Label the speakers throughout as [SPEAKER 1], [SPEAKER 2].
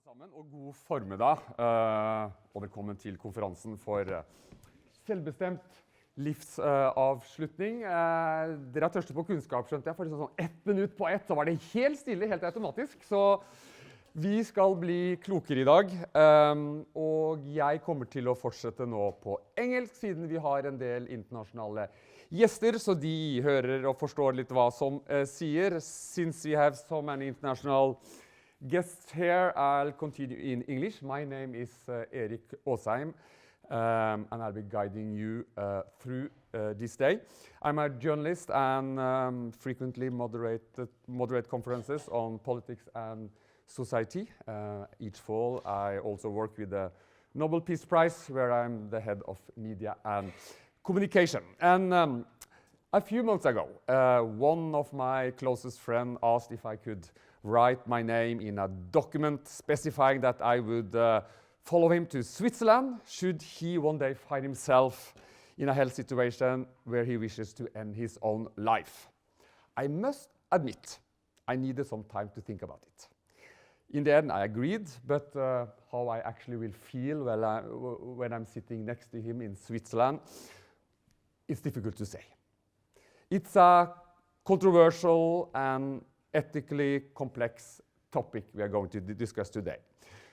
[SPEAKER 1] Sammen, og god formiddag, og velkommen til konferansen for selvbestemt livsavslutning. Dere har tørstet på kunnskap, skjønte jeg, for sånn 1 minutt på 1, så var det helt stille, helt automatisk. Så vi skal bli klokere i dag, og jeg kommer til å fortsette nå på engelsk, siden vi har en del internasjonale gjester, så de hører og forstår litt hva som sier. Since we have so many international guests here, I'll continue in English. My name is Erik Åsheim, and I'll be guiding you through this day. I'm a journalist and frequently moderate conferences on politics and society. Each fall, I also work with the Nobel Peace Prize, where I'm the head of media and communication. And a few months ago, one of my closest friends asked if I could write my name in a document specifying that I would follow him to Switzerland should he one day find himself in a health situation where he wishes to end his own life. I must admit, I needed some time to think about it. In the end, I agreed, but how I actually will feel when I'm sitting next to him in Switzerland, it's difficult to say. It's a controversial and ethically complex topic we are going to discuss today.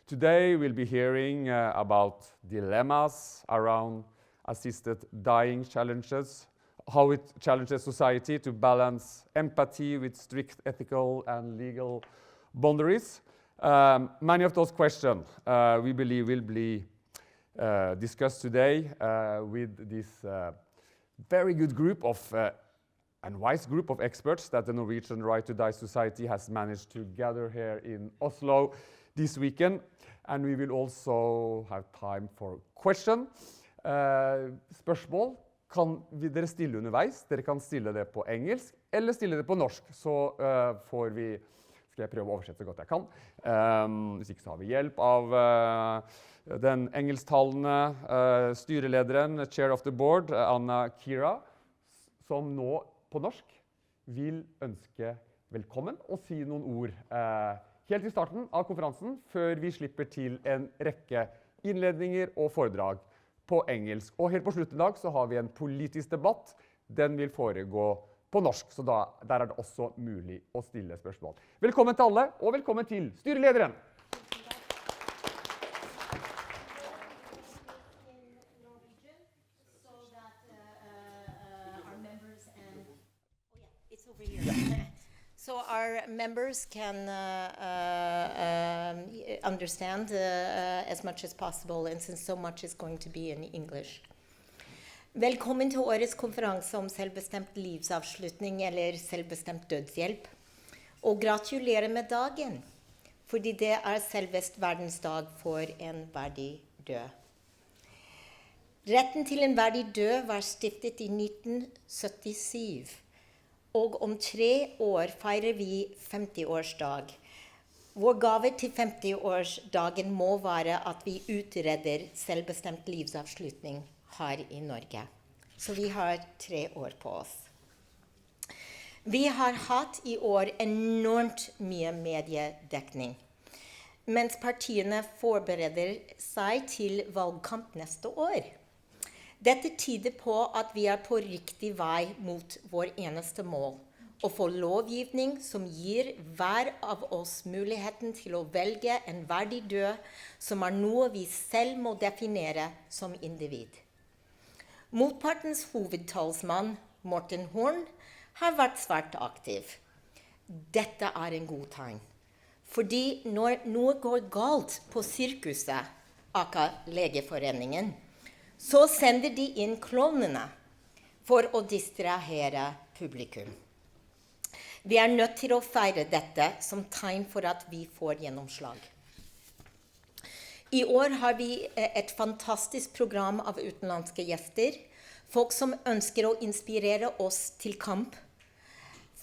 [SPEAKER 1] Today we'll be hearing about dilemmas around assisted dying challenges, how it challenges society to balance empathy with strict ethical and legal boundaries. Many of those questions we believe will be discussed today with this very good group of and wise group of experts that the Norwegian Right to Die Society has managed to gather here in Oslo this weekend. And we will also have time for question. Spørsmål kan dere stille underveis. Dere kan stille det på engelsk, eller stille det på norsk. Så skal jeg prøve å oversette så godt jeg kan. Hvis ikke så har vi hjelp av den engelsktalende styrelederen, chair of the board, Anna Kira, som nå på norsk vil ønske velkommen og si noen ord helt i starten av konferansen, før vi slipper til en rekke innledninger og foredrag på engelsk. Og helt på slutten i dag så har vi en politisk debatt. Den vil foregå på norsk, så der er det også mulig å stille spørsmål. Velkommen til alle, og velkommen til styrelederen!
[SPEAKER 2] So our members can understand as much as possible, and since so much is going to be in English. Velkommen til årets konferanse om selvbestemt livsavslutning eller selvbestemt dødshjelp. Og gratulerer med dagen, fordi det er selvest verdens dag for en verdig død. Retten til en verdig død var stiftet i 1977. Og om 3 år feirer vi 50-årsdag. Vår gave til 50-årsdagen må være at vi utredder selvbestemt livsavslutning her i Norge. Så vi har 3 år på oss. Vi har hatt i år enormt mye mediedekning, mens partiene forbereder seg til valgkamp neste år. Dette tyder på at vi er på riktig vei mot vår eneste mål, å få lovgivning som gir hver av oss muligheten til å velge en verdig død som er noe vi selv må definere som individ. Motpartens hovedtalsmann, Morten Horn, har vært svært aktiv. Dette er en god tegn, fordi når noe går galt på sirkuset, aka Legeforeningen, så sender de inn klovnene for å distrahere publikum. Vi er nødt til å feire dette som tegn for at vi får gjennomslag. I år har vi et fantastisk program av utenlandske gjester, folk som ønsker å inspirere oss til kamp,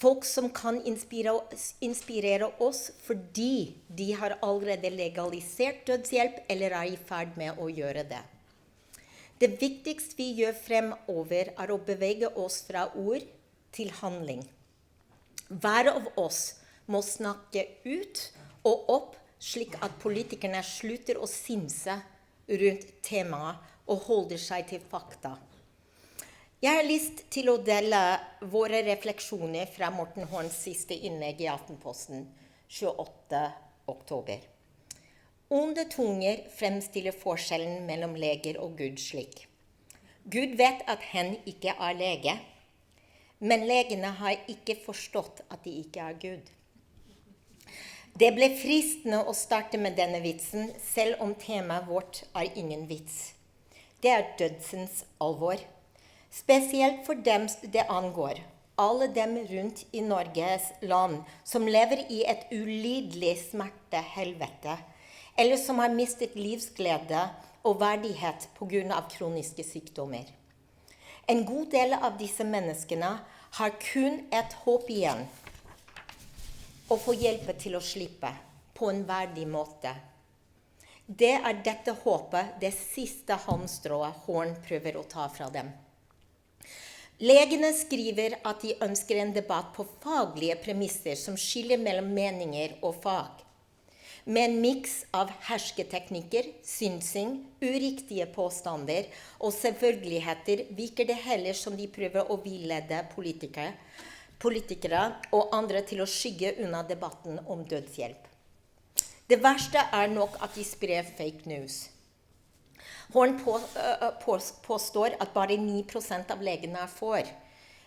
[SPEAKER 2] folk som kan inspirere oss fordi de har allerede legalisert dødshjelp eller er i ferd med å gjøre det. Det viktigste vi gjør fremover er å bevege oss fra ord til handling. Hver av oss må snakke ut og opp slik at politikerne slutter å simse rundt temaet og holder seg til fakta. Jeg har lyst til å dele våre refleksjoner fra Morten Horns siste innlegg i Aftenposten 28. oktober. Onde tunger fremstiller forskjellen mellom leger og Gud slik. Gud vet at han ikke er lege, men legene har ikke forstått at de ikke er Gud. Det ble fristende å starte med denne vitsen, selv om temaet vårt er ingen vits. Det er dødsens alvor. Spesielt for dem det angår, alle dem rundt i Norges land som lever i et ulidelig smertehelvete, eller som har mistet livsglede og verdighet på grunn av kroniske sykdommer. En god del av disse menneskene har kun et håp igjen, å få hjelp til å slippe på en verdig måte. Det er dette håpet, det siste halmstrået Horn prøver å ta fra dem. Legene skriver at de ønsker en debatt på faglige premisser som skiller mellom meninger og fag. Med en miks av hersketeknikker, synsing, uriktige påstander og selvfølgeligheter virker det heller som de prøver å villede politikere og andre til å skygge unna debatten om dødshjelp. Det verste er nok at de sprer fake news. Horn påstår at bare 9% av legene er for.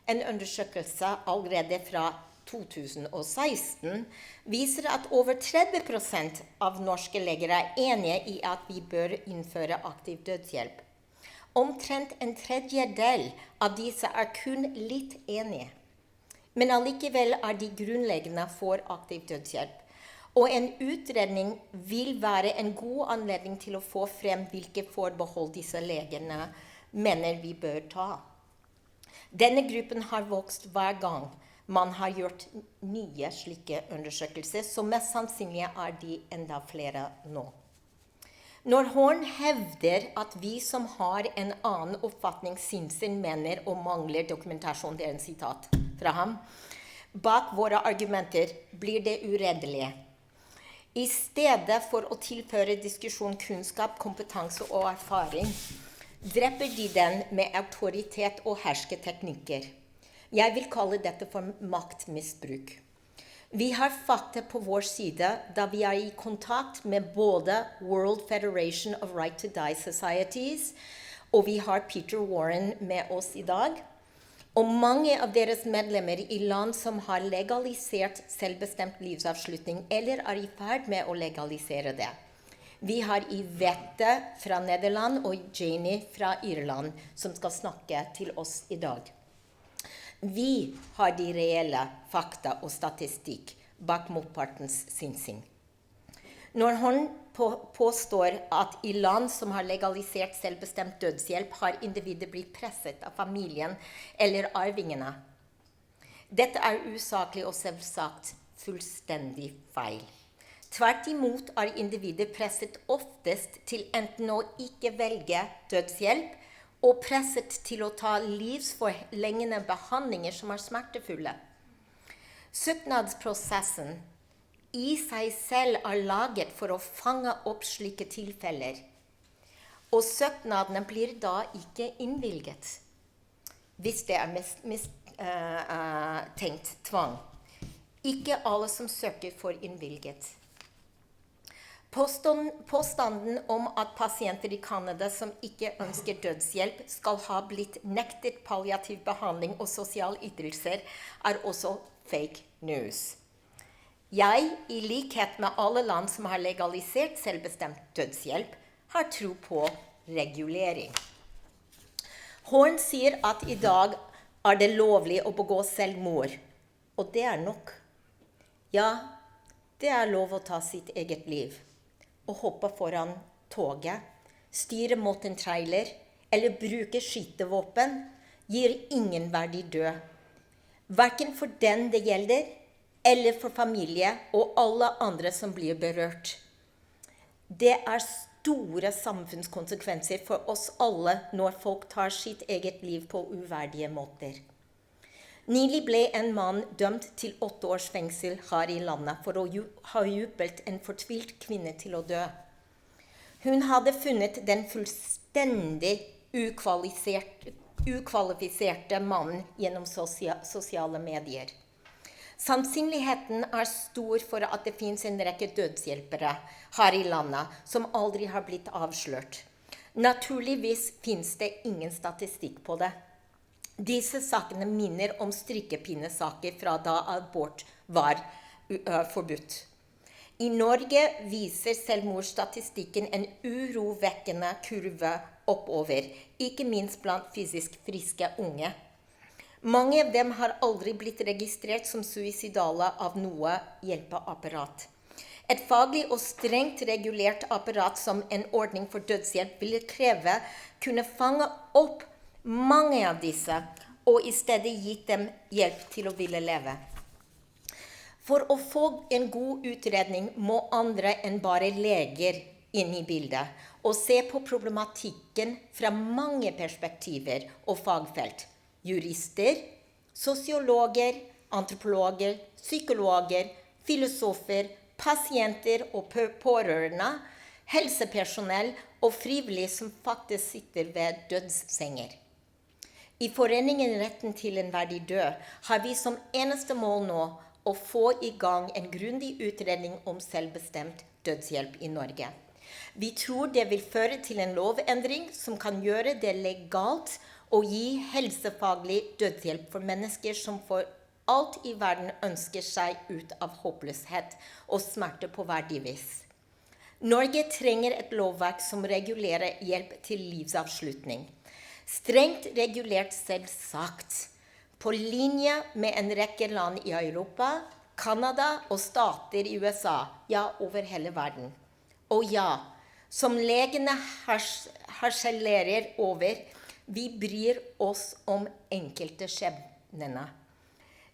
[SPEAKER 2] En undersøkelse allerede fra 2016 viser at over 30% av norske leger er enige i at vi bør innføre aktiv dødshjelp. Omtrent en tredjedel av disse er kun litt enige. Men allikevel er de grunnleggende for aktiv dødshjelp. Og en utredning vil være en god anledning til å få frem hvilke forbehold disse legene mener vi bør ta. Denne gruppen har vokst hver gang man har gjort nye slike undersøkelser, så mest sannsynlig er de enda flere nå. Når Horn hevder at vi som har en annen oppfatning synser, mener og mangler dokumentasjon, det er en sitat fra ham, bak våre argumenter blir det uredelige. I stedet for å tilføre diskusjon kunnskap, kompetanse og erfaring, dreper de den med autoritet og hersketeknikker. Jeg vil kalle dette for maktmisbruk. Vi har fakta på vår side da vi er i kontakt med både World Federation of Right to Die Societies, og vi har Peter Warren med oss i dag, og mange av deres medlemmer i land som har legalisert selvbestemt livsavslutning, eller er i ferd med å legalisere det. Vi har Ivette fra Nederland og Janie fra Irland som skal snakke til oss i dag. Vi har de reelle fakta og statistikk bak motpartens synsing. Når han påstår at i land som har legalisert selvbestemt dødshjelp, har individet blitt presset av familien eller arvingene. Dette er usaklig og selvsagt fullstendig feil. Tvert imot er individet presset oftest til enten å ikke velge dødshjelp, og presset til å ta livsforlengende behandlinger som er smertefulle. Søknadsprosessen i seg selv er laget for å fange opp slike tilfeller, og søknadene blir da ikke innvilget, hvis det er tenkt tvang. Ikke alle som søker får innvilget. Påstanden om at pasienter i Canada som ikke ønsker dødshjelp skal ha blitt nektet palliativ behandling og sosiale ytelser, er også fake news. Jeg, i likhet med alle land som har legalisert selvbestemt dødshjelp, har tro på regulering. Horn sier at i dag er det lovlig å begå selvmord, og det er nok. Ja, det er lov å ta sitt eget liv. Å hoppe foran toget, styre mot en trailer eller bruke skytevåpen gir ingen verdig død. Hverken for den det gjelder, eller for familie og alle andre som blir berørt. Det er store samfunnskonsekvenser for oss alle når folk tar sitt eget liv på uverdige måter. Nylig ble en mann dømt til 8 års fengsel her i landet for å ha hjulpet en fortvilt kvinne til å dø. Hun hadde funnet den fullstendig ukvalifiserte mannen gjennom sosiale medier. Sannsynligheten er stor for at det finnes en rekke dødshjelpere her i landet som aldri har blitt avslørt. Naturligvis finnes det ingen statistikk på det. Disse sakene minner om strikkepinnesaker fra da abort var forbudt. I Norge viser selvmordsstatistikken en urovekkende kurve oppover, ikke minst blant fysisk friske unge. Mange av dem har aldri blitt registrert som suicidale av noe hjelpeapparat. Et faglig og strengt regulert apparat som en ordning for dødshjelp ville kreve kunne fange opp mange av disse, og i stedet gitt dem hjelp til å ville leve. For å få en god utredning må andre enn bare leger inn i bildet, og se på problematikken fra mange perspektiver og fagfelt. Jurister, sosiologer, antropologer, psykologer, filosofer, pasienter og pårørende, helsepersonell og frivillige som faktisk sitter ved dødssenger. I foreningen Retten til en verdig død har vi som eneste mål nå å få i gang en grundig utredning om selvbestemt dødshjelp i Norge. Vi tror det vil føre til en lovendring som kan gjøre det legalt å gi helsefaglig dødshjelp for mennesker som for alt i verden ønsker seg ut av håpløshet og smerte på verdig vis. Norge trenger et lovverk som regulerer hjelp til livsavslutning. Strengt regulert selvsagt, på linje med en rekke land i Europa, Kanada og stater i USA, ja, over hele verden. Og ja, som legene harselerer over, vi bryr oss om enkelte skjebnene.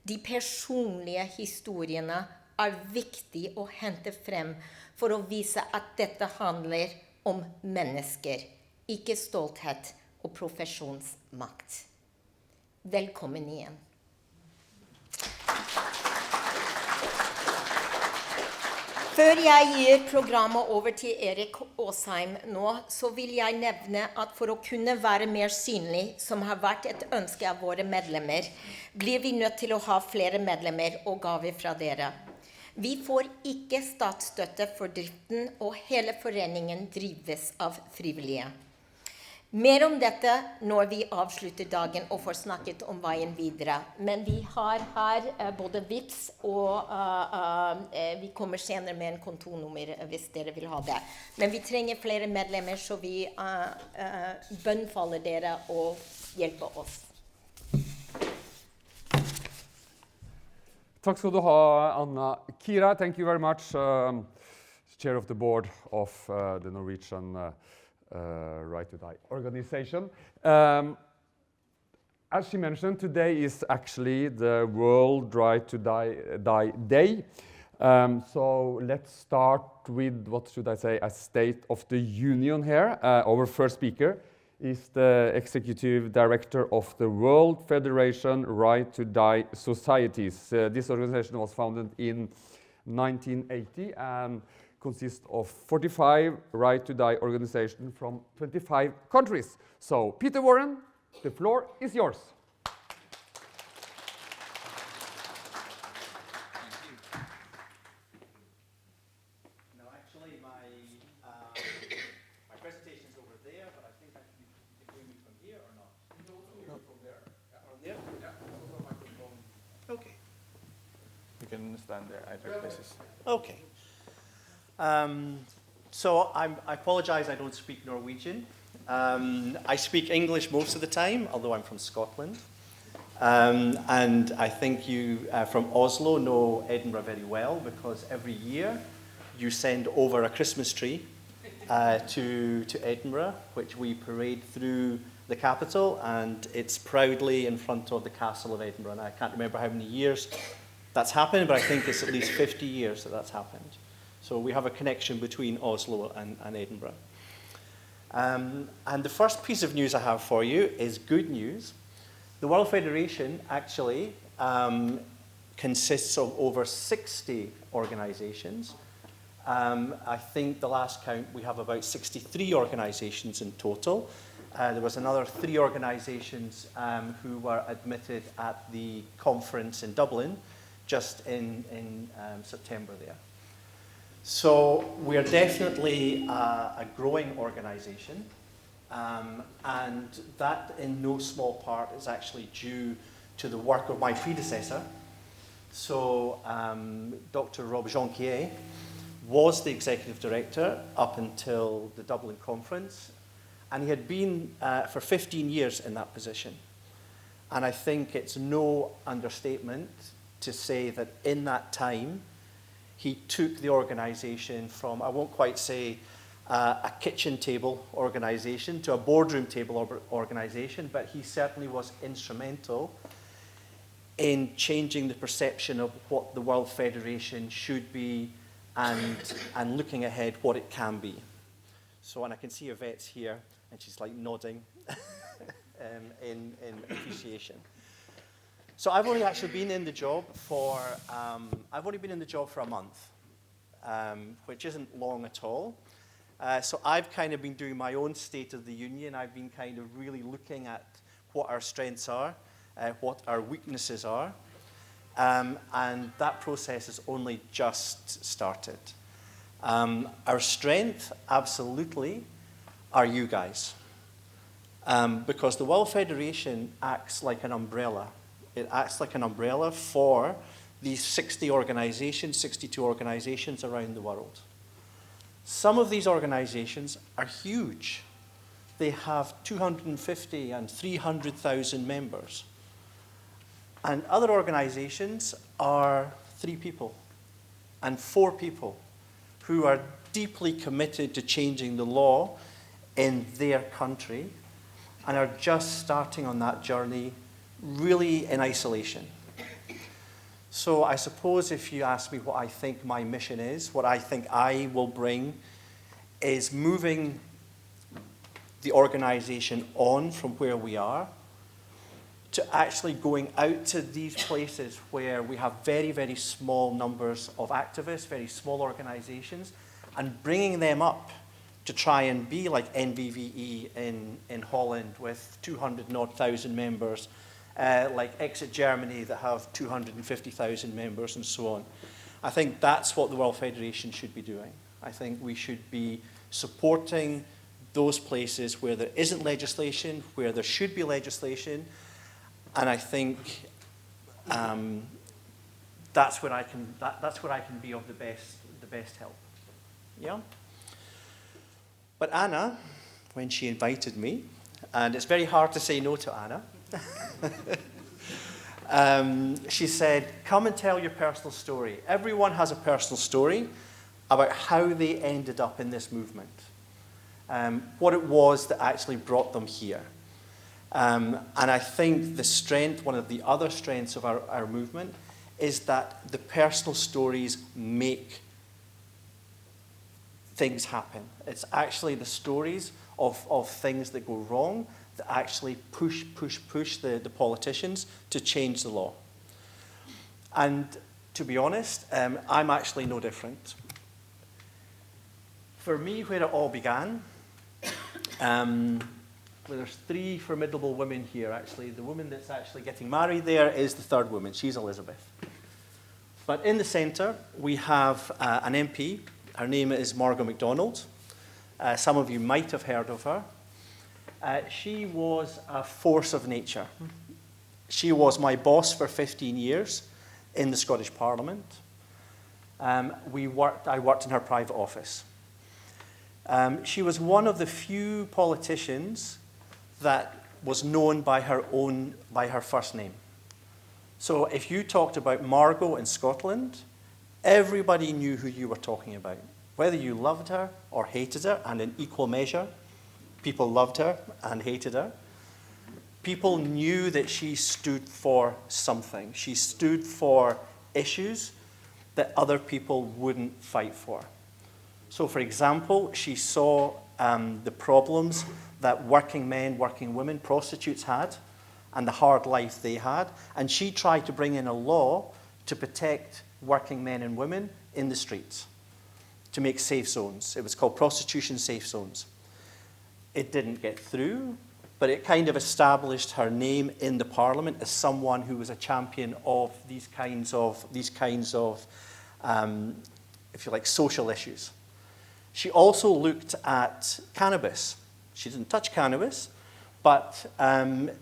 [SPEAKER 2] De personlige historiene er viktig å hente frem for å vise at dette handler om mennesker, ikke stolthet og profesjonsmakt. Velkommen igjen. Før jeg gir programmet over til Erik Åsheim nå, så vil jeg nevne at for å kunne være mer synlig, som har vært et ønske av våre medlemmer, blir vi nødt til å ha flere medlemmer og gaver fra dere. Vi får ikke statsstøtte for driften, og hele foreningen drives av frivillige. Mer om dette når vi avslutter dagen og får snakket om veien videre. Men vi har her både VIPS og vi kommer senere med en kontonummer hvis dere vil ha det. Men vi trenger flere medlemmer, så vi bønnfaller dere å hjelpe oss.
[SPEAKER 1] Takk skal du ha, Anna. Kira, thank you very much. Chair of the board of the Norwegian Right to Die organization. As she mentioned, today is actually the World Right to Die Day. So let's start with, what should I say, a state of the union here. Our first speaker is the Executive Director of the World Federation Right to Die Societies. This organization was founded in 1980 and consists of 45 Right to Die organizations from 25 countries. So, Peter Warren, the floor is yours.
[SPEAKER 3] No, actually, my presentation is over there, but I think you can hear me from here or not? No, from there. Yeah. From there? Yeah. Okay.
[SPEAKER 4] You can stand there, either places.
[SPEAKER 3] Okay. So I apologize, I don't speak Norwegian. I speak English most of the time, although I'm from Scotland. And I think you from Oslo know Edinburgh very well, because every year you send over a Christmas tree to Edinburgh, which we parade through the capital, and it's proudly in front of the Castle of Edinburgh. And I can't remember how many years that's happened, but I think it's at least 50 years that that's happened. So we have a connection between Oslo and Edinburgh. And the first piece of news I have for you is good news. The World Federation actually consists of over 60 organizations. I think the last count, we have about 63 organizations in total. There was another 3 organizations who were admitted at the conference in Dublin just in September there. So we are definitely a growing organization, and that in no small part is actually due to the work of my predecessor. So Dr. Rob Jonquier was the executive director up until the Dublin conference, and he had been for 15 years in that position. And I think it's no understatement to say that in that time, he took the organization from, I won't quite say a kitchen table organization to a boardroom table organization, but he certainly was instrumental in changing the perception of what the World Federation should be and looking ahead what it can be. So, and I can see Yvette's here, and she's like nodding in appreciation. So I've only actually been in the job for, a month, which isn't long at all. So I've kind of been doing my own State of the Union. I've been kind of really looking at what our strengths are, what our weaknesses are, and that process has only just started. Our strength, absolutely, are you guys. Because the World Federation acts like an umbrella. It acts like an umbrella for these 60 organizations, 62 organizations around the world. Some of these organizations are huge. They have 250 and 300,000 members. And other organizations are 3 people and 4 people who are deeply committed to changing the law in their country and are just starting on that journey really in isolation. So I suppose if you ask me what I think my mission is, what I think I will bring is moving the organization on from where we are to actually going out to these places where we have very, very small numbers of activists, very small organizations, and bringing them up to try and be like NVVE in Holland with 200,000 members, like Exit Germany that have 250,000 members and so on. I think that's what the World Federation should be doing. I think we should be supporting those places where there isn't legislation, where there should be legislation, and I think that's where I can be of the best help. Yeah. But Anna, when she invited me, and it's very hard to say no to Anna, she said, come and tell your personal story. Everyone has a personal story about how they ended up in this movement, what it was that actually brought them here. And I think the strength, one of the other strengths of our movement, is that the personal stories make things happen. It's actually the stories of things that go wrong that actually push the politicians to change the law. And to be honest, I'm actually no different. For me, where it all began, there's 3 formidable women here, actually. The woman that's actually getting married there is the 3rd woman. She's Elizabeth. But in the centre, we have an MP. Her name is Margot MacDonald. Some of you might have heard of her. She was a force of nature. She was my boss for 15 years in the Scottish Parliament. I worked in her private office. She was one of the few politicians that was known by her first name. So if you talked about Margot in Scotland, everybody knew who you were talking about. Whether you loved her or hated her, and in equal measure, people loved her and hated her. People knew that she stood for something. She stood for issues that other people wouldn't fight for. So, for example, she saw the problems that working men, working women, prostitutes had, and the hard life they had. And she tried to bring in a law to protect working men and women in the streets, to make safe zones. It was called prostitution safe zones. It didn't get through, but it kind of established her name in the Parliament as someone who was a champion of these kinds of if you like, social issues. She also looked at cannabis. She didn't touch cannabis, but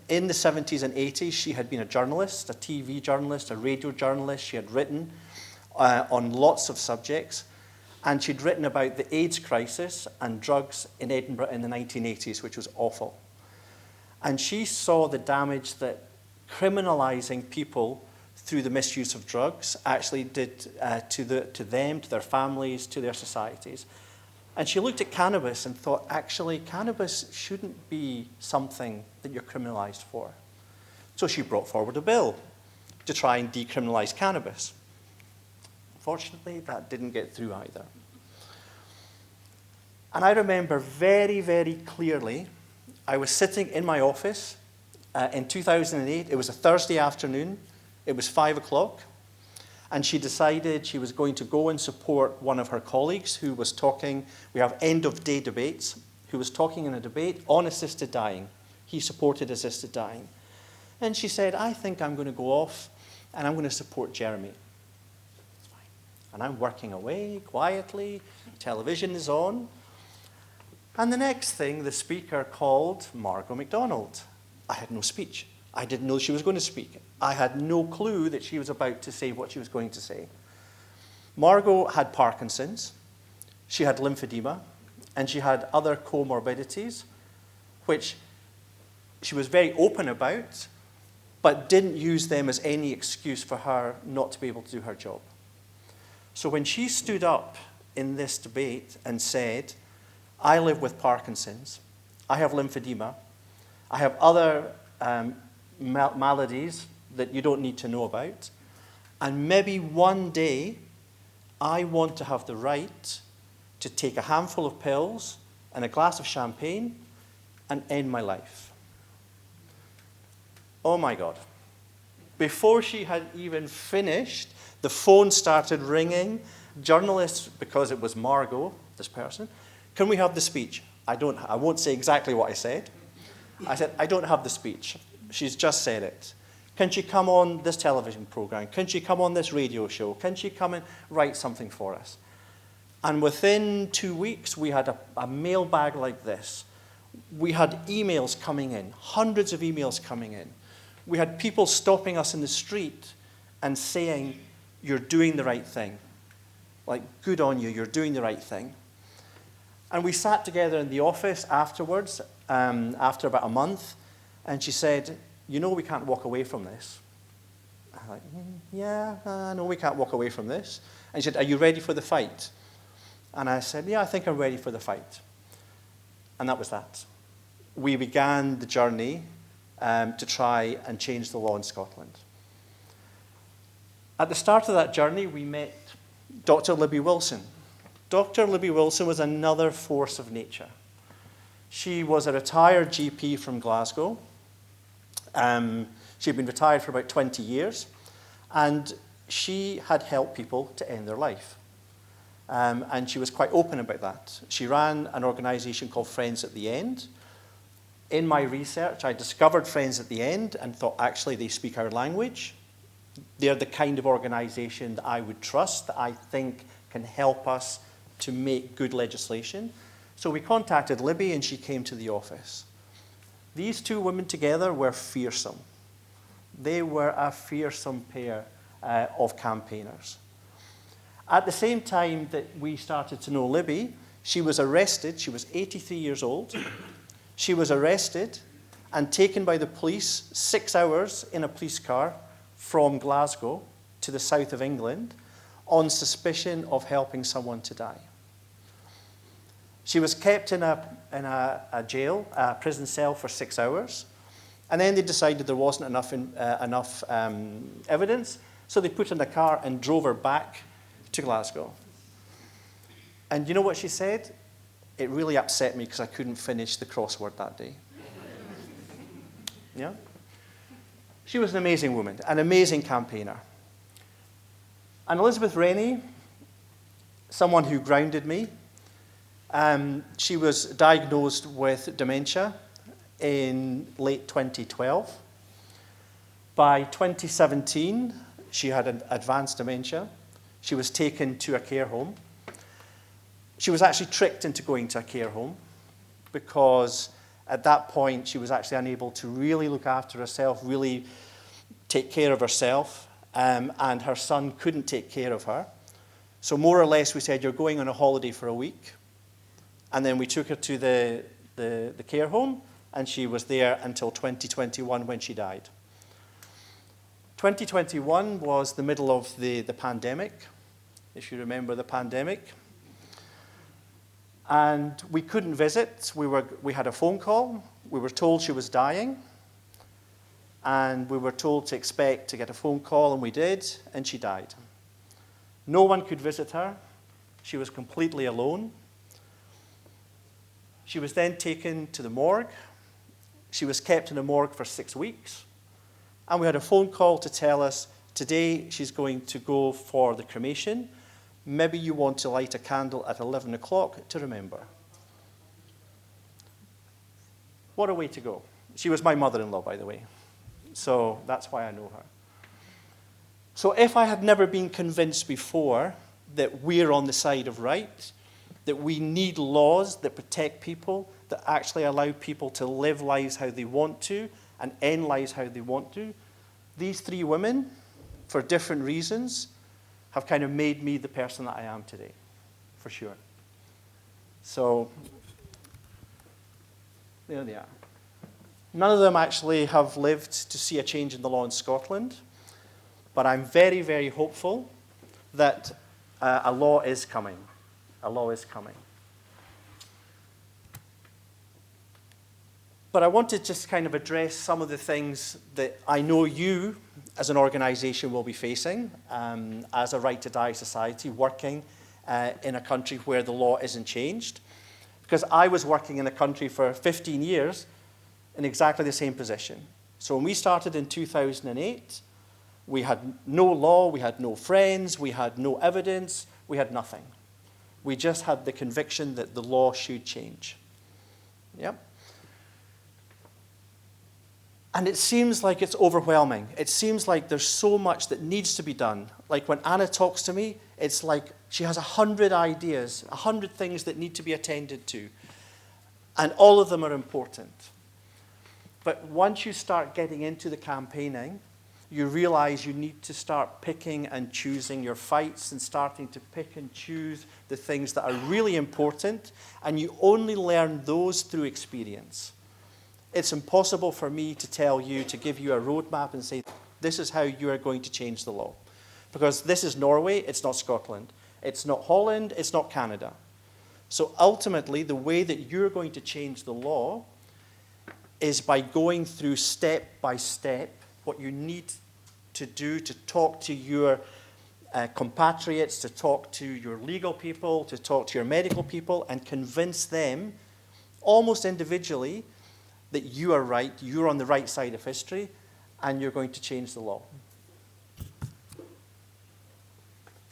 [SPEAKER 3] in the 70s and 80s, she had been a journalist, a TV journalist, a radio journalist. She had written on lots of subjects, and she'd written about the AIDS crisis and drugs in Edinburgh in the 1980s, which was awful. And she saw the damage that criminalizing people through the misuse of drugs actually did to them, to their families, to their societies. And she looked at cannabis and thought, actually, cannabis shouldn't be something that you're criminalized for. So she brought forward a bill to try and decriminalize cannabis. Unfortunately, that didn't get through either. And I remember very, very clearly, I was sitting in my office in 2008. It was a Thursday afternoon. It was 5 o'clock. And she decided she was going to go and support one of her colleagues who was talking. We have end-of-day debates, who was talking in a debate on assisted dying. He supported assisted dying. And she said, I think I'm going to go off and I'm going to support Jeremy. It's fine. And I'm working away quietly. Television is on. And the next thing, the speaker called Margot MacDonald. I had no speech. I didn't know she was going to speak. I had no clue that she was about to say what she was going to say. Margot had Parkinson's, she had lymphedema, and she had other comorbidities, which she was very open about, but didn't use them as any excuse for her not to be able to do her job. So when she stood up in this debate and said, I live with Parkinson's, I have lymphedema, I have other maladies that you don't need to know about, and maybe one day I want to have the right to take a handful of pills and a glass of champagne and end my life. Oh my God. Before she had even finished, the phone started ringing. Journalists, because it was Margot, this person, can we have the speech? I won't say exactly what I said. I said, I don't have the speech. She's just said it. Can she come on this television program? Can she come on this radio show? Can she come and write something for us? And within 2 weeks, we had a mailbag like this. We had emails coming in, hundreds of emails coming in. We had people stopping us in the street and saying, you're doing the right thing. Like, good on you, you're doing the right thing. And we sat together in the office afterwards, after about a month, and she said, you know we can't walk away from this. I'm like, yeah, I know we can't walk away from this. And she said, are you ready for the fight? And I said, yeah, I think I'm ready for the fight. And that was that. We began the journey to try and change the law in Scotland. At the start of that journey, we met Dr. Libby Wilson. Dr. Libby Wilson was another force of nature. She was a retired GP from Glasgow. She'd been retired for about 20 years, and she had helped people to end their life. And she was quite open about that. She ran an organisation called Friends at the End. In my research, I discovered Friends at the End and thought, actually, they speak our language. They're the kind of organisation that I would trust, that I think can help us to make good legislation. So we contacted Libby, and she came to the office. These two women together were fearsome. They were a fearsome pair of campaigners. At the same time that we started to know Libby, she was arrested. She was 83 years old. She was arrested and taken by the police 6 hours in a police car from Glasgow to the south of England on suspicion of helping someone to die. She was kept in a jail, a prison cell for 6 hours, and then they decided there wasn't enough evidence, so they put her in the car and drove her back to Glasgow. And you know what she said? It really upset me because I couldn't finish the crossword that day. Yeah? She was an amazing woman, an amazing campaigner. And Elizabeth Rennie, someone who grounded me, she was diagnosed with dementia in late 2012. By 2017, she had an advanced dementia. She was taken to a care home. She was actually tricked into going to a care home because at that point she was actually unable to really look after herself, really take care of herself, and her son couldn't take care of her. So more or less we said, you're going on a holiday for a week. And then we took her to the care home, and she was there until 2021 when she died. 2021 was the middle of the pandemic, if you remember the pandemic. And we couldn't visit. We had a phone call. We were told she was dying. And we were told to expect to get a phone call, and we did, and she died. No one could visit her. She was completely alone. She was then taken to the morgue. She was kept in the morgue for 6 weeks. And we had a phone call to tell us, today she's going to go for the cremation. Maybe you want to light a candle at 11 o'clock to remember. What a way to go. She was my mother-in-law, by the way. So that's why I know her. So if I had never been convinced before that we're on the side of right, that we need laws that protect people, that actually allow people to live lives how they want to and end lives how they want to, these three women, for different reasons, have kind of made me the person that I am today, for sure. So, there they are. None of them actually have lived to see a change in the law in Scotland, but I'm very, very hopeful that a law is coming. A law is coming. But I want to just kind of address some of the things that I know you as an organization will be facing as a Right to Die society working in a country where the law isn't changed. Because I was working in a country for 15 years in exactly the same position. So when we started in 2008, we had no law, we had no friends, we had no evidence, we had nothing. We just had the conviction that the law should change. Yep. And it seems like it's overwhelming. It seems like there's so much that needs to be done. Like when Anna talks to me, it's like she has 100 ideas, 100 things that need to be attended to. And all of them are important. But once you start getting into the campaigning, you realize you need to start picking and choosing your fights and starting to pick and choose the things that are really important. And you only learn those through experience. It's impossible for me to tell you, to give you a roadmap and say, this is how you are going to change the law. Because this is Norway, it's not Scotland. It's not Holland, it's not Canada. So ultimately, the way that you're going to change the law is by going through step by step what you need to do to talk to your compatriots, to talk to your legal people, to talk to your medical people, and convince them, almost individually, that you are right, you're on the right side of history, and you're going to change the law.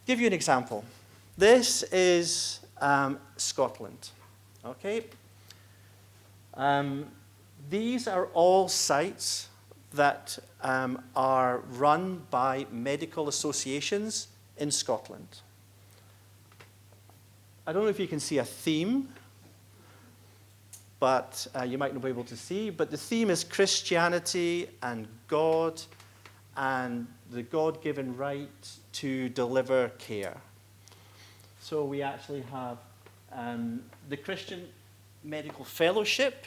[SPEAKER 3] Give you an example. This is Scotland. Okay? These are all sites that are run by medical associations in Scotland. I don't know if you can see a theme, but you might not be able to see. But the theme is Christianity and God and the God-given right to deliver care. So we actually have the Christian Medical Fellowship.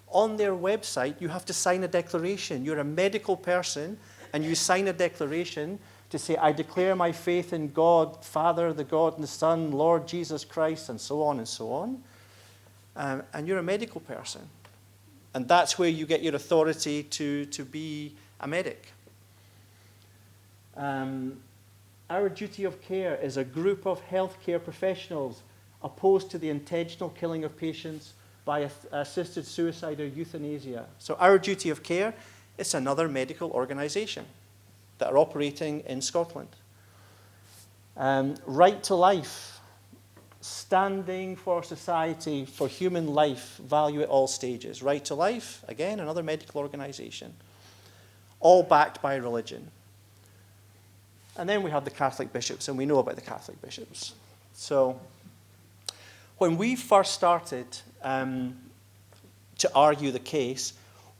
[SPEAKER 3] On their website, you have to sign a declaration. You're a medical person, and you sign a declaration to say, I declare my faith in God, Father, the God and the Son, Lord Jesus Christ, and so on and so on. And you're a medical person. And that's where you get your authority to be a medic. Our duty of care is a group of healthcare professionals opposed to the intentional killing of patients by assisted suicide or euthanasia. So our duty of care It's another medical organisation that are operating in Scotland. Right to life, standing for society, for human life, value at all stages. Right to life, again, another medical organisation, all backed by religion. And then we have the Catholic bishops, and we know about the Catholic bishops. So when we first started to argue the case,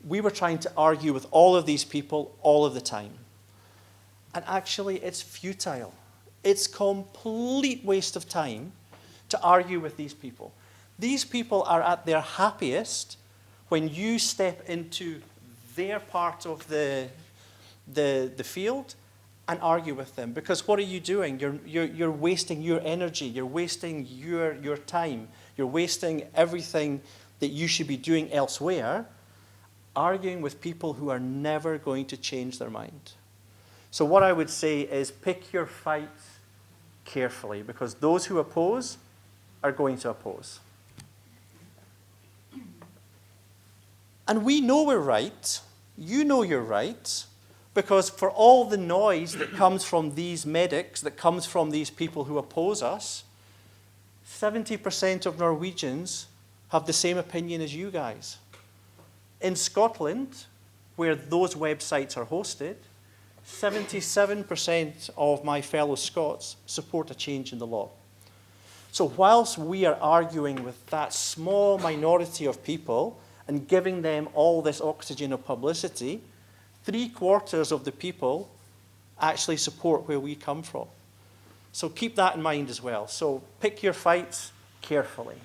[SPEAKER 3] we were trying to argue with all of these people all of the time. And actually, it's futile. It's complete waste of time to argue with these people. These people are at their happiest when you step into their part of the field and argue with them. Because what are you doing? You're wasting your energy. You're wasting your time. You're wasting everything that you should be doing elsewhere, arguing with people who are never going to change their mind. So what I would say is pick your fights carefully, because those who oppose are going to oppose. And we know we're right. You know you're right. Because for all the noise that comes from these medics, that comes from these people who oppose us, 70% of Norwegians have the same opinion as you guys. In Scotland, where those websites are hosted, 77% of my fellow Scots support a change in the law. So whilst we are arguing with that small minority of people and giving them all this oxygen of publicity, 3/4 of the people actually support where we come from. So keep that in mind as well. So pick your fights carefully.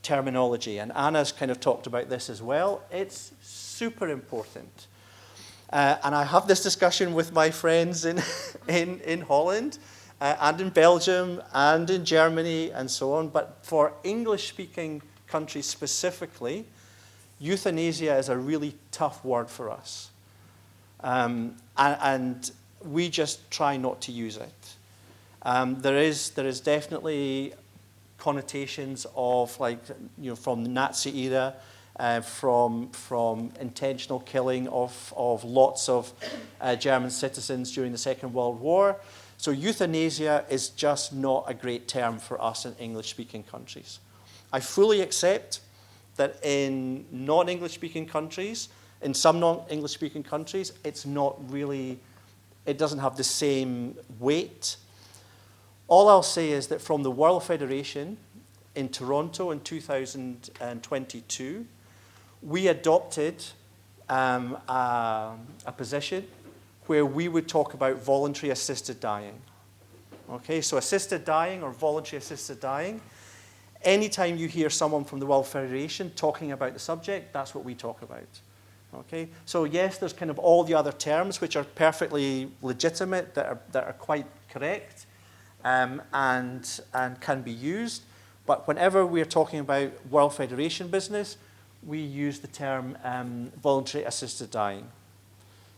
[SPEAKER 3] Terminology, and Anna's kind of talked about this as well. It's super important. And I have this discussion with my friends in Holland and in Belgium and in Germany and so on. But for English-speaking countries specifically, euthanasia is a really tough word for us. And we just try not to use it. There is definitely connotations of, like, from the Nazi era, from intentional killing of lots of German citizens during the Second World War. So euthanasia is just not a great term for us in English-speaking countries. I fully accept that in non-English-speaking countries, in some non-English-speaking countries, it's not really, it doesn't have the same weight. All I'll say is that from the World Federation in Toronto in 2022, we adopted a position where we would talk about voluntary assisted dying. Okay, so assisted dying or voluntary assisted dying, anytime you hear someone from the World Federation talking about the subject, that's what we talk about. Okay, so yes, there's kind of all the other terms which are perfectly legitimate, that are quite correct, and can be used. But whenever we're talking about World Federation business, we use the term voluntary assisted dying.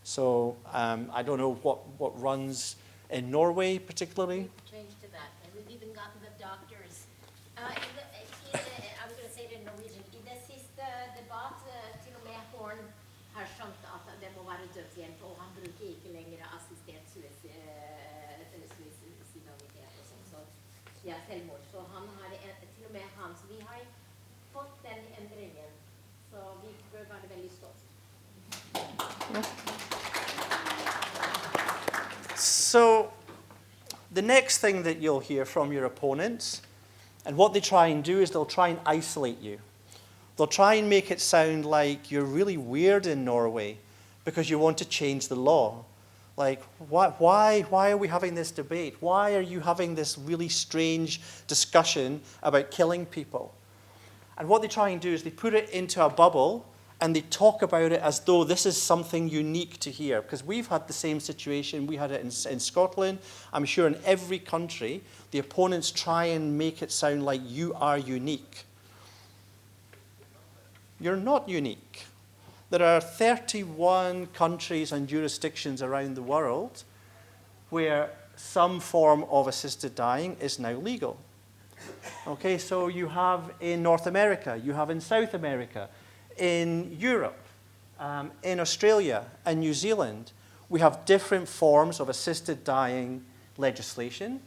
[SPEAKER 3] So I don't know what runs in Norway particularly.
[SPEAKER 5] Change to that, and we've even gotten the doctors. I'm going to say it in Norwegian. I det siste debatt, til og med Horn har skjønt at det må være dødshjelp, og han bruker ikke lenger assistert suicidalitet og sånn, så ja, selvmord. Så han har til og med han, så vi har fått den endringen, så vi bør være veldig stolt.
[SPEAKER 3] So the next thing that you'll hear from your opponents, and what they try and do is they'll try and isolate you. They'll try and make it sound like you're really weird in Norway because you want to change the law. Like, why are we having this debate? Why are you having this really strange discussion about killing people? And what they try and do is they put it into a bubble and they talk about it as though this is something unique to here. Because we've had the same situation. We had it in Scotland. I'm sure in every country, the opponents try and make it sound like you are unique. You're not unique. There are 31 countries and jurisdictions around the world where some form of assisted dying is now legal. Okay, so you have in North America, you have in South America, in Europe, In Australia and New Zealand, we have different forms of assisted dying legislation,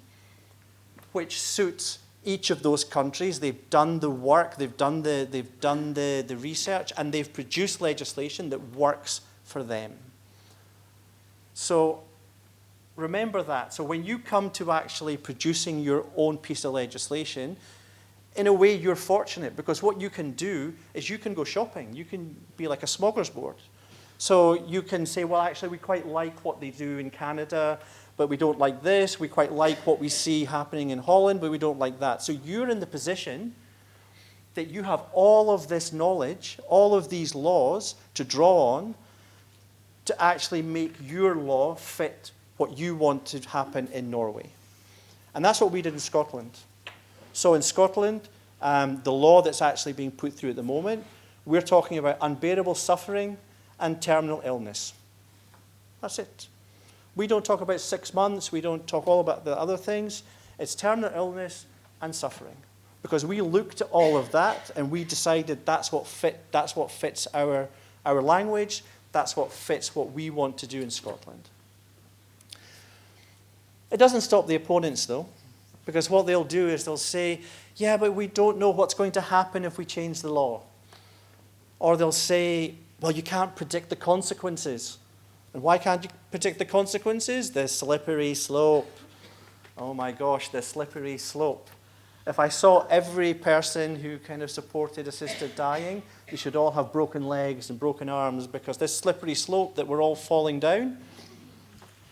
[SPEAKER 3] which suits each of those countries. They've done the work, they've done the research, and they've produced legislation that works for them. So remember that. So when you come to actually producing your own piece of legislation, in a way you're fortunate, because what you can do is you can go shopping. You can be like a smorgasbord. So you can say, well, actually, we quite like what they do in Canada, but we don't like this. We quite like what we see happening in Holland, but we don't like that. So you're in the position that you have all of this knowledge, all of these laws to draw on to actually make your law fit what you want to happen in Norway. And that's what we did in Scotland. So in Scotland, the law that's actually being put through at the moment, we're talking about unbearable suffering and terminal illness. That's it. We don't talk about 6 months. We don't talk all about the other things. It's terminal illness and suffering. Because we looked at all of that and we decided that's what fits our language. That's what fits what we want to do in Scotland. It doesn't stop the opponents, though, because what they'll do is they'll say, yeah, but we don't know what's going to happen if we change the law. Or they'll say, well, you can't predict the consequences. And why can't you predict the consequences? The slippery slope. Oh my gosh, the slippery slope. If I saw every person who kind of supported assisted dying, they should all have broken legs and broken arms, because this slippery slope that we're all falling down,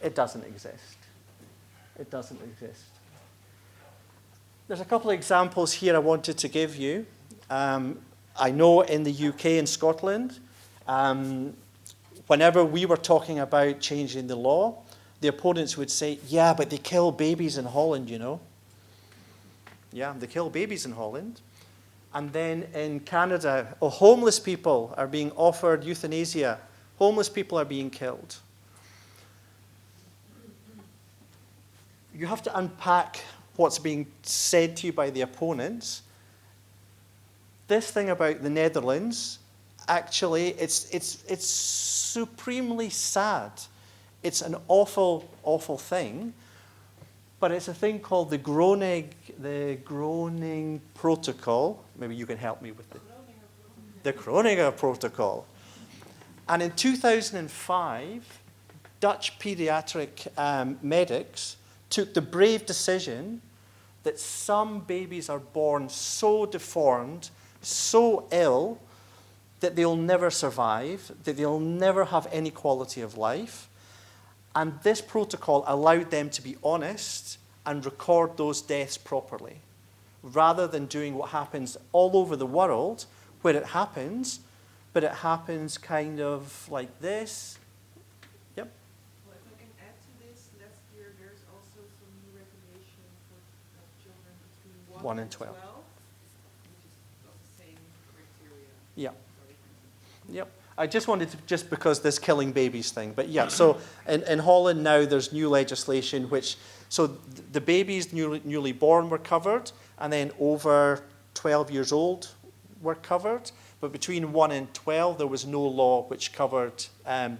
[SPEAKER 3] it doesn't exist. It doesn't exist. There's a couple of examples here I wanted to give you. I know in the UK and Scotland, whenever we were talking about changing the law, the opponents would say, yeah, but they kill babies in Holland, you know. Yeah, they kill babies in Holland. And then in Canada, homeless people are being offered euthanasia. Homeless people are being killed. You have to unpack what's being said to you by the opponents. This thing about the Netherlands, actually, it's supremely sad. It's an awful, awful thing. But it's a thing called the Groningen Protocol. Maybe you can help me with the Groningen Protocol. And in 2005, Dutch pediatric medics took the brave decision that some babies are born so deformed, so ill, that they'll never survive, that they'll never have any quality of life. And this protocol allowed them to be honest and record those deaths properly, rather than doing what happens all over the world, where it happens, but it happens kind of like this. Yep.
[SPEAKER 6] Well, if I can add to this, last year there's also some new regulation for children between 1 and 12, which is of the same criteria.
[SPEAKER 3] Yeah. Yep. I just wanted to, just because this killing babies thing, but yeah, so in Holland now there's new legislation which, so the babies newly born were covered, and then over 12 years old were covered, but between 1 and 12 there was no law which covered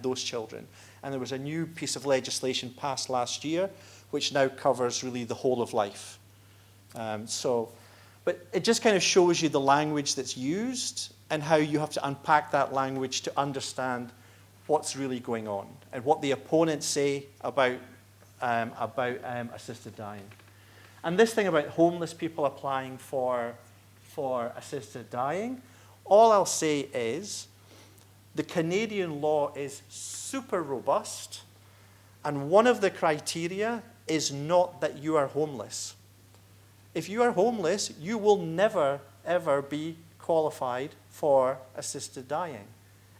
[SPEAKER 3] those children. And there was a new piece of legislation passed last year which now covers really the whole of life. But it just kind of shows you the language that's used and how you have to unpack that language to understand what's really going on and what the opponents say about assisted dying. And this thing about homeless people applying for assisted dying, all I'll say is the Canadian law is super robust, and one of the criteria is not that you are homeless. If you are homeless, you will never, ever be qualified for assisted dying.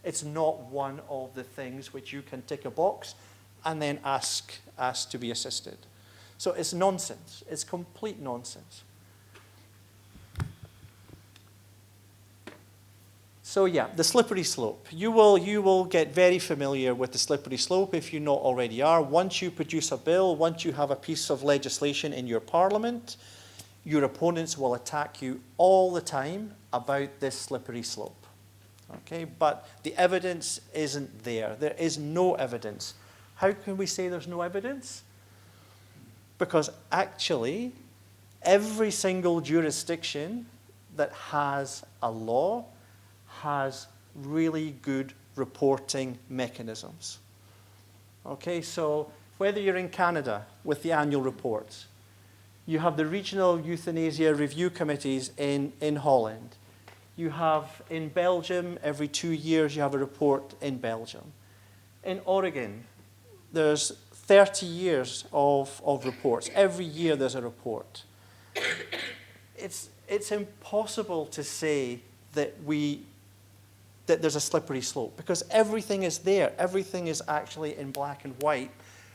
[SPEAKER 3] It's not one of the things which you can tick a box and then ask to be assisted. So it's nonsense. It's complete nonsense. So yeah, the slippery slope. You will get very familiar with the slippery slope if you not already are. Once you produce a bill, once you have a piece of legislation in your parliament, your opponents will attack you all the time about this slippery slope. Okay, but the evidence isn't there. There is no evidence. How can we say there's no evidence? Because actually, every single jurisdiction that has a law has really good reporting mechanisms. Okay, so whether you're in Canada with the annual reports, you have the regional euthanasia review committees in Holland. You have in Belgium, every 2 years, you have a report in Belgium. In Oregon, there's 30 years of reports. Every year there's a report. It's impossible to say that there's a slippery slope because everything is there. Everything is actually in black and white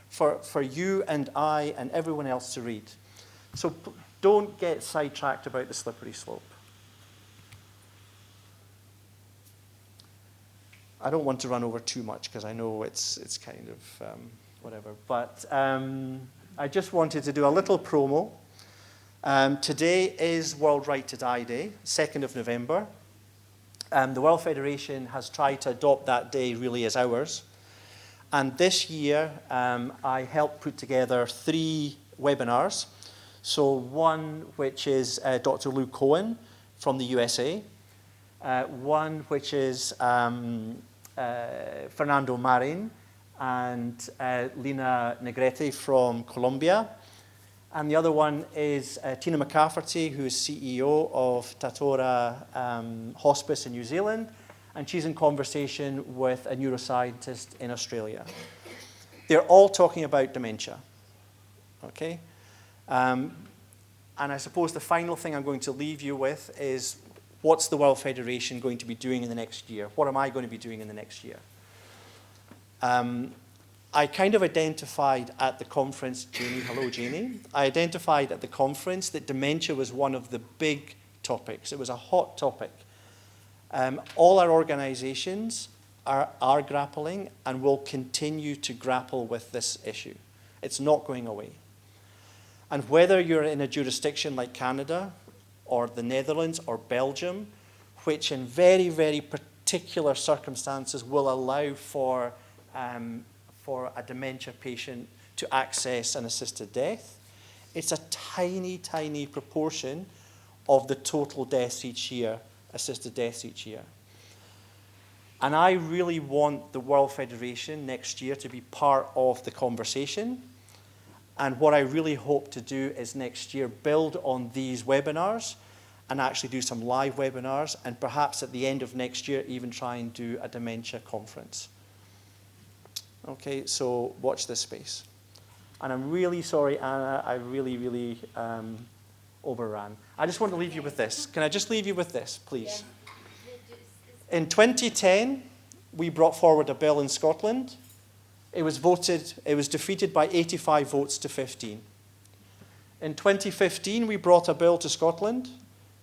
[SPEAKER 3] for you and I and everyone else to read. So don't get sidetracked about the slippery slope. I don't want to run over too much because I know it's kind of whatever. But I just wanted to do a little promo. Today is World Right to Die Day, 2nd of November. The World Federation has tried to adopt that day really as ours. And this year, I helped put together 3 webinars. So one which is Dr. Lou Cohen from the USA, one which is Fernando Marin and Lina Negrete from Colombia. And the other one is Tina McCafferty, who is CEO of Tatora Hospice in New Zealand, and she's in conversation with a neuroscientist in Australia. They're all talking about dementia, okay? And I suppose the final thing I'm going to leave you with is what's the World Federation going to be doing in the next year? What am I going to be doing in the next year? I kind of identified at the conference, Janie, hello Janie, I identified at the conference that dementia was one of the big topics. It was a hot topic. All our organizations are grappling and will continue to grapple with this issue. It's not going away. And whether you're in a jurisdiction like Canada or the Netherlands or Belgium, which in very, very particular circumstances will allow for a dementia patient to access an assisted death, it's a tiny, tiny proportion of the total deaths each year, assisted deaths each year. And I really want the World Federation next year to be part of the conversation. And what I really hope to do is next year build on these webinars and actually do some live webinars, and perhaps at the end of next year even try and do a dementia conference. Okay, so watch this space. And I'm really sorry, Anna, I really overran. I just want to leave you with this. Can I just leave you with this, please? In 2010, we brought forward a bill in Scotland. It was defeated by 85 votes to 15. In 2015, we brought a bill to Scotland.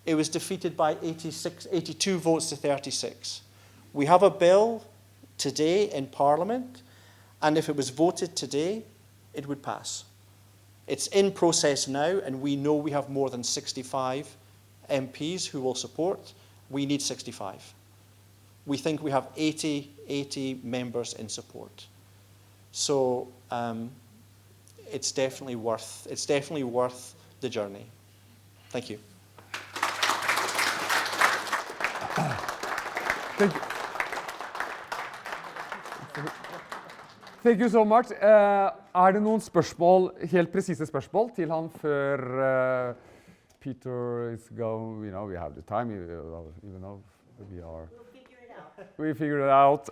[SPEAKER 3] It was defeated by 82 votes to 36. We have a bill today in Parliament, and if it was voted today, it would pass. It's in process now, and we know we have more than 65 MPs who will support. We need 65. We think we have 80 members in support. So it's definitely worth the journey. Thank you.
[SPEAKER 1] Thank you so much. Det noen spørsmål, helt presise spørsmål til han før Peter is going, we have the time, even though we figure it out.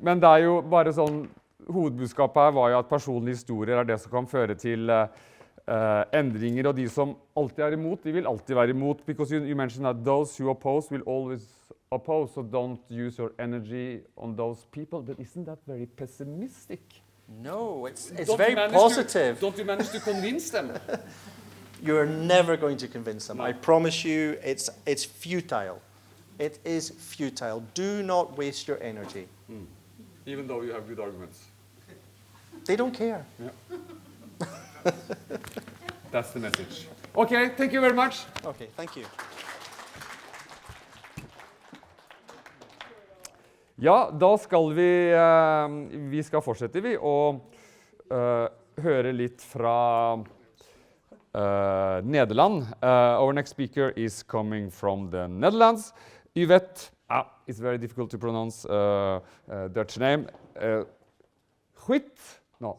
[SPEAKER 1] Men det jo bare sånn, hovedbudskapet her var jo at personlige historier det som kan føre til endringer, og de som alltid imot, de vil alltid være imot, because you mentioned that those who oppose will always oppose, so don't use your energy on those people. But isn't that very pessimistic?
[SPEAKER 3] No, it's very positive.
[SPEAKER 1] Don't you manage to convince them?
[SPEAKER 3] You're never going to convince them. No. I promise you, it's futile. It is futile. Do not waste your energy.
[SPEAKER 1] Even though you have good arguments.
[SPEAKER 3] They don't care.
[SPEAKER 1] Yeah. That's the message. Okay, thank you very much.
[SPEAKER 3] Okay, thank you.
[SPEAKER 1] Ja, da skal vi skal fortsette vi og høre litt fra Nederland. Our next speaker is coming from the Netherlands. Yvette, it's very difficult to pronounce Dutch name. No.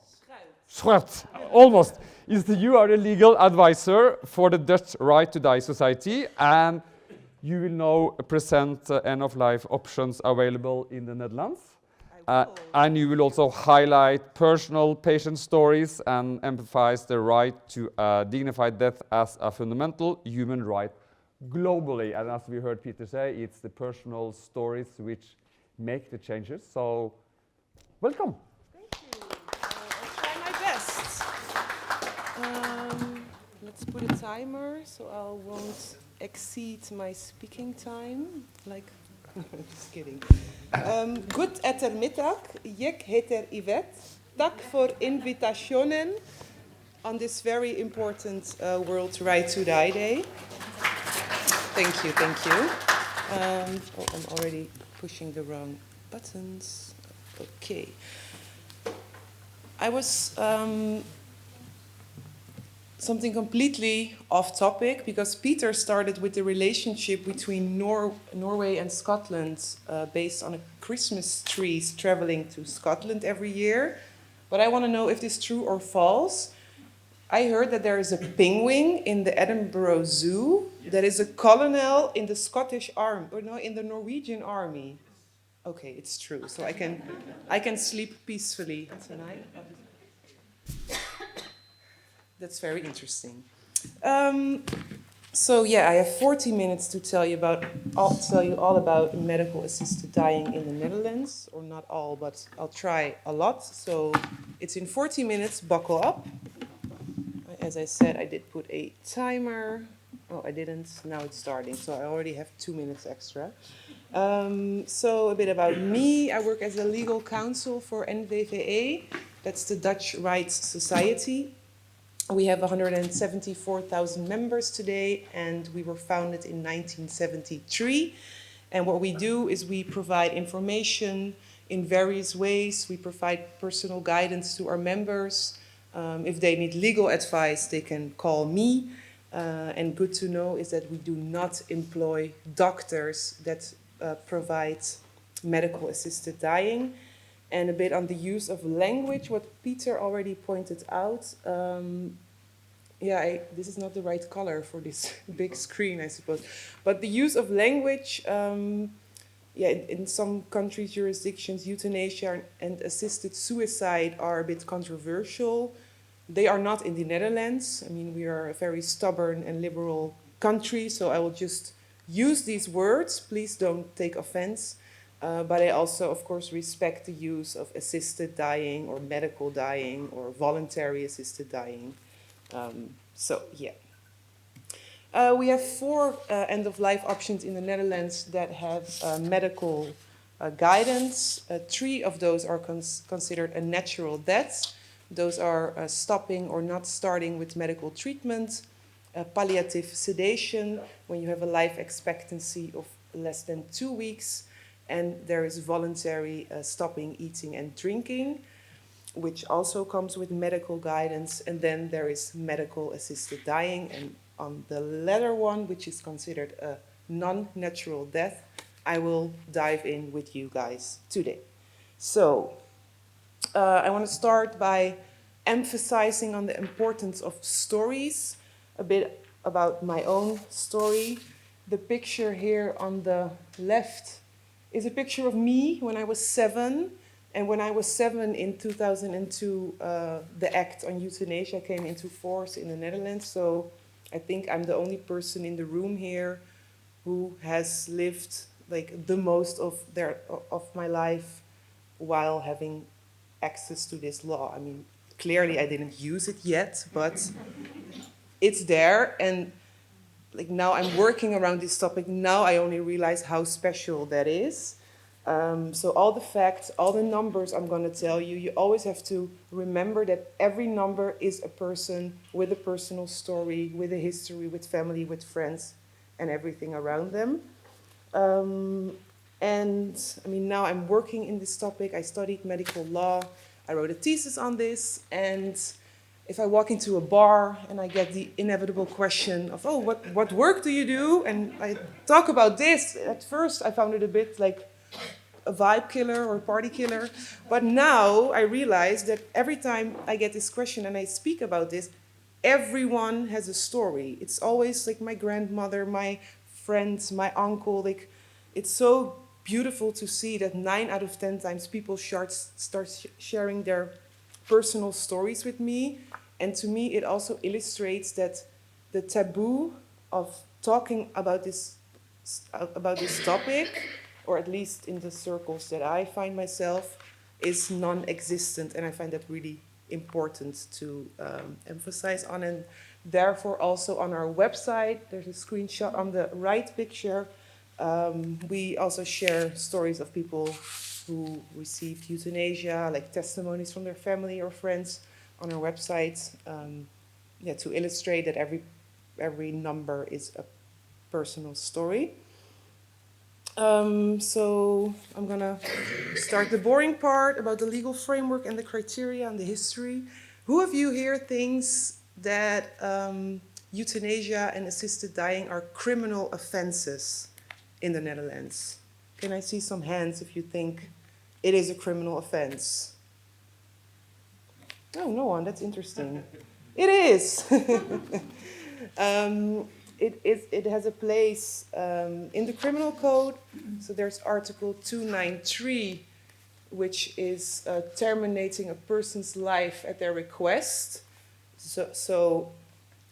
[SPEAKER 1] Schwert, almost. You are the legal advisor for the Dutch Right to Die Society, and you will now present end-of-life options available in the Netherlands. And you will also highlight personal patient stories and emphasize the right to dignified death as a fundamental human right globally. And as we heard Peter say, it's the personal stories which make the changes. So, welcome.
[SPEAKER 6] Thank you. I'll try my best. Let's put a timer so I won't exceed my speaking time. Like, just kidding. Good ettermiddag. Ik heet Yvette. Dank voor invitationen on this very important World Right to Die Day. Thank you, thank you. I'm already pushing the wrong buttons. Okay. I was something completely off topic because Peter started with the relationship between Norway and Scotland based on a Christmas trees traveling to Scotland every year. But I want to know if this is true or false. I heard that there is a penguin in the Edinburgh Zoo that is a colonel in the Scottish Army, or no, in the Norwegian Army. Okay, it's true. So I can sleep peacefully tonight. That's very interesting. So yeah, I have 40 minutes to tell you all about medical assisted dying in the Netherlands, or not all, but I'll try a lot. So it's in 40 minutes. Buckle up. As I said, I did put a timer. Oh, I didn't. Now it's starting. So I already have 2 minutes extra. So a bit about me. I work as a legal counsel for NVVE. That's the Dutch Rights Society. We have 174,000 members today, and we were founded in 1973. And what we do is we provide information in various ways. We provide personal guidance to our members. If they need legal advice, they can call me. And good to know is that we do not employ doctors that provide medical assisted dying. And a bit on the use of language, what Peter already pointed out. This is not the right color for this big screen, I suppose. But the use of language, in some countries, jurisdictions, euthanasia and assisted suicide are a bit controversial. They are not in the Netherlands. I mean, we are a very stubborn and liberal country, so I will just use these words. Please don't take offense. But I also, of course, respect the use of assisted dying or medical dying or voluntary assisted dying. We have 4 end-of-life options in the Netherlands that have medical guidance. 3 of those are considered a natural death. Those are stopping or not starting with medical treatment, palliative sedation, when you have a life expectancy of less than 2 weeks, and there is voluntary stopping eating and drinking, which also comes with medical guidance, and then there is medical assisted dying, and on the latter one, which is considered a non-natural death, I will dive in with you guys today. So, I want to start by emphasizing on the importance of stories, a bit about my own story. The picture here on the left is a picture of me when I was 7. And when I was 7 in 2002, the Act on Euthanasia came into force in the Netherlands. So I think I'm the only person in the room here who has lived like the most of my life while having access to this law. I mean, clearly I didn't use it yet, but it's there. And like now I'm working around this topic. Now I only realize how special that is. So all the facts, all the numbers I'm going to tell you, you always have to remember that every number is a person with a personal story, with a history, with family, with friends, and everything around them. And I mean, now I'm working in this topic. I studied medical law. I wrote a thesis on this. And if I walk into a bar and I get the inevitable question of, oh, what work do you do? And I talk about this, at first I found it a bit like a vibe killer or party killer. But now I realize that every time I get this question and I speak about this, everyone has a story. It's always like my grandmother, my friends, my uncle. Like, it's so beautiful to see that 9 out of 10 times people start sharing their personal stories with me. And to me, it also illustrates that the taboo of talking about this topic, or at least in the circles that I find myself, is non-existent. And I find that really important to emphasize on. And therefore, also on our website, there's a screenshot on the right picture. We also share stories of people who received euthanasia, like testimonies from their family or friends on our website, to illustrate that every number is a personal story. So I'm gonna start the boring part about the legal framework and the criteria and the history. Who of you here thinks that euthanasia and assisted dying are criminal offenses in the Netherlands? Can I see some hands if you think it is a criminal offense? Oh, no one, that's interesting. It is. It has a place in the criminal code. So there's Article 293, which is terminating a person's life at their request. So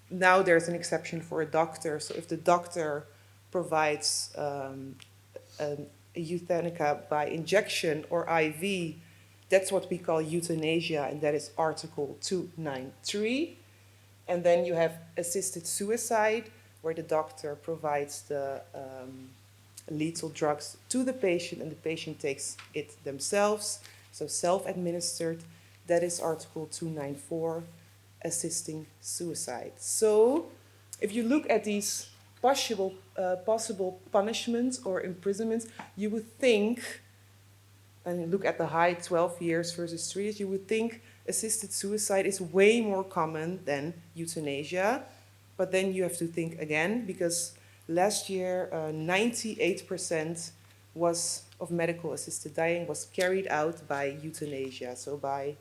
[SPEAKER 6] now there's an exception for a doctor. So if the doctor provides a euthanasia by injection or IV, that's what we call euthanasia, and that is Article 293. And then you have assisted suicide, where the doctor provides the lethal drugs to the patient and the patient takes it themselves. So self-administered, that is Article 294, assisting suicide. So if you look at these possible punishments or imprisonments, you would think, and look at the high 12 years versus 3 years, you would think assisted suicide is way more common than euthanasia. But then you have to think again, because last year 98% of medical assisted dying was carried out by euthanasia, so by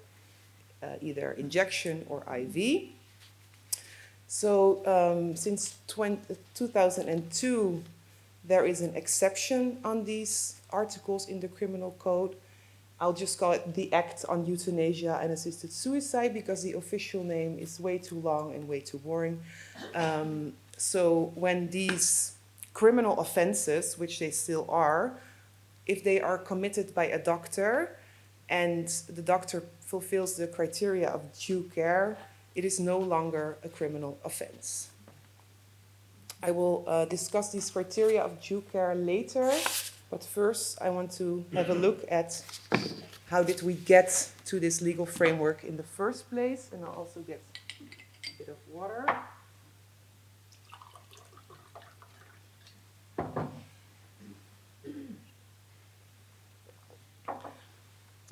[SPEAKER 6] either injection or IV. So since 2002, there is an exception on these articles in the criminal code. I'll just call it the Act on Euthanasia and Assisted Suicide, because the official name is way too long and way too boring. So when these criminal offenses, which they still are, if they are committed by a doctor and the doctor fulfills the criteria of due care, it is no longer a criminal offense. I will discuss these criteria of due care later, but first I want to have a look at how did we get to this legal framework in the first place, and I'll also get a bit of water.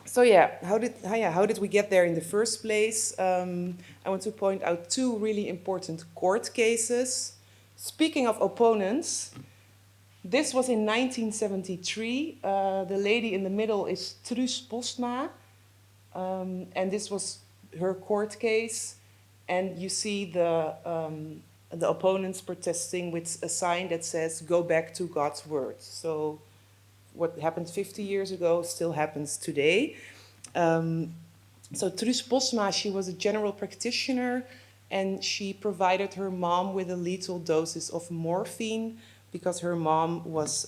[SPEAKER 6] So how did we get there in the first place? I want to point out 2 really important court cases. Speaking of opponents, this was in 1973. The lady in the middle is Truus Posma, and this was her court case. And you see the opponents protesting with a sign that says, "Go back to God's word." So what happened 50 years ago still happens today. So Truus Posma, she was a general practitioner, and she provided her mom with a lethal doses of morphine because her mom was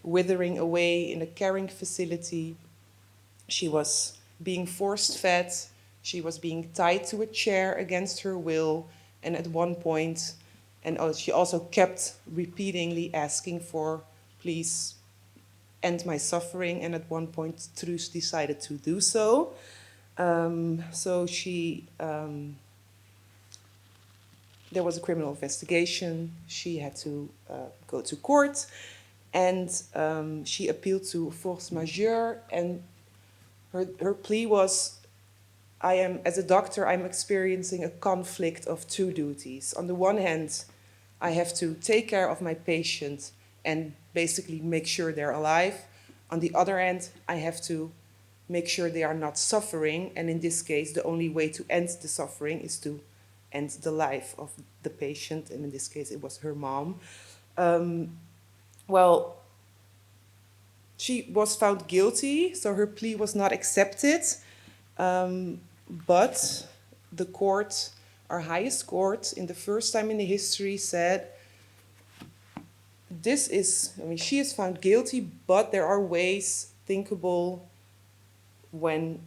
[SPEAKER 6] withering away in a caring facility. She was being forced fed. She was being tied to a chair against her will. And at one point, she also kept repeatedly asking for, "Please end my suffering." And at one point, Truus decided to do so. So there was a criminal investigation. She had to go to court. And she appealed to force majeure, and her plea was, as a doctor, I'm experiencing a conflict of two duties. On the one hand, I have to take care of my patient and basically make sure they're alive. On the other hand, I have to make sure they are not suffering, and in this case, the only way to end the suffering is to end the life of the patient, and in this case, it was her mom. Well, she was found guilty, so her plea was not accepted. But the court, our highest court, in the first time in the history, said, she is found guilty, but there are ways thinkable when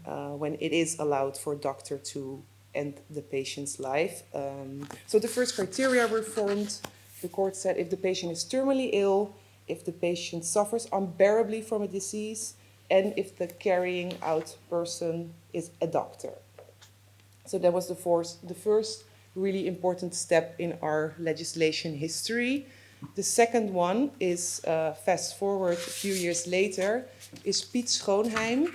[SPEAKER 6] it is allowed for a doctor to end the patient's life. So the first criteria were formed. The court said if the patient is terminally ill, if the patient suffers unbearably from a disease, and if the carrying out person is a doctor. So that was the first really important step in our legislation history. The second one is, fast forward a few years later, is Piet Schoonheim.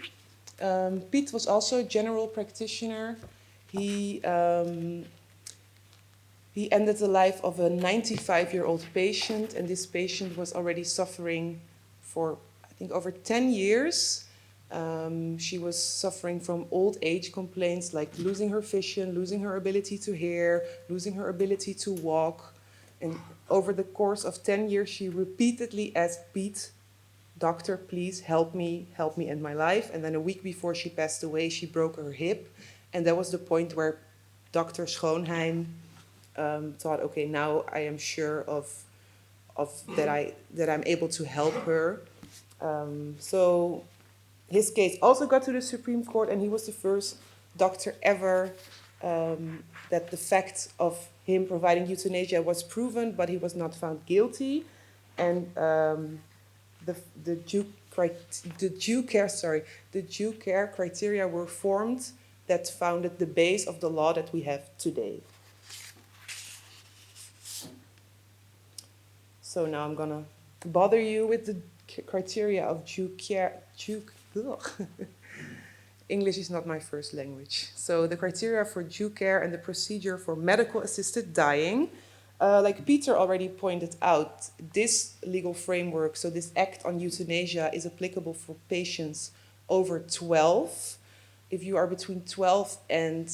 [SPEAKER 6] Piet was also a general practitioner. He ended the life of a 95-year-old patient, and this patient was already suffering for, I think, over 10 years. She was suffering from old age complaints like losing her vision, losing her ability to hear, losing her ability to walk. And over the course of 10 years, she repeatedly asked Piet, "Doctor, please help me end my life." And then a week before she passed away, she broke her hip. And that was the point where Dr. Schoonheim thought, okay, now I am sure that I'm able to help her. So his case also got to the Supreme Court, and he was the first doctor ever that the fact of him providing euthanasia was proven, but he was not found guilty. And the due care criteria were formed that founded the base of the law that we have today. So now I'm gonna bother you with the criteria of due care. English is not my first language. So the criteria for due care and the procedure for medical assisted dying. Like Peter already pointed out, this legal framework, so this act on euthanasia, is applicable for patients over 12. If you are between 12 and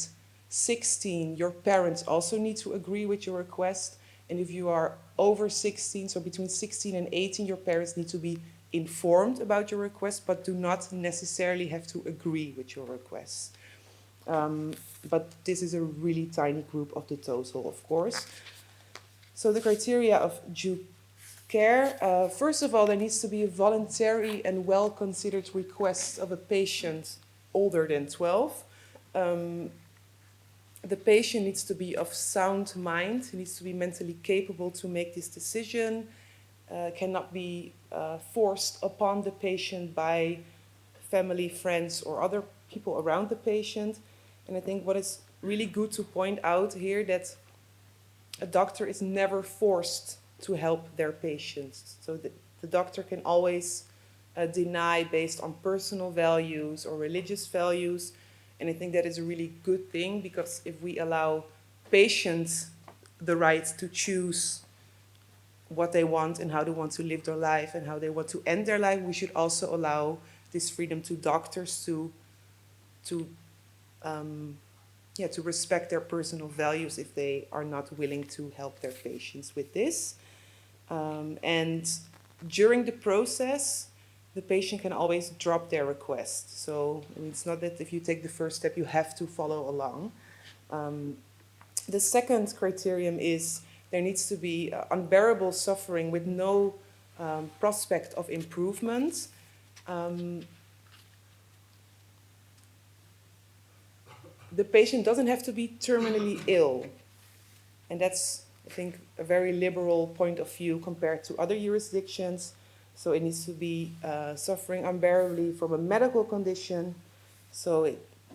[SPEAKER 6] 16, your parents also need to agree with your request. And if you are over 16, so between 16 and 18, your parents need to be informed about your request, but do not necessarily have to agree with your request. But this is a really tiny group of the total, of course. So the criteria of due care, first of all, there needs to be a voluntary and well-considered request of a patient older than 12. The patient needs to be of sound mind. He needs to be mentally capable to make this decision. Cannot be forced upon the patient by family, friends, or other people around the patient. And I think what is really good to point out here that a doctor is never forced to help their patients. So the doctor can always deny based on personal values or religious values. And I think that is a really good thing, because if we allow patients the right to choose what they want and how they want to live their life and how they want to end their life, we should also allow this freedom to doctors to respect their personal values if they are not willing to help their patients with this. And during the process, the patient can always drop their request. So it's not that if you take the first step, you have to follow along. The second criterion is there needs to be unbearable suffering with no prospect of improvement. The patient doesn't have to be terminally ill. And that's, I think, a very liberal point of view compared to other jurisdictions. So it needs to be suffering unbearably from a medical condition. So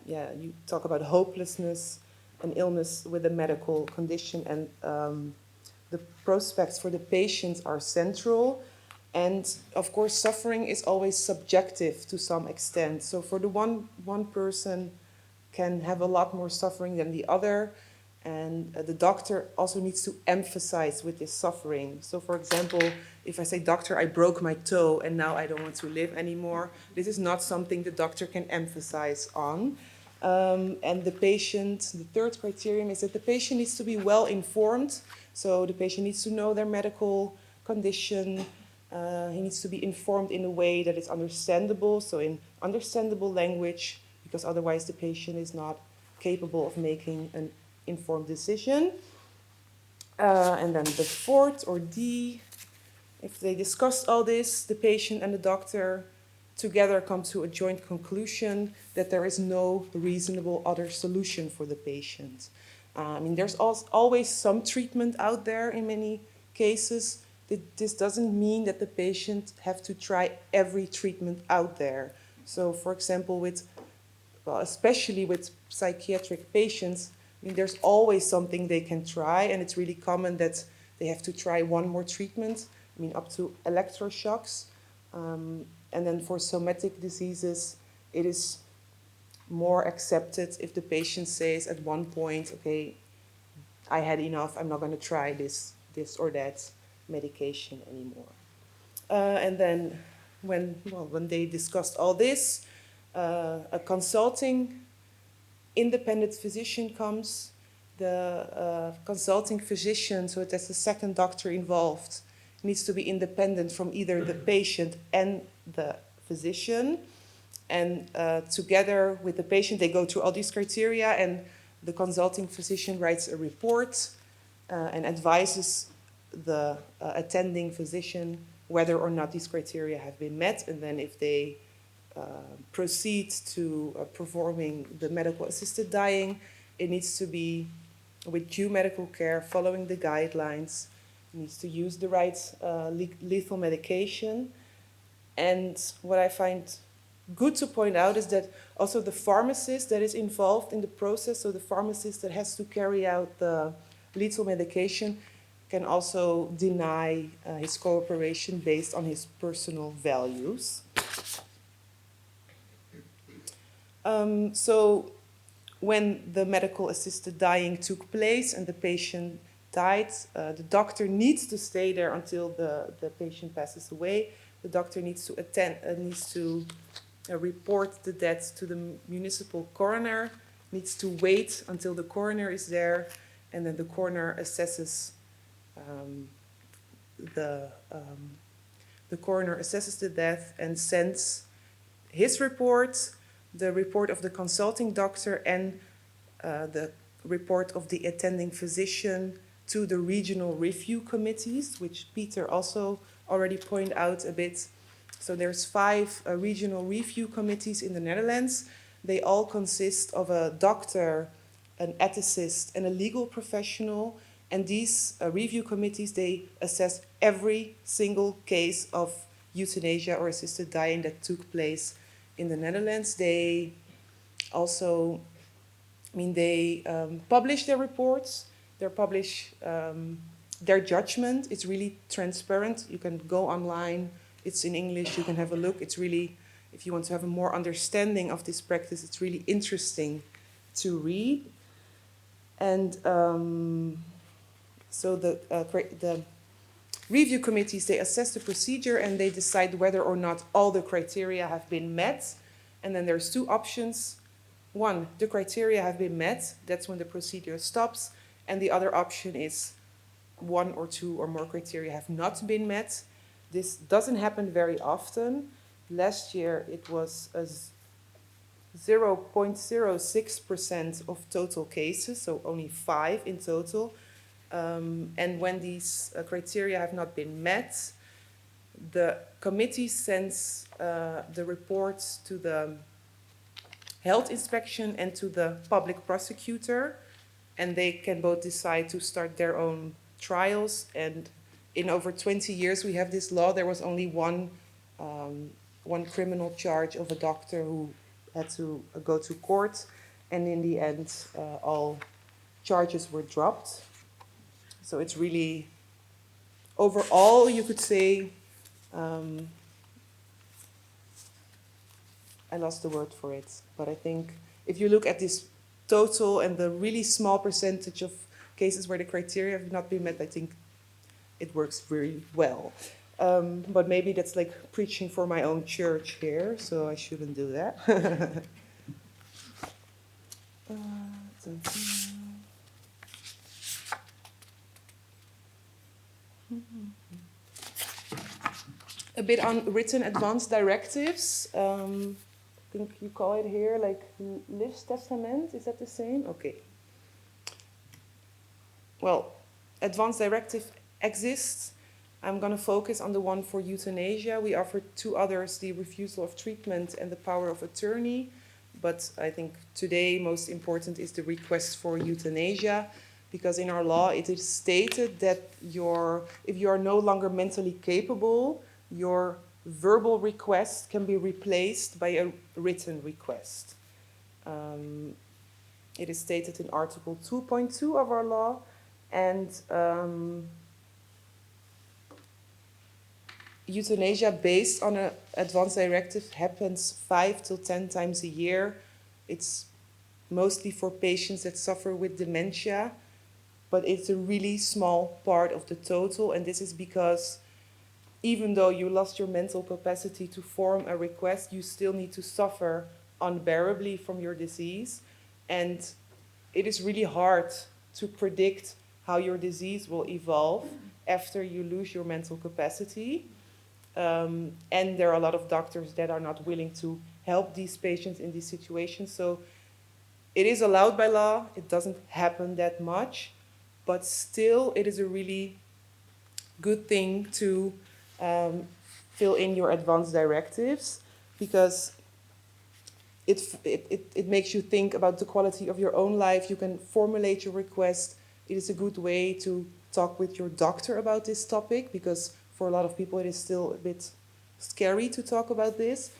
[SPEAKER 6] you talk about hopelessness, an illness with a medical condition, and the prospects for the patients are central. And of course, suffering is always subjective to some extent. So for the one person can have a lot more suffering than the other, and the doctor also needs to emphasize with this suffering. So for example, if I say, doctor, I broke my toe and now I don't want to live anymore, this is not something the doctor can emphasize on. And the patient, the third criterion is that the patient needs to be well informed. So the patient needs to know their medical condition. He needs to be informed in a way that is understandable, so in understandable language, because otherwise the patient is not capable of making an informed decision. And then the fourth, or D, if they discuss all this, the patient and the doctor together come to a joint conclusion that there is no reasonable other solution for the patient. I mean, there's always some treatment out there in many cases. This doesn't mean that the patient have to try every treatment out there. So, for example, especially with psychiatric patients, I mean, there's always something they can try, and it's really common that they have to try one more treatment. I mean, up to electroshocks. And then for somatic diseases, it is more accepted if the patient says at one point, okay, I had enough, I'm not going to try this or that medication anymore. And then when they discussed all this, a consulting independent physician comes. The consulting physician, so that's the second doctor involved, needs to be independent from either the patient and the physician. And together with the patient, they go through all these criteria, and the consulting physician writes a report and advises the attending physician whether or not these criteria have been met. And then if they proceed to performing the medical assisted dying, it needs to be with due medical care, following the guidelines. It needs to use the right lethal medication. And what I find good to point out is that also the pharmacist that is involved in the process, so the pharmacist that has to carry out the lethal medication, can also deny his cooperation based on his personal values. So when the medical assisted dying took place and the patient died, the doctor needs to stay there until the patient passes away. The doctor needs to report the death to the municipal coroner, needs to wait until the coroner is there, and then the coroner assesses the coroner assesses the death and sends his report, the report of the consulting doctor, and the report of the attending physician to the regional review committees, which Peter also already pointed out a bit. So there's 5 regional review committees in the Netherlands. They all consist of a doctor, an ethicist, and a legal professional. And these review committees, they assess every single case of euthanasia or assisted dying that took place in the Netherlands. They also, publish their reports. They publish their judgment. It's really transparent. You can go online. It's in English. You can have a look. It's really, if you want to have a more understanding of this practice, it's really interesting to read. And so the review committees, they assess the procedure and they decide whether or not all the criteria have been met. And then there's 2 options. 1, the criteria have been met. That's when the procedure stops. And the other option is 1 or 2 or more criteria have not been met. This doesn't happen very often. Last year it was 0.06% of total cases, so only 5 in total. And when these criteria have not been met, the committee sends the reports to the health inspection and to the public prosecutor, and they can both decide to start their own trials. And in over 20 years we have this law, there was only one criminal charge of a doctor who had to go to court, and in the end all charges were dropped. So it's really, overall you could say, Um, I lost the word for it, but I think if you look at this total and the really small percentage of cases where the criteria have not been met, I think it works very well. But maybe that's like preaching for my own church here, so I shouldn't do that. A bit on written advance directives. I think you call it here like livstestament. Is that the same? Okay. Well, advance directive exists. I'm going to focus on the one for euthanasia. We offered two others, the refusal of treatment and the power of attorney. But I think today most important is the request for euthanasia, because in our law it is stated that if you are no longer mentally capable, your verbal request can be replaced by a written request. It is stated in Article 2.2 of our law, and euthanasia based on an advance directive happens 5 to 10 times a year. It's mostly for patients that suffer with dementia, but it's a really small part of the total, and this is because even though you lost your mental capacity to form a request, you still need to suffer unbearably from your disease, and it is really hard to predict how your disease will evolve after you lose your mental capacity. And there are a lot of doctors that are not willing to help these patients in these situations. So it is allowed by law. It doesn't happen that much, but still it is a really good thing to fill in your advance directives, because it makes you think about the quality of your own life. You can formulate your request. It is a good way to talk with your doctor about this topic, because for a lot of people, it is still a bit scary to talk about this.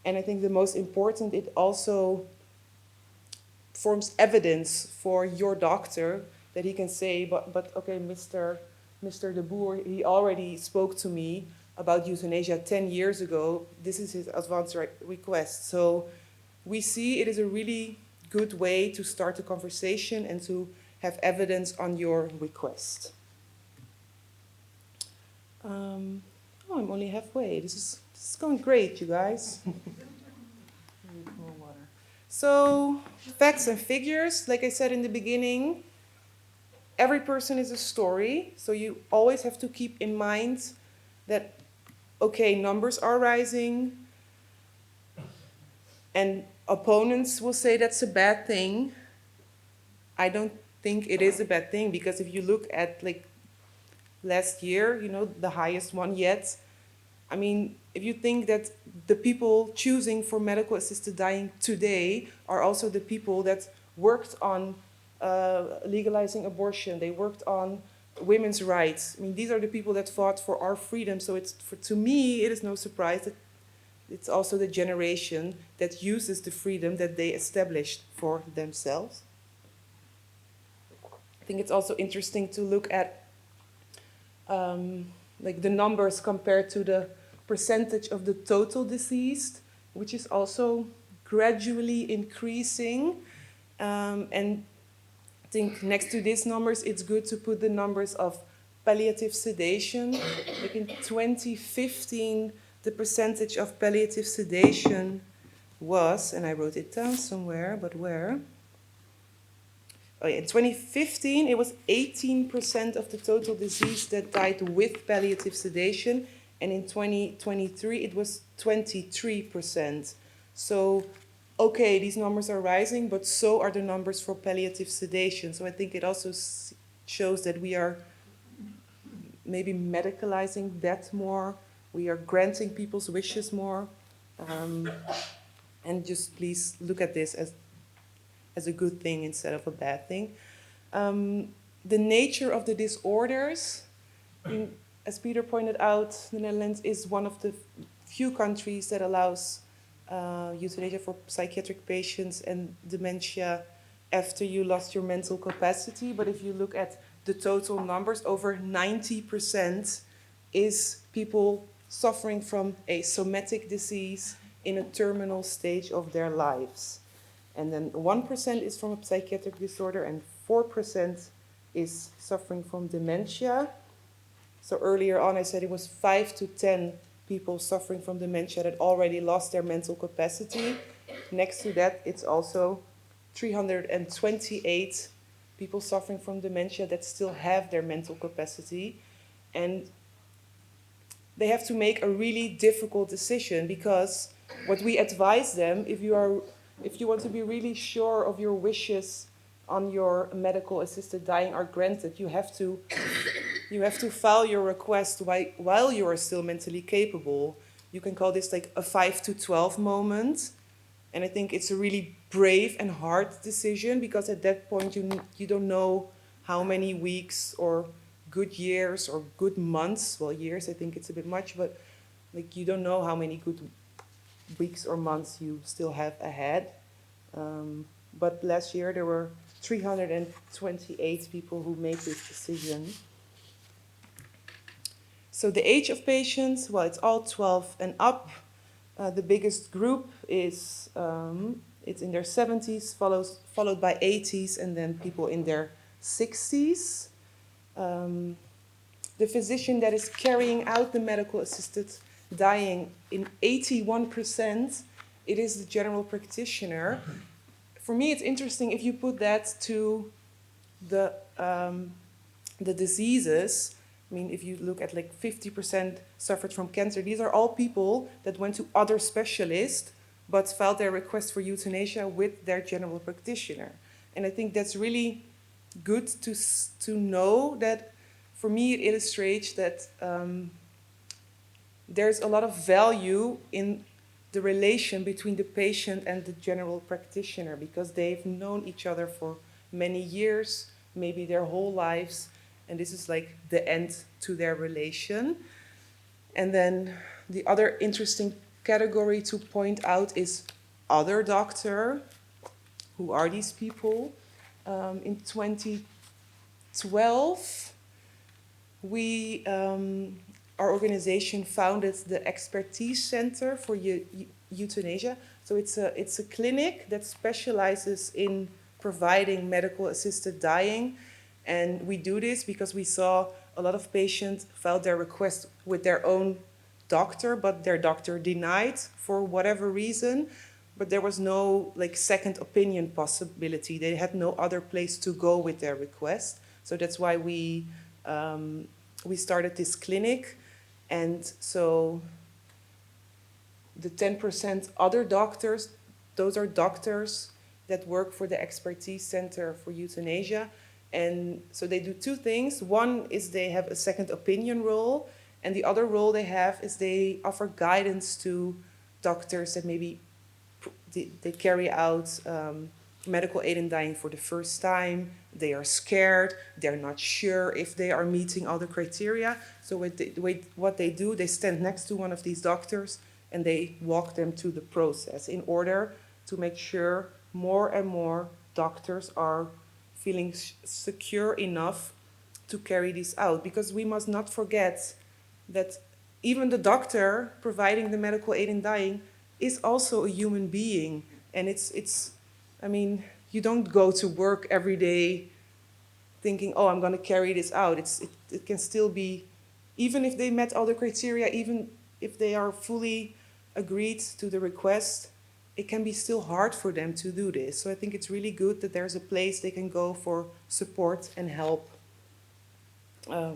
[SPEAKER 6] And I think the most important, it also forms evidence for your doctor that he can say, but okay, Mr. De Boer, he already spoke to me about euthanasia 10 years ago. This is his advance request. So we see it is a really good way to start a conversation and to have evidence on your request. I'm only halfway. This is going great, you guys. More water. So, facts and figures. Like I said in the beginning, every person is a story. So you always have to keep in mind that, okay, numbers are rising, and opponents will say that's a bad thing. I don't think it is a bad thing, because if you look at like last year, the highest one yet. I mean, if you think that the people choosing for medical assisted dying today are also the people that worked on legalizing abortion, they worked on women's rights. I mean, these are the people that fought for our freedom. So to me, it is no surprise that it's also the generation that uses the freedom that they established for themselves. I think it's also interesting to look at like the numbers compared to the percentage of the total deceased, which is also gradually increasing. And I think next to these numbers, it's good to put the numbers of palliative sedation. Like in 2015, the percentage of palliative sedation was, and I wrote it down somewhere, but where? Oh yeah, in 2015, it was 18% of the total deceased that died with palliative sedation, and in 2023, it was 23%. So, okay, these numbers are rising, but so are the numbers for palliative sedation. So I think it also shows that we are maybe medicalizing that more. We are granting people's wishes more. And just please look at this as a good thing instead of a bad thing. The nature of the disorders, as Peter pointed out, the Netherlands is one of the few countries that allows euthanasia for psychiatric patients and dementia after you lost your mental capacity. But if you look at the total numbers, over 90% is people suffering from a somatic disease in a terminal stage of their lives. And then 1% is from a psychiatric disorder, and 4% is suffering from dementia. So earlier on I said it was 5 to 10 people suffering from dementia that already lost their mental capacity. Next to that, it's also 328 people suffering from dementia that still have their mental capacity. And they have to make a really difficult decision, because what we advise them, if you want to be really sure of your wishes on your medical assisted dying are granted, you have to file your request while you are still mentally capable. You can call this like a 5 to 12 moment. And I think it's a really brave and hard decision, because at that point you don't know how many weeks or good years or good months, well, years I think it's a bit much, but like you don't know how many good weeks or months you still have ahead. But last year there were 328 people who made this decision. So the age of patients, well, it's all 12 and up. The biggest group is it's in their 70s, followed by 80s, and then people in their 60s. The physician that is carrying out the medical assisted dying, in 81%, it is the general practitioner. For me, it's interesting if you put that to the diseases. I mean, if you look at like 50% suffered from cancer, these are all people that went to other specialists but filed their request for euthanasia with their general practitioner. And I think that's really good to know that. For me, it illustrates that there's a lot of value in the relation between the patient and the general practitioner, because they've known each other for many years, maybe their whole lives, and this is like the end to their relation. And then the other interesting category to point out is other doctor. Who are these people? In 2012, our organization founded the Expertise Center for Euthanasia. So it's a clinic that specializes in providing medical assisted dying. And we do this because we saw a lot of patients filed their request with their own doctor, but their doctor denied for whatever reason. But there was no like second opinion possibility. They had no other place to go with their request. So that's why we started this clinic. And so the 10% other doctors, those are doctors that work for the Expertise Center for Euthanasia. And so they do two things. One is they have a second opinion role, and the other role they have is they offer guidance to doctors that maybe they carry out medical aid in dying for the first time. They are scared. They're not sure if they are meeting all the criteria. So what they do, they stand next to one of these doctors and they walk them through the process in order to make sure more and more doctors are feeling secure enough to carry this out. Because we must not forget that even the doctor providing the medical aid in dying is also a human being. And I mean, you don't go to work every day thinking, oh, I'm going to carry this out. It can still be, even if they met all the criteria, even if they are fully agreed to the request, it can be still hard for them to do this. So I think it's really good that there's a place they can go for support and help. I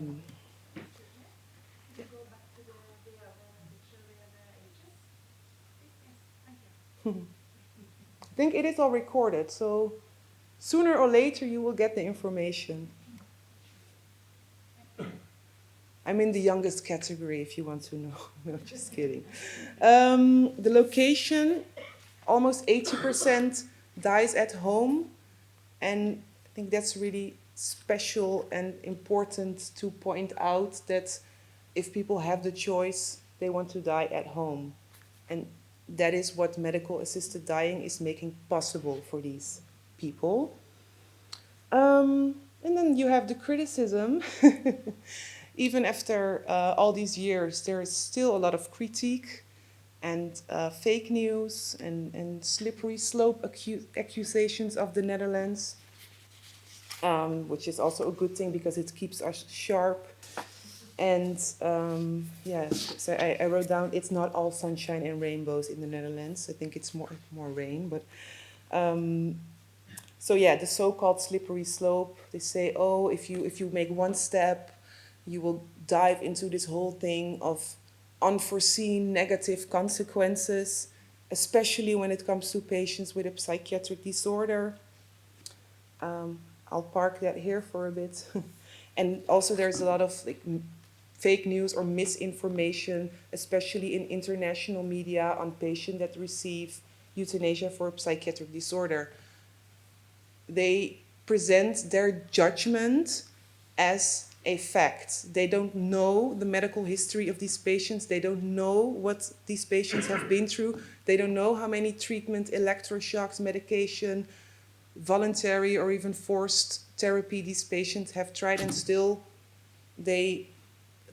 [SPEAKER 6] think it is all recorded, so sooner or later you will get the information. I'm in the youngest category if you want to know. No, just kidding. The location, almost 80% dies at home, and I think that's really special and important to point out that if people have the choice, they want to die at home. And that is what medical assisted dying is making possible for these people. And then you have the criticism. even after all these years, there is still a lot of critique and fake news and slippery slope accusations of the Netherlands, which is also a good thing because it keeps us sharp. And yeah, so I wrote down, it's not all sunshine and rainbows in the Netherlands. I think it's more rain, but so yeah, the so-called slippery slope. They say, oh, if you make one step, you will dive into this whole thing of unforeseen negative consequences, especially when it comes to patients with a psychiatric disorder. I'll park that here for a bit. And also there's a lot of fake news or misinformation, especially in international media, on patients that receive euthanasia for a psychiatric disorder. They present their judgment as a fact. They don't know the medical history of these patients. They don't know what these patients have been through. They don't know how many treatment, electroshocks, medication, voluntary or even forced therapy these patients have tried, and still they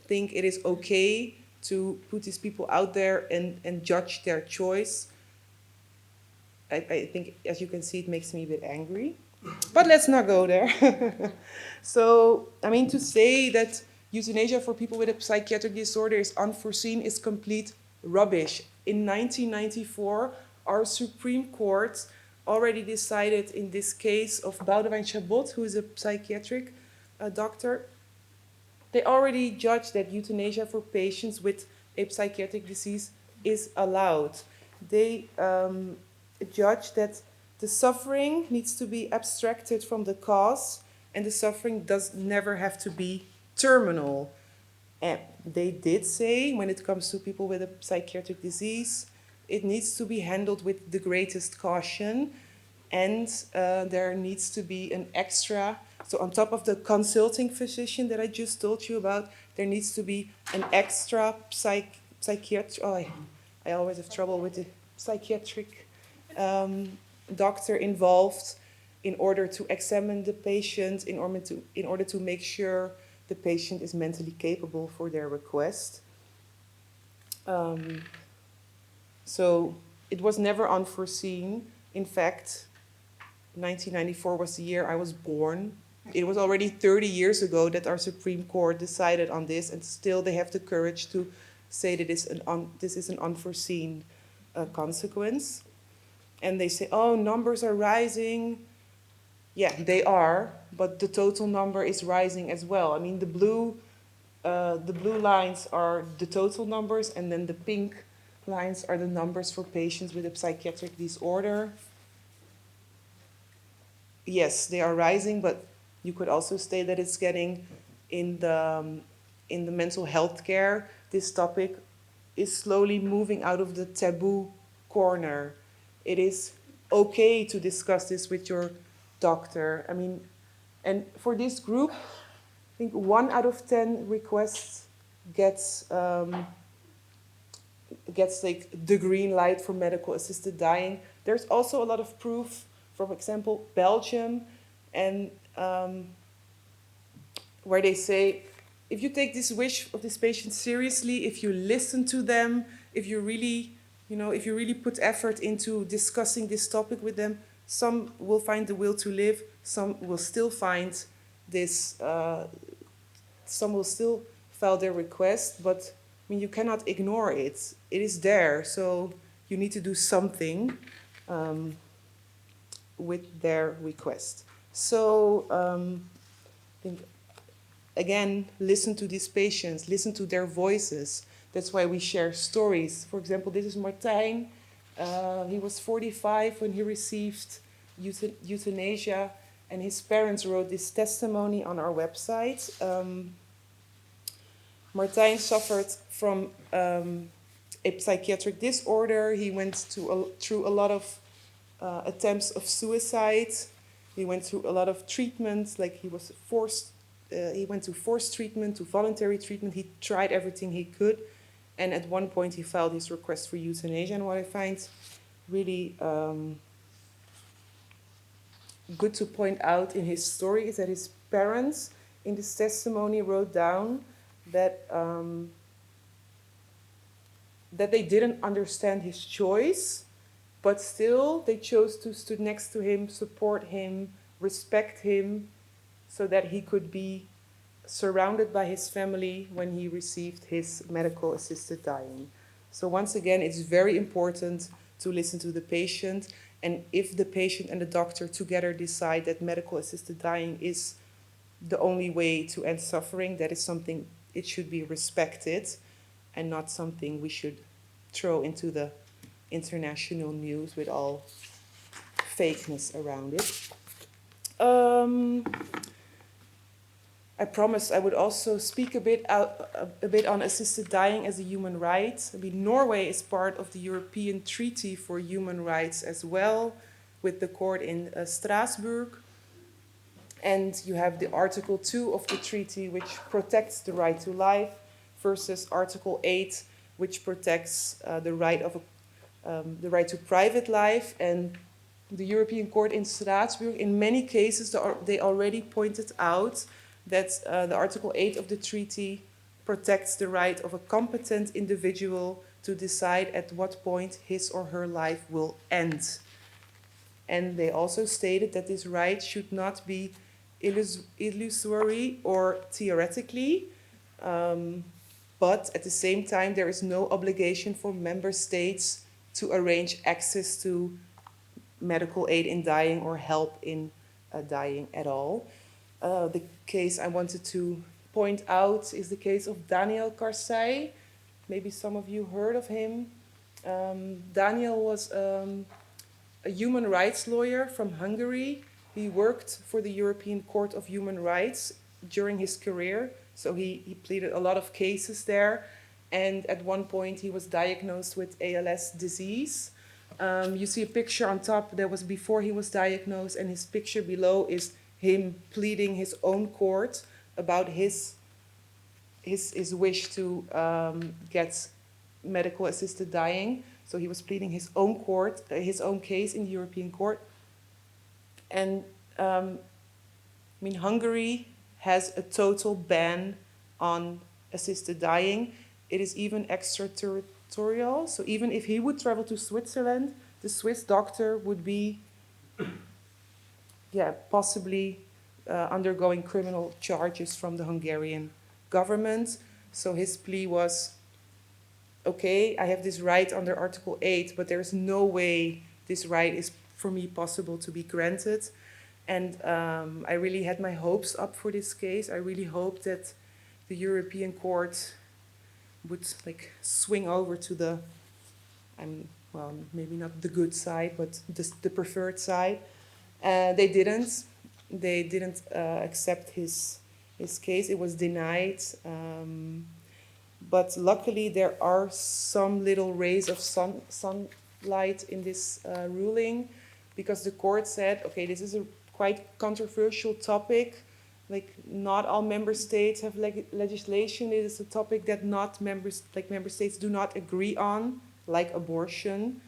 [SPEAKER 6] think it is okay to put these people out there and judge their choice. I think, as you can see, it makes me a bit angry. But let's not go there. So, I mean, to say that euthanasia for people with a psychiatric disorder is unforeseen is complete rubbish. In 1994, our Supreme Court already decided in this case of Boudewijn Chabot, who is a psychiatric doctor. They already judged that euthanasia for patients with a psychiatric disease is allowed. They judged that the suffering needs to be abstracted from the cause, and the suffering does never have to be terminal. And they did say, when it comes to people with a psychiatric disease, it needs to be handled with the greatest caution, and there needs to be an extra, so on top of the consulting physician that I just told you about, there needs to be an extra psychiatric, I always have trouble with the psychiatric doctor involved in order to examine the patient, in order to make sure the patient is mentally capable for their request. So it was never unforeseen. In fact, 1994 was the year I was born. It was already 30 years ago that our Supreme Court decided on this, and still they have the courage to say that this is an unforeseen consequence. And they say, oh, numbers are rising. Yeah, they are, but the total number is rising as well. I mean, the blue lines are the total numbers, and then the pink lines are the numbers for patients with a psychiatric disorder. Yes, they are rising, but you could also say that it's getting in the mental health care. This topic is slowly moving out of the taboo corner. It is okay to discuss this with your doctor. I mean, and for this group, I think 1 out of 10 requests gets like the green light for medical assisted dying. There's also a lot of proof, for example, Belgium, and where they say, if you take this wish of this patient seriously, if you listen to them, if you really put effort into discussing this topic with them, some will find the will to live, some will still find this, some will still file their request, but I mean, you cannot ignore it. It is there, so you need to do something with their request. So, I think, again, listen to these patients, listen to their voices. That's why we share stories. For example, this is Martijn. He was 45 when he received euthanasia, and his parents wrote this testimony on our website. Martijn suffered from a psychiatric disorder. He went through a lot of attempts of suicide. He went through a lot of treatments, like he went to forced treatment, to voluntary treatment. He tried everything he could. And at one point he filed his request for euthanasia. And what I find really good to point out in his story is that his parents, in this testimony, wrote down that that they didn't understand his choice, but still they chose to stood next to him, support him, respect him, so that he could be surrounded by his family when he received his medical assisted dying. So once again, it's very important to listen to the patient, and if the patient and the doctor together decide that medical assisted dying is the only way to end suffering, that is something, it should be respected and not something we should throw into the international news with all fakeness around it. I promised I would also speak a bit on assisted dying as a human right. I mean, Norway is part of the European Treaty for Human Rights as well, with the court in Strasbourg. And you have the Article 2 of the treaty, which protects the right to life, versus Article 8, which protects the right to private life. And the European Court in Strasbourg, in many cases, they already pointed out that the Article 8 of the treaty protects the right of a competent individual to decide at what point his or her life will end. And they also stated that this right should not be illusory or theoretically, but at the same time, there is no obligation for member states to arrange access to medical aid in dying or help in dying at all. The case I wanted to point out is the case of Daniel Karsai. Maybe some of you heard of him. Daniel was a human rights lawyer from Hungary. He worked for the European Court of Human Rights during his career, so he pleaded a lot of cases there. And at one point, he was diagnosed with ALS disease. You see a picture on top that was before he was diagnosed, and his picture below is him pleading his own court about his wish to get medical assisted dying. So he was pleading his own court, his own case in the European Court. And I mean, Hungary has a total ban on assisted dying. It is even extraterritorial. So even if he would travel to Switzerland, the Swiss doctor would be possibly undergoing criminal charges from the Hungarian government. So his plea was, okay, I have this right under Article 8, but there's no way this right is for me possible to be granted. And I really had my hopes up for this case. I really hoped that the European Court would swing over to the, maybe not the good side, but the preferred side. They didn't. They didn't accept his case. It was denied. But luckily, there are some little rays of sunlight in this ruling, because the court said, okay, this is a quite controversial topic. Like, not all member states have legislation. It is a topic that member states do not agree on, like abortion.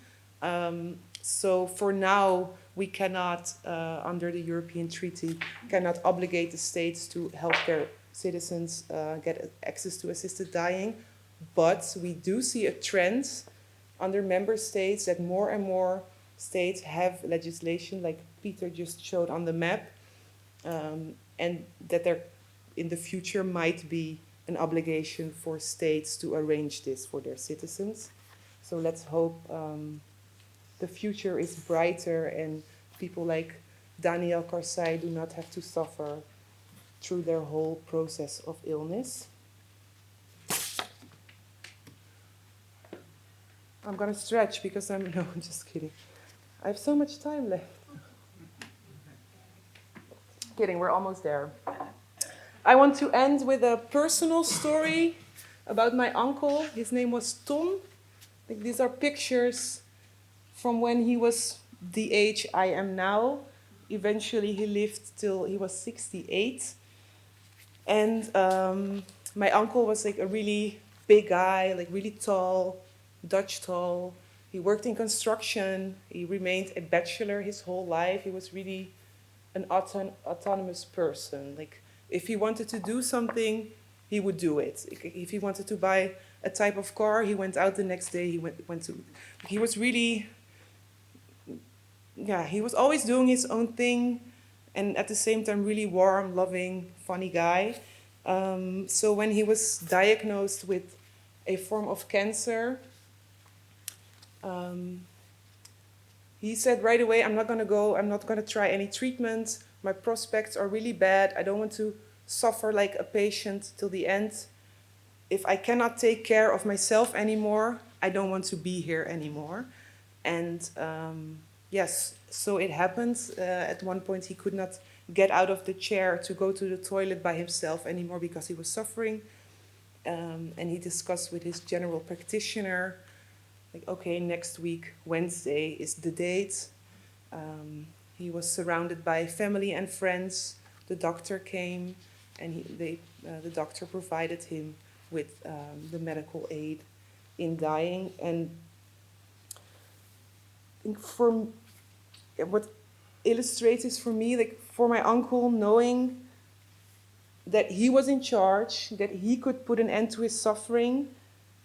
[SPEAKER 6] So for now, we cannot, under the European Treaty, cannot obligate the states to help their citizens get access to assisted dying. But we do see a trend under member states that more and more states have legislation, like Peter just showed on the map, and that there in the future might be an obligation for states to arrange this for their citizens. So let's hope the future is brighter and people like Daniel Karsai do not have to suffer through their whole process of illness. I'm gonna stretch because I'm just kidding. I have so much time left. Kidding, we're almost there. I want to end with a personal story about my uncle. His name was Tom. These are pictures from when he was the age I am now. Eventually, he lived till he was 68. And my uncle was like a really big guy, like really tall, Dutch tall. He worked in construction. He remained a bachelor his whole life. He was really an autonomous person. Like, if he wanted to do something, he would do it. If he wanted to buy a type of car, he went out the next day. He was really, he was always doing his own thing, and at the same time really warm, loving, funny guy. So when he was diagnosed with a form of cancer, he said right away, I'm not going to try any treatment. My prospects are really bad. I don't want to suffer like a patient till the end. If I cannot take care of myself anymore, I don't want to be here anymore. And yes, so it happened. At one point, he could not get out of the chair to go to the toilet by himself anymore because he was suffering. And he discussed with his general practitioner, like, okay, next week, Wednesday is the date. He was surrounded by family and friends. The doctor came, and the doctor provided him with the medical aid in dying. And I think what illustrates is for me, like for my uncle, knowing that he was in charge, that he could put an end to his suffering,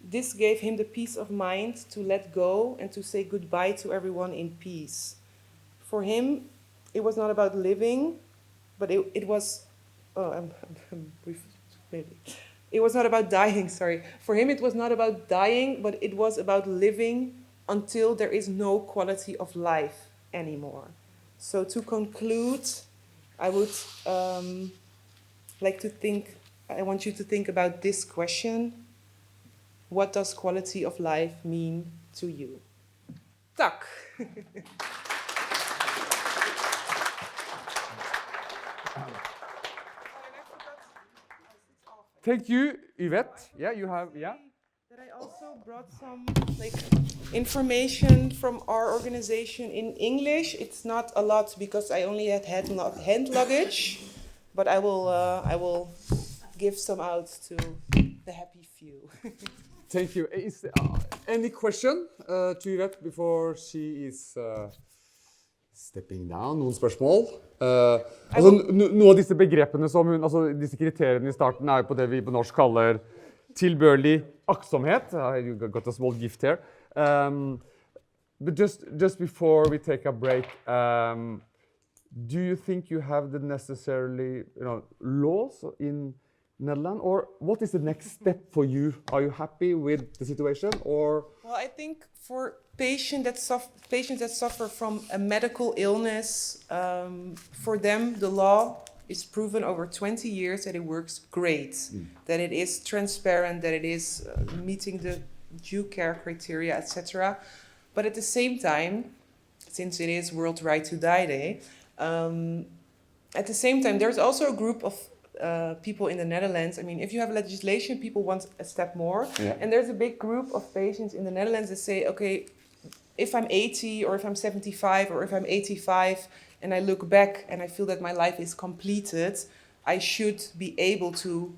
[SPEAKER 6] this gave him the peace of mind to let go and to say goodbye to everyone in peace. For him, it was not about living, but it was, it was not about dying, sorry. For him, it was not about dying, but it was about living until there is no quality of life anymore. So to conclude, I would I want you to think about this question. What does quality of life mean to you? Tak.
[SPEAKER 1] Thank you, Yvette. Yeah, you have, yeah?
[SPEAKER 6] That I also brought some information from our organization in English. It's not a lot because I only had hand luggage, but I will give some out to the happy few.
[SPEAKER 1] Thank you. Is any question to Yvette before she is stepping down? Noen spørsmål? Noen av disse begrepene som disse kriteriene i starten er på det vi på norsk kaller tilbørlig aktsomhet. You got a small gift here. But just before we take a break, do you think you have the necessarily laws in Netherlands, or what is the next step for you? Are you happy with the situation, or?
[SPEAKER 6] Well, I think for patients that suffer from a medical illness, for them the law is proven over 20 years that it works great, that it is transparent, that it is meeting the due care criteria, etc. But at the same time, since it is World Right to Die Day, at the same time there's also a group of people in the Netherlands. I mean, if you have legislation, people want a step more. Yeah. And there's a big group of patients in the Netherlands that say, okay, if I'm 80 or if I'm 75 or if I'm 85 and I look back and I feel that my life is completed, I should be able to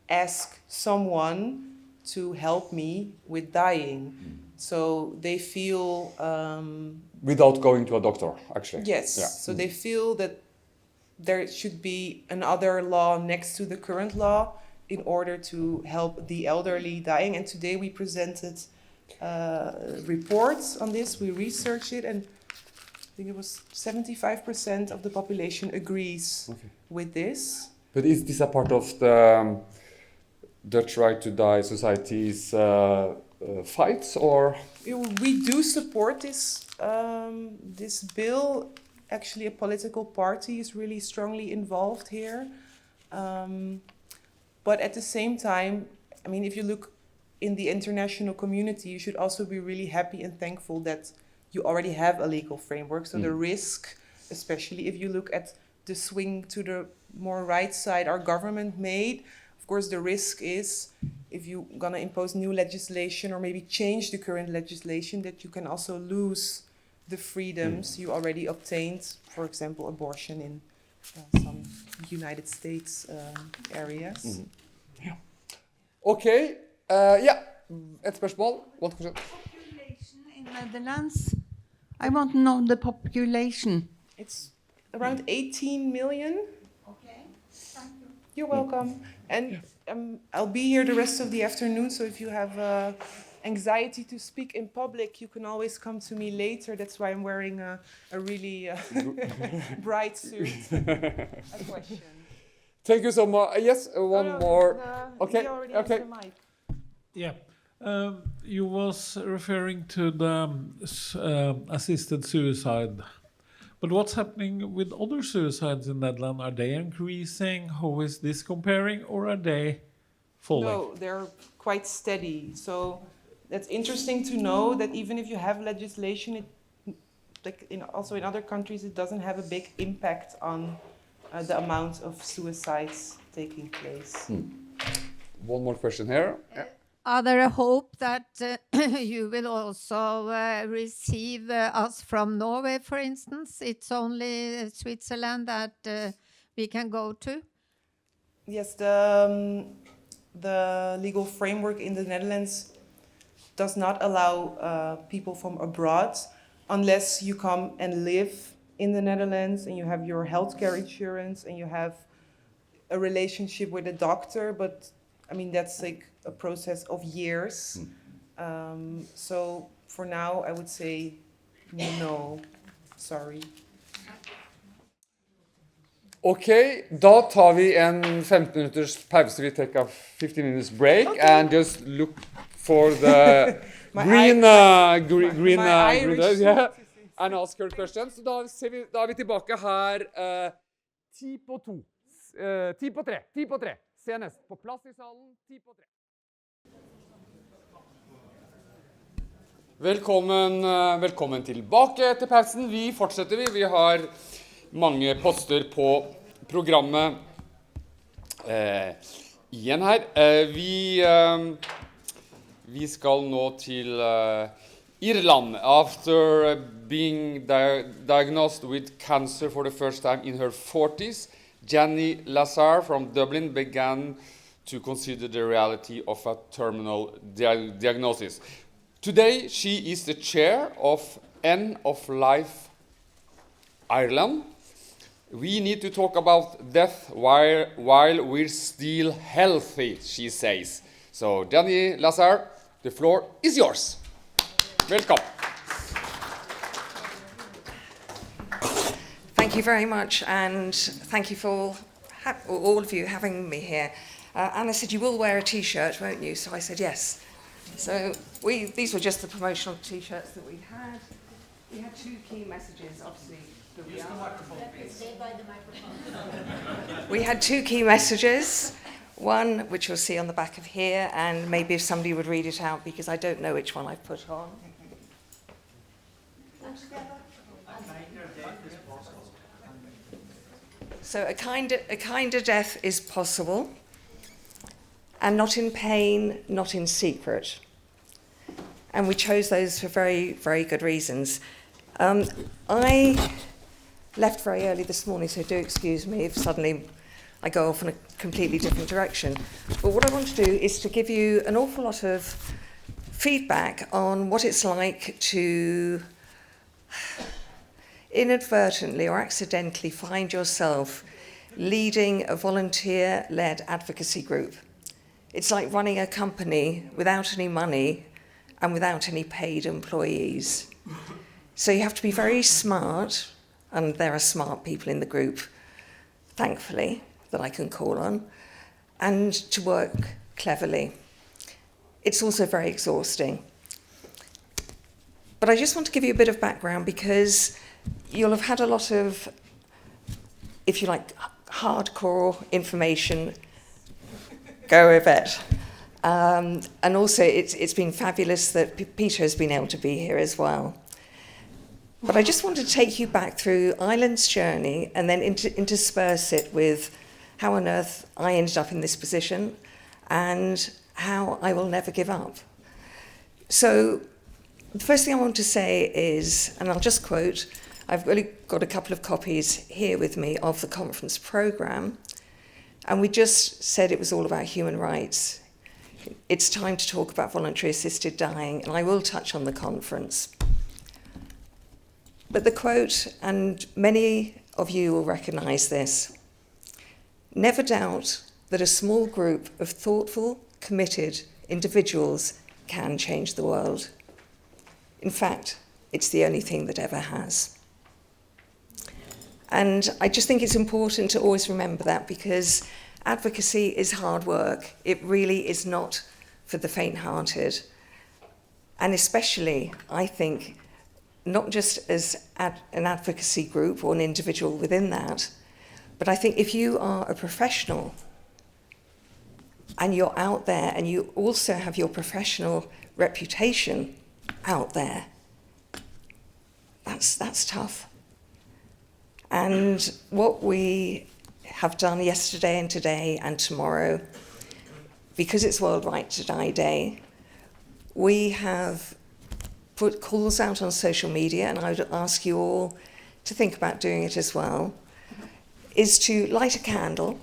[SPEAKER 6] ask someone to help me with dying. So they feel...
[SPEAKER 1] without going to a doctor, actually.
[SPEAKER 6] Yes. Yeah. So they feel that there should be another law next to the current law in order to help the elderly dying. And today we presented reports on this. We researched it, and I think it was 75% of the population agrees with this.
[SPEAKER 1] But is this a part of the Dutch Right to Die Society's fights, or?
[SPEAKER 6] We do support this this bill. Actually, a political party is really strongly involved here. But at the same time, I mean, if you look in the international community, you should also be really happy and thankful that you already have a legal framework. So the risk, especially if you look at the swing to the more right side our government made, of course, the risk is if you're going to impose new legislation or maybe change the current legislation, that you can also lose the freedoms you already obtained, for example, abortion in some United States areas.
[SPEAKER 1] Yeah. Okay. Yeah. Et spørsmål. What question?
[SPEAKER 7] Population in Netherlands. I want to know the population.
[SPEAKER 6] It's around 18 million.
[SPEAKER 7] Okay. Thank you.
[SPEAKER 6] You're welcome. And I'll be here the rest of the afternoon, so if you have anxiety to speak in public, you can always come to me later. That's why I'm wearing a really bright suit. A question.
[SPEAKER 1] Thank you so much. Yes, one more. Okay,
[SPEAKER 6] He already
[SPEAKER 1] okay.
[SPEAKER 6] has the mic.
[SPEAKER 8] Yeah. You was referring to the assisted suicide. But what's happening with other suicides in Netherlands? Are they increasing? How is this comparing? Or are they falling?
[SPEAKER 6] No, they're quite steady. So that's interesting to know that even if you have legislation, also in other countries, it doesn't have a big impact on the amount of suicides taking place.
[SPEAKER 1] One more question here.
[SPEAKER 9] Are there a hope that you will also receive us from Norway, for instance? It's only Switzerland that we can go to?
[SPEAKER 6] Yes, the legal framework in the Netherlands does not allow people from abroad unless you come and live in the Netherlands and you have your healthcare insurance and you have a relationship with a doctor. But I mean, that's like a process of years. So for now, I would say no. Sorry.
[SPEAKER 1] Ok, da tar vi en 15 minutters pause. We take a 15 minutes break and just look for the green
[SPEAKER 6] Irish
[SPEAKER 1] yeah, and ask her questions. Så da er vi tilbake her 10 på 2. 10 på 3. 10 på 3. Senest på plass i salen. 10 på 3. Velkommen tilbake etter pausen. Vi fortsetter. Vi har mange poster på programmet igjen her. Vi skal nå til Irland. After being diagnosed with cancer for the first time in her 40s, Jenny Lazar from Dublin began to consider the reality of a terminal diagnosis. Today, she is the chair of End of Life Ireland. We need to talk about death while we're still healthy, she says. So, Jenny Lazar, the floor is yours. Welcome.
[SPEAKER 10] Thank you very much, and thank you for all of you having me here. Anna said you will wear a T-shirt, won't you? So I said yes. So these were just the promotional T-shirts that we had. We had two key messages, obviously.
[SPEAKER 5] Stay by the microphone.
[SPEAKER 10] We had two key messages. One, which you'll see on the back of here, and maybe if somebody would read it out, because I don't know which one I've put on. So a kinder death is possible, and not in pain, not in secret. And we chose those for very, very good reasons. I left very early this morning, so do excuse me if suddenly I go off in a completely different direction. But what I want to do is to give you an awful lot of feedback on what it's like to inadvertently or accidentally find yourself leading a volunteer-led advocacy group. It's like running a company without any money and without any paid employees. So you have to be very smart, and there are smart people in the group, thankfully, that I can call on, and to work cleverly. It's also very exhausting. But I just want to give you a bit of background because you'll have had a lot of, if you like, hardcore information. Go with it. And also, it's been fabulous that Peter has been able to be here as well. But I just want to take you back through Ireland's journey and then intersperse it with how on earth I ended up in this position and how I will never give up. So the first thing I want to say is, and I'll just quote, I've really got a couple of copies here with me of the conference programme, and we just said it was all about human rights. It's time to talk about voluntary assisted dying, and I will touch on the conference. But the quote, and many of you will recognise this, never doubt that a small group of thoughtful, committed individuals can change the world. In fact, it's the only thing that ever has. And I just think it's important to always remember that, because advocacy is hard work. It really is not for the faint-hearted. And especially, I think, not just as an advocacy group or an individual within that, but I think if you are a professional and you're out there and you also have your professional reputation out there, that's tough. And what we have done yesterday and today and tomorrow, because it's World Right to Die Day, we have put calls out on social media, and I would ask you all to think about doing it as well, is to light a candle,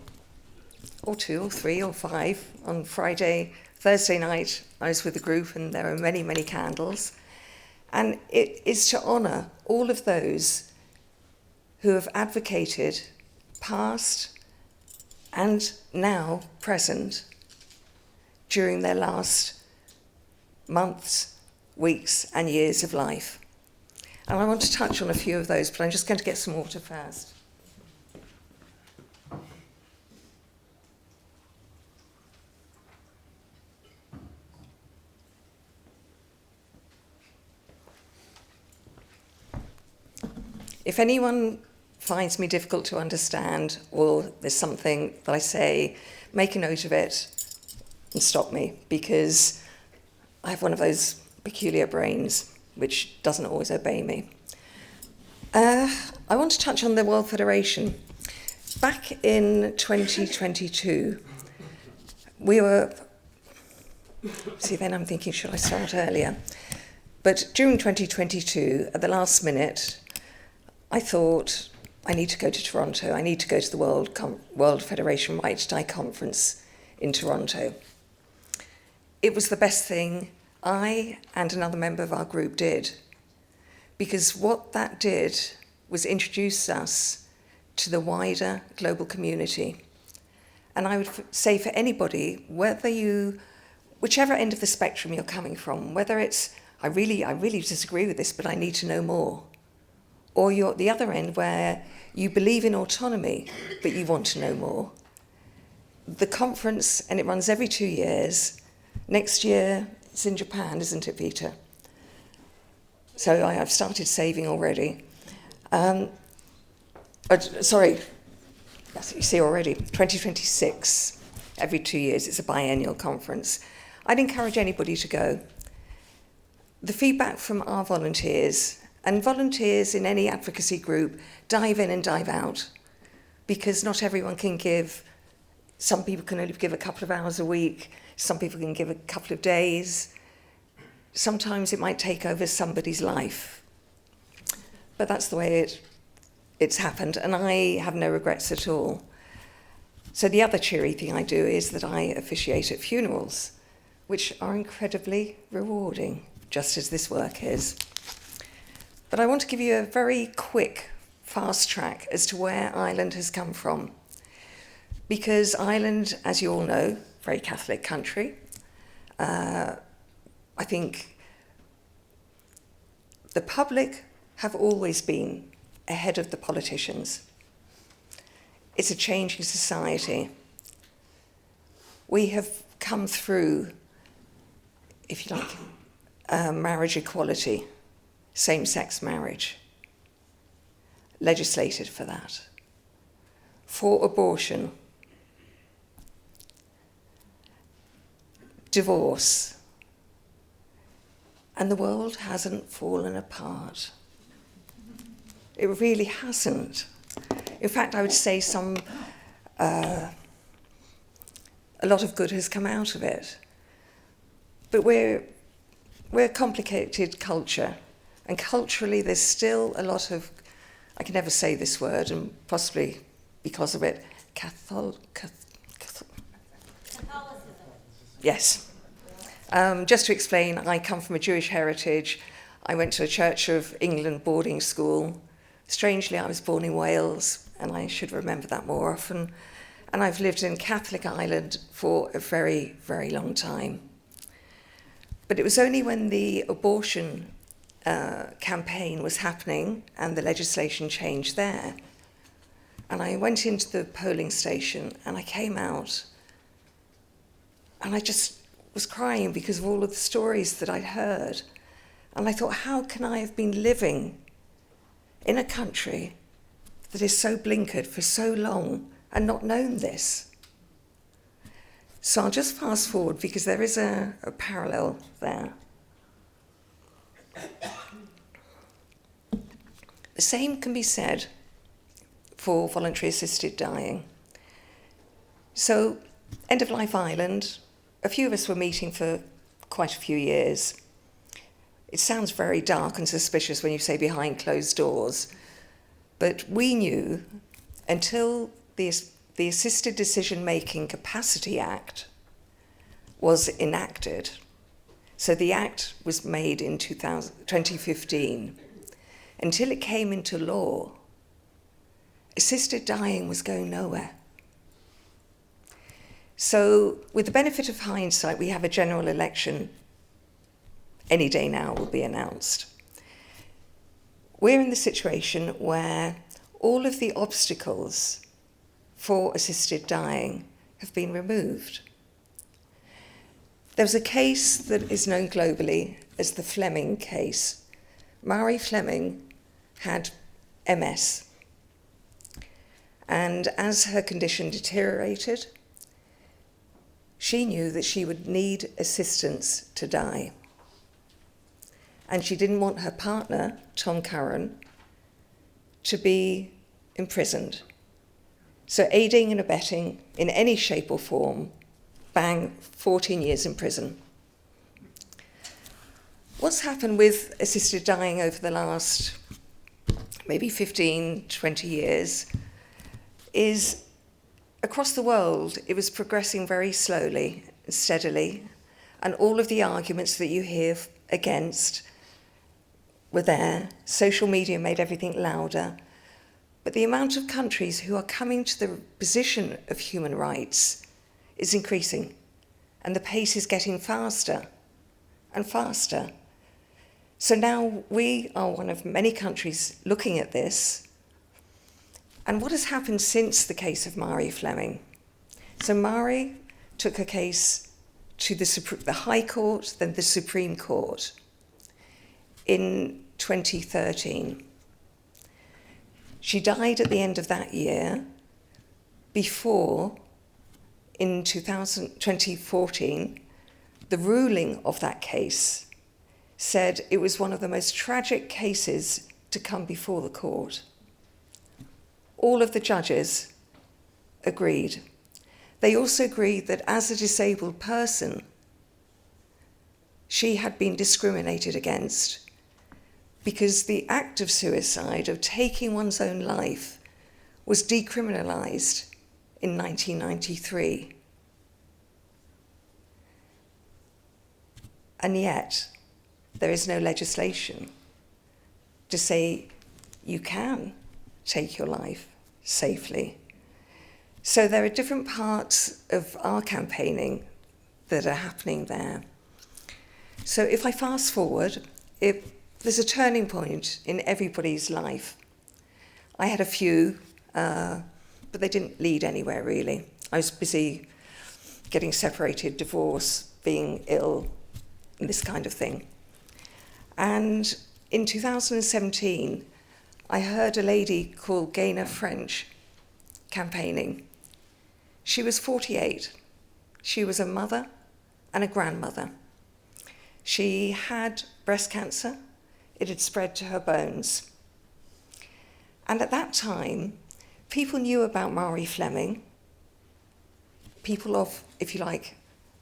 [SPEAKER 10] or 2 or 3 or 5. On Thursday night, I was with a group and there were many, many candles. And it is to honour all of those who have advocated, past and now present, during their last months, weeks and years of life. And I want to touch on a few of those, but I'm just going to get some water first. If anyone finds me difficult to understand, or there's something that I say, make a note of it and stop me, because I have one of those peculiar brains which doesn't always obey me. I want to touch on the World Federation. Back in 2022, we were... See, then I'm thinking, should I start earlier? But during 2022, at the last minute, I thought, I need to go to Toronto. I need to go to the World Federation Right to Die conference in Toronto. It was the best thing I and another member of our group did, because what that did was introduce us to the wider global community. And I would say for anybody, whichever end of the spectrum you're coming from, whether it's, I really disagree with this, but I need to know more, or you're at the other end where you believe in autonomy, but you want to know more. The conference, and it runs every 2 years. Next year, it's in Japan, isn't it, Peter? So I've started saving already. Sorry, yes, you see already, 2026, every 2 years, it's a biennial conference. I'd encourage anybody to go. The feedback from our volunteers, and volunteers in any advocacy group, dive in and dive out, because not everyone can give. Some people can only give a couple of hours a week, some people can give a couple of days. Sometimes it might take over somebody's life. But that's the way it's happened, and I have no regrets at all. So the other cheery thing I do is that I officiate at funerals, which are incredibly rewarding, just as this work is. But I want to give you a very quick, fast track as to where Ireland has come from. Because Ireland, as you all know, very Catholic country. I think the public have always been ahead of the politicians. It's a changing society. We have come through, if you like, marriage equality, same-sex marriage, legislated for that, for abortion, divorce, and the world hasn't fallen apart. It really hasn't. In fact, I would say a lot of good has come out of it. But we're a complicated culture, and culturally there's still a lot of, I can never say this word, and possibly because of it, Catholicism. Yes. Just to explain, I come from a Jewish heritage. I went to a Church of England boarding school. Strangely, I was born in Wales, and I should remember that more often. and I've lived in Catholic Ireland for a very, very long time. But it was only when the abortion campaign was happening and the legislation changed there, and I went into the polling station and I came out and I just was crying because of all of the stories that I'd heard. And I thought, how can I have been living in a country that is so blinkered for so long and not known this? So I'll just fast forward because there is a parallel there. The same can be said for voluntary assisted dying. So, End of Life Ireland, a few of us were meeting for quite a few years. It sounds very dark and suspicious when you say behind closed doors, but we knew until the Assisted Decision-Making Capacity Act was enacted. So the act was made in 2015. Until it came into law, assisted dying was going nowhere. So with the benefit of hindsight, we have a general election. Any day now will be announced. We're in the situation where all of the obstacles for assisted dying have been removed. There's a case that is known globally as the Fleming case. Marie Fleming had MS. And as her condition deteriorated, she knew that she would need assistance to die. And she didn't want her partner, Tom Curran, to be imprisoned. So aiding and abetting in any shape or form, bang, 14 years in prison. What's happened with assisted dying over the last maybe 15, 20 years is across the world, it was progressing very slowly and steadily, and all of the arguments that you hear against were there. Social media made everything louder. But the amount of countries who are coming to the position of human rights is increasing, and the pace is getting faster and faster. So now we are one of many countries looking at this. And what has happened since the case of Marie Fleming? So Marie took her case to the High Court, then the Supreme Court in 2013. She died at the end of that year before, in 2014, the ruling of that case said it was one of the most tragic cases to come before the court. All of the judges agreed. They also agreed that as a disabled person, she had been discriminated against because the act of suicide, of taking one's own life, was decriminalised in 1993. And yet, there is no legislation to say you can take your life safely. So there are different parts of our campaigning that are happening there. So if I fast forward, there's a turning point in everybody's life. I had a few, but they didn't lead anywhere really. I was busy getting separated, divorce, being ill, and this kind of thing. And in 2017, I heard a lady called Gaynor French campaigning. She was 48. She was a mother and a grandmother. She had breast cancer. It had spread to her bones. And at that time, people knew about Marie Fleming, people of, if you like,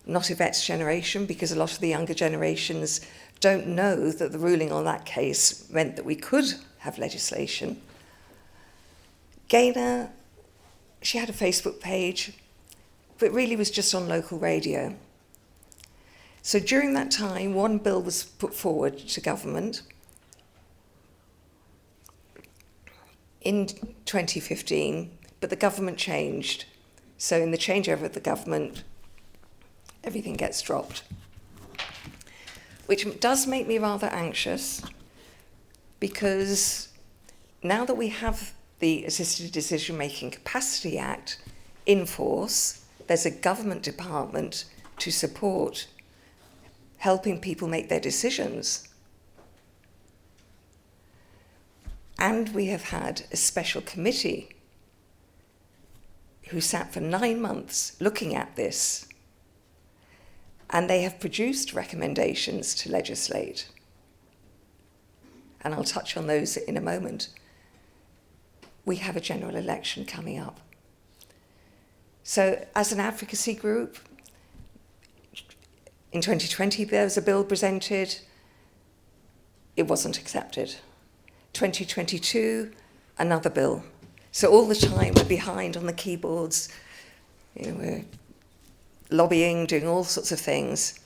[SPEAKER 10] not Yvette's generation, because a lot of the younger generations don't know that the ruling on that case meant that we could have legislation. Gaynor, she had a Facebook page, but really was just on local radio. So during that time, one bill was put forward to government in 2015, but the government changed So in the changeover of the government, everything gets dropped. Which does make me rather anxious, because now that we have the Assisted Decision-Making Capacity Act in force, there's a government department to support helping people make their decisions. And we have had a special committee who sat for 9 months looking at this, and they have produced recommendations to legislate. And I'll touch on those in a moment. We have a general election coming up. So as an advocacy group, in 2020 there was a bill presented, it wasn't accepted. 2022, another bill. So all the time we're behind on the keyboards, we're lobbying, doing all sorts of things.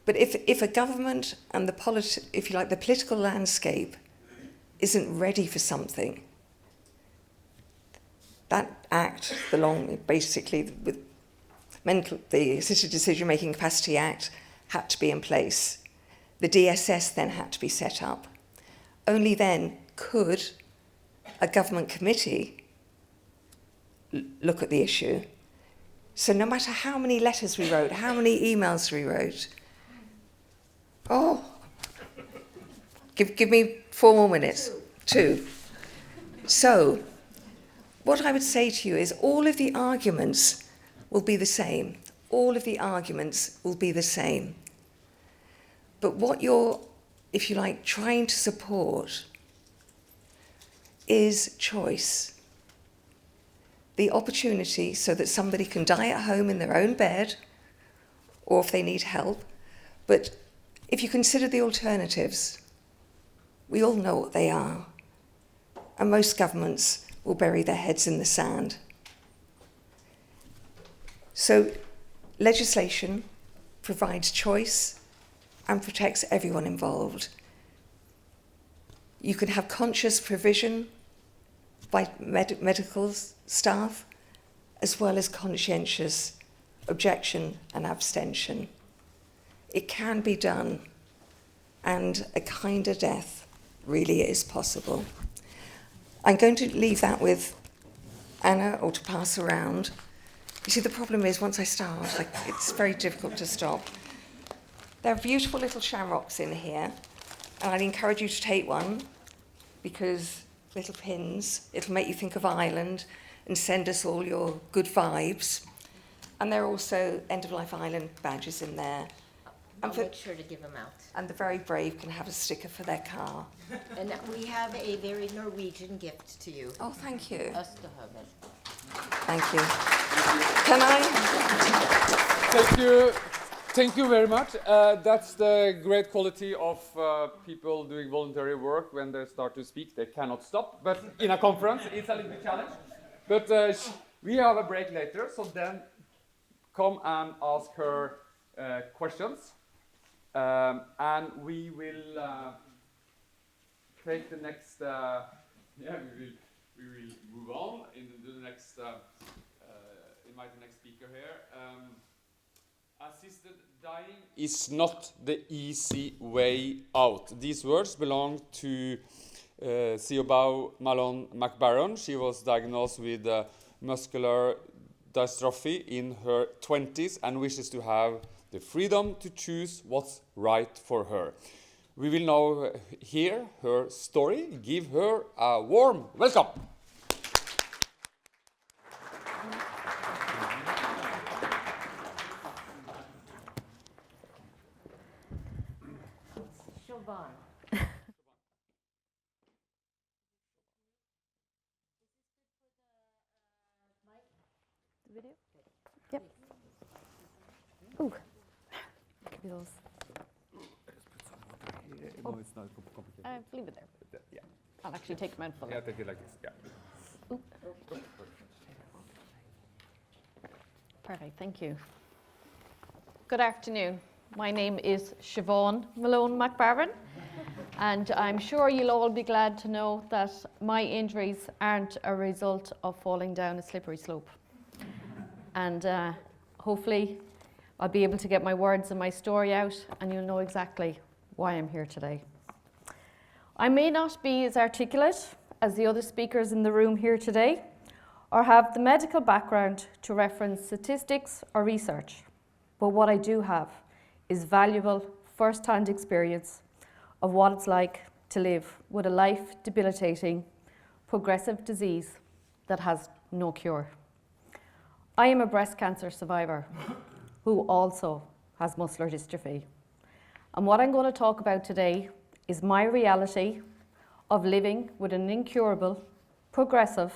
[SPEAKER 10] But if a government and the political landscape isn't ready for something, that act basically with the Assisted Decision-Making Capacity Act had to be in place. The DSS then had to be set up. Only then could a government committee look at the issue. So no matter how many letters we wrote, how many emails we wrote, give me 4 more minutes. 2. So what I would say to you is all of the arguments will be the same. All of the arguments will be the same. But what you're, if you like, trying to support is choice. The opportunity so that somebody can die at home in their own bed, or if they need help. But if you consider the alternatives, we all know what they are. And most governments will bury their heads in the sand. So legislation provides choice and protects everyone involved. You can have conscious provision by medical staff, as well as conscientious objection and abstention. It can be done, and a kinder death really is possible. I'm going to leave that with Anna, or to pass around. You see, the problem is, once I start, it's very difficult to stop. There are beautiful little shamrocks in here, and I'd encourage you to take one, because little pins, it'll make you think of Ireland and send us all your good vibes. And there are also End-of-Life Ireland badges in there.
[SPEAKER 2] I'll make sure to give them out.
[SPEAKER 10] And the very brave can have a sticker for their car.
[SPEAKER 2] And we have a very Norwegian gift to you.
[SPEAKER 10] Oh, thank you.
[SPEAKER 2] Østehøvel.
[SPEAKER 10] Thank you. Can I?
[SPEAKER 1] Thank you. Thank you very much. That's the great quality of people doing voluntary work. When they start to speak, they cannot stop. But in a conference, it's a little bit challenge. But we have a break later, so then come and ask her questions. And we will take the next. We will move on into the next. Invite the next speaker here. Assisted dying is not the easy way out. These words belong to Siobhan Malone McBaron. She was diagnosed with muscular dystrophy in her 20s and wishes to have the freedom to choose what's right for her. We will now hear her story. Give her a warm welcome.
[SPEAKER 11] Video? Yep. Ooh. Feels.
[SPEAKER 1] No, it's not complicated.
[SPEAKER 11] Leave it there.
[SPEAKER 1] Yeah.
[SPEAKER 11] I'll actually take mine fully.
[SPEAKER 1] Yeah, take it like this. Yeah.
[SPEAKER 11] Ooh. Perfect, thank you. Good afternoon. My name is Siobhan Malone McBaron, and I'm sure you'll all be glad to know that my injuries aren't a result of falling down a slippery slope. and hopefully I'll be able to get my words and my story out, and you'll know exactly why I'm here today. I may not be as articulate as the other speakers in the room here today, or have the medical background to reference statistics or research, but what I do have is valuable first-hand experience of what it's like to live with a life-debilitating, progressive disease that has no cure. I am a breast cancer survivor who also has muscular dystrophy. And what I'm going to talk about today is my reality of living with an incurable, progressive,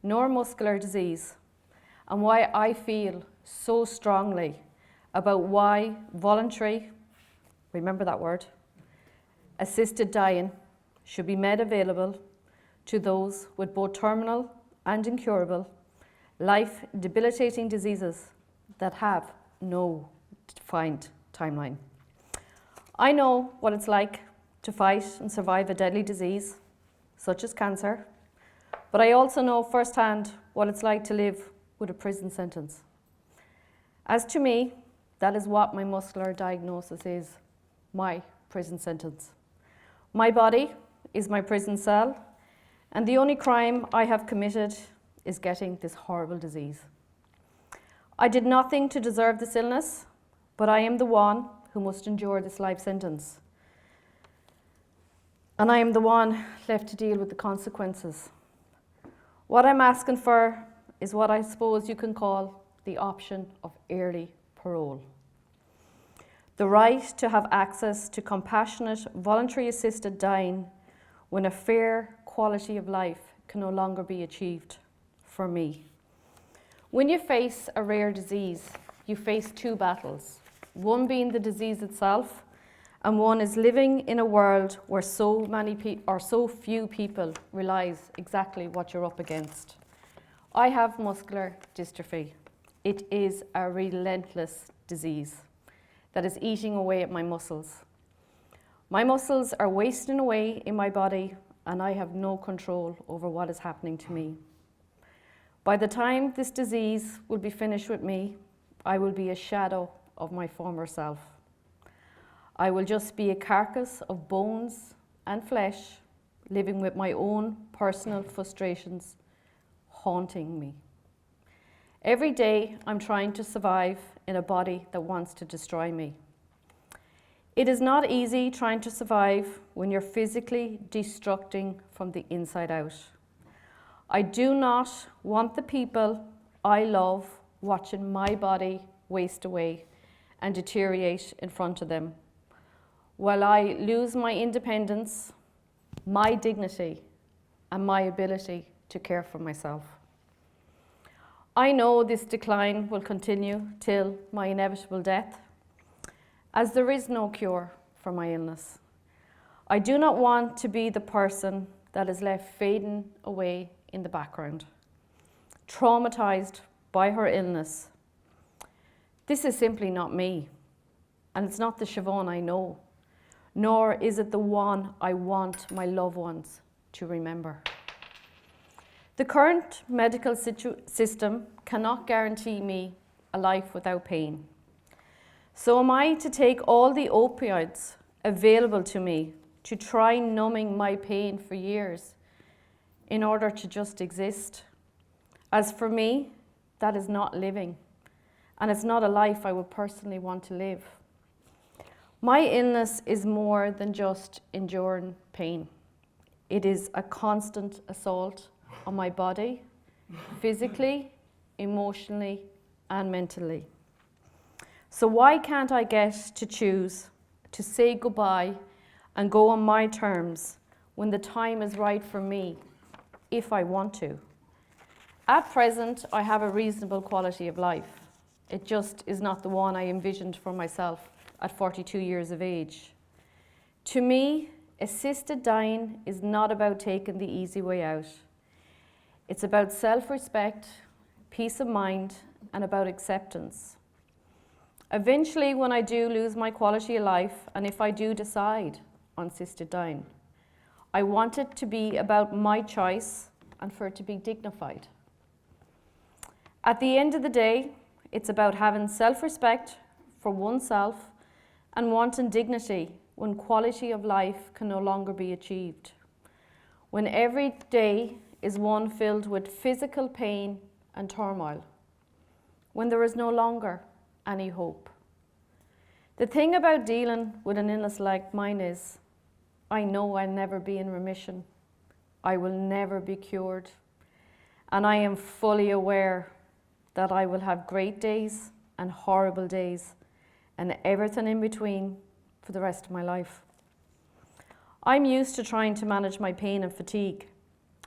[SPEAKER 11] neuromuscular disease, and why I feel so strongly about why voluntary, remember that word, assisted dying should be made available to those with both terminal and incurable, life-debilitating diseases that have no defined timeline. I know what it's like to fight and survive a deadly disease, such as cancer, but I also know firsthand what it's like to live with a prison sentence. As to me, that is what my muscular diagnosis is, my prison sentence. My body is my prison cell, and the only crime I have committed is getting this horrible disease. I did nothing to deserve this illness, but I am the one who must endure this life sentence. And I am the one left to deal with the consequences. What I'm asking for is what I suppose you can call the option of early parole. The right to have access to compassionate, voluntary assisted dying when a fair quality of life can no longer be achieved for me. When you face a rare disease, you face two battles, one being the disease itself, and one is living in a world where so few people realize exactly what you're up against. I have muscular dystrophy. It is a relentless disease that is eating away at my muscles. My muscles are wasting away in my body, and I have no control over what is happening to me. By the time this disease will be finished with me, I will be a shadow of my former self. I will just be a carcass of bones and flesh, living with my own personal frustrations haunting me. Every day I'm trying to survive in a body that wants to destroy me. It is not easy trying to survive when you're physically destructing from the inside out. I do not want the people I love watching my body waste away and deteriorate in front of them, while I lose my independence, my dignity, and my ability to care for myself. I know this decline will continue till my inevitable death, as there is no cure for my illness. I do not want to be the person that is left fading away in the background, traumatized by her illness. This is simply not me, and it's not the Siobhan I know, nor is it the one I want my loved ones to remember. The current medical system cannot guarantee me a life without pain. So am I to take all the opioids available to me to try numbing my pain for years in order to just exist? As for me, that is not living, and it's not a life I would personally want to live. My illness is more than just enduring pain. It is a constant assault on my body, physically, emotionally, and mentally. So why can't I get to choose to say goodbye and go on my terms when the time is right for me, if I want to? At present, I have a reasonable quality of life. It just is not the one I envisioned for myself at 42 years of age. To me, assisted dying is not about taking the easy way out. It's about self-respect, peace of mind, and about acceptance. Eventually, when I do lose my quality of life, and if I do decide on assisted dying, I want it to be about my choice and for it to be dignified. At the end of the day, it's about having self-respect for oneself and wanting dignity when quality of life can no longer be achieved. When every day is one filled with physical pain and turmoil. When there is no longer any hope. The thing about dealing with an illness like mine is, I know I'll never be in remission. I will never be cured. And I am fully aware that I will have great days and horrible days and everything in between for the rest of my life. I'm used to trying to manage my pain and fatigue,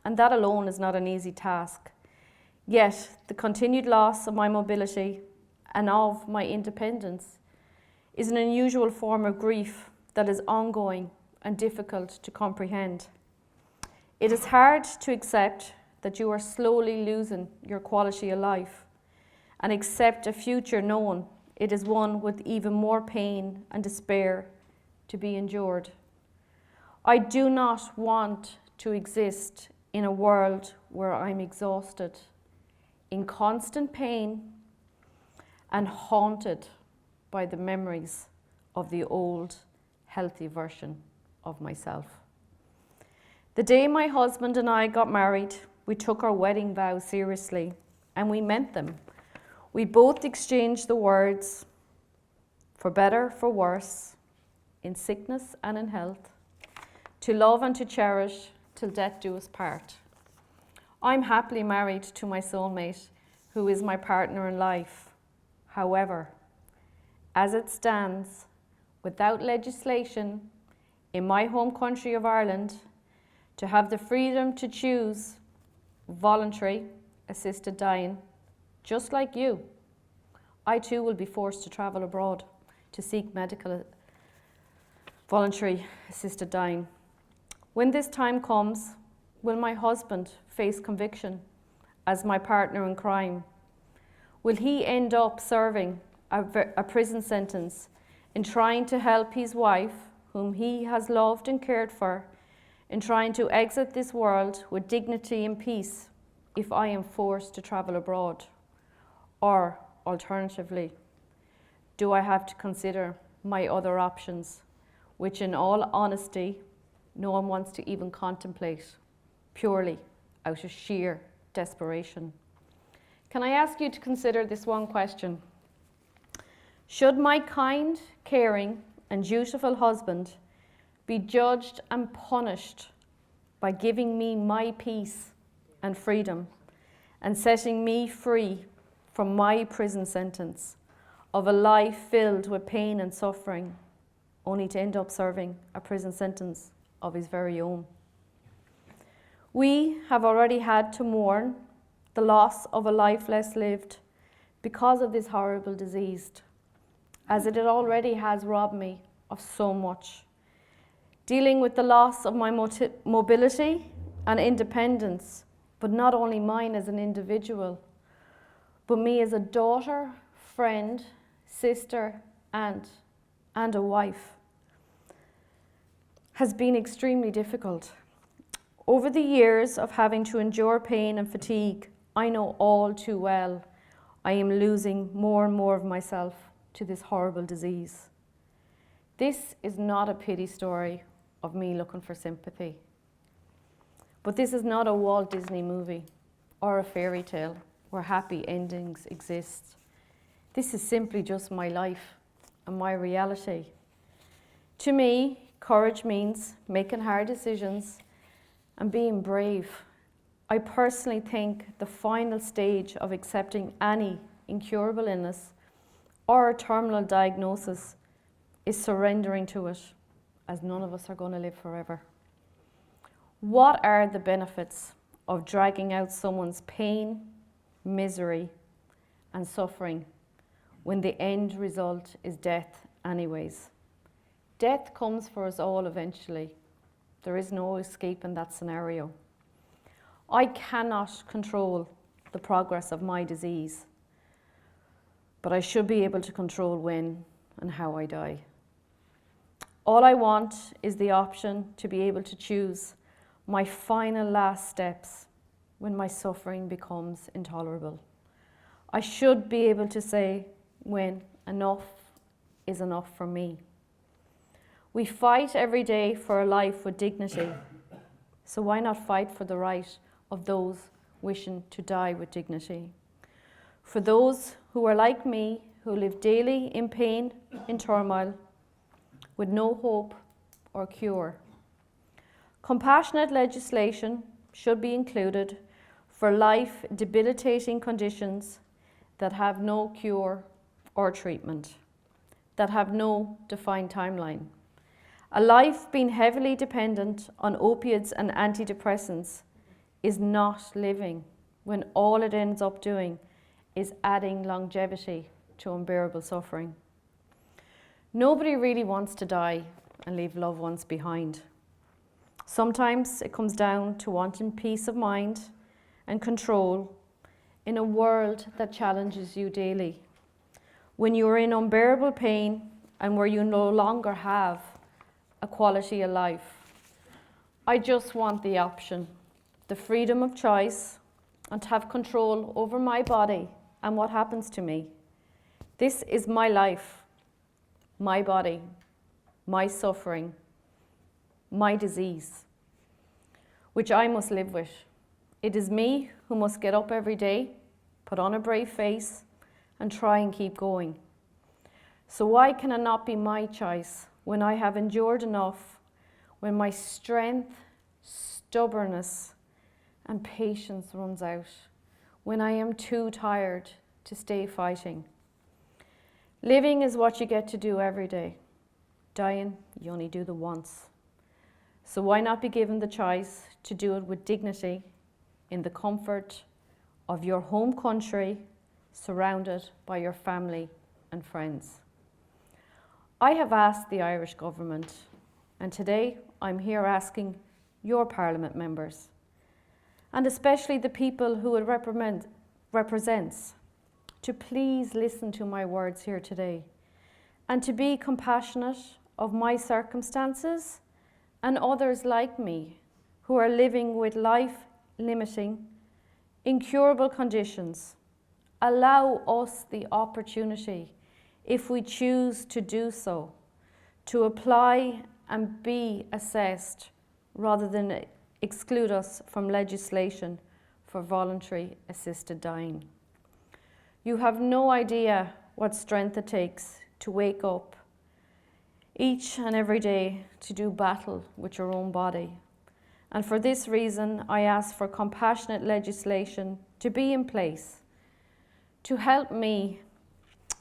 [SPEAKER 11] and that alone is not an easy task. Yet, the continued loss of my mobility and of my independence is an unusual form of grief that is ongoing and difficult to comprehend. It is hard to accept that you are slowly losing your quality of life and accept a future knowing it is one with even more pain and despair to be endured. I do not want to exist in a world where I'm exhausted, in constant pain, and haunted by the memories of the old, healthy version of myself. The day my husband and I got married, we took our wedding vows seriously, and we meant them. We both exchanged the words, for better, for worse, in sickness and in health, to love and to cherish till death do us part. I'm happily married to my soulmate, who is my partner in life. However, as it stands, without legislation, in my home country of Ireland, to have the freedom to choose voluntary assisted dying, just like you, I too will be forced to travel abroad to seek medical voluntary assisted dying. When this time comes, will my husband face conviction as my partner in crime? Will he end up serving a prison sentence in trying to help his wife, whom he has loved and cared for, in trying to exit this world with dignity and peace if I am forced to travel abroad? Or, alternatively, do I have to consider my other options, which in all honesty, no one wants to even contemplate, purely out of sheer desperation? Can I ask you to consider this one question? Should my kind, caring, and dutiful husband be judged and punished by giving me my peace and freedom and setting me free from my prison sentence of a life filled with pain and suffering, only to end up serving a prison sentence of his very own? We have already had to mourn the loss of a life less lived because of this horrible disease, as it already has robbed me of so much. Dealing with the loss of my mobility and independence, but not only mine as an individual, but me as a daughter, friend, sister, aunt, and a wife, has been extremely difficult. Over the years of having to endure pain and fatigue, I know all too well I am losing more and more of myself to this horrible disease. This is not a pity story of me looking for sympathy. But this is not a Walt Disney movie or a fairy tale where happy endings exist. This is simply just my life and my reality. To me, courage means making hard decisions and being brave. I personally think the final stage of accepting any incurable illness or a terminal diagnosis is surrendering to it, as none of us are going to live forever. What are the benefits of dragging out someone's pain, misery, and suffering when the end result is death anyways? Death comes for us all eventually. There is no escape in that scenario. I cannot control the progress of my disease, but I should be able to control when and how I die. All I want is the option to be able to choose my final last steps when my suffering becomes intolerable. I should be able to say when enough is enough for me. We fight every day for a life with dignity, so why not fight for the right of those wishing to die with dignity? For those who are like me, who live daily in pain, in turmoil, with no hope or cure. Compassionate legislation should be included for life-debilitating conditions that have no cure or treatment, that have no defined timeline. A life being heavily dependent on opiates and antidepressants is not living, when all it ends up doing is adding longevity to unbearable suffering. Nobody really wants to die and leave loved ones behind. Sometimes it comes down to wanting peace of mind and control in a world that challenges you daily. When you are in unbearable pain and where you no longer have a quality of life. I just want the option, the freedom of choice, and to have control over my body and what happens to me. This is my life, my body, my suffering, my disease, which I must live with. It is me who must get up every day, put on a brave face, and try and keep going. So why can it not be my choice when I have endured enough, when my strength, stubbornness, and patience runs out, when I am too tired to stay fighting? Living is what you get to do every day. Dying, you only do the once. So why not be given the choice to do it with dignity, in the comfort of your home country, surrounded by your family and friends? I have asked the Irish government, and today I'm here asking your Parliament members, and especially the people who it represents, to please listen to my words here today, and to be compassionate of my circumstances and others like me who are living with life-limiting, incurable conditions. Allow us the opportunity, if we choose to do so, to apply and be assessed rather than exclude us from legislation for voluntary assisted dying. You have no idea what strength it takes to wake up each and every day to do battle with your own body. And for this reason, I ask for compassionate legislation to be in place to help me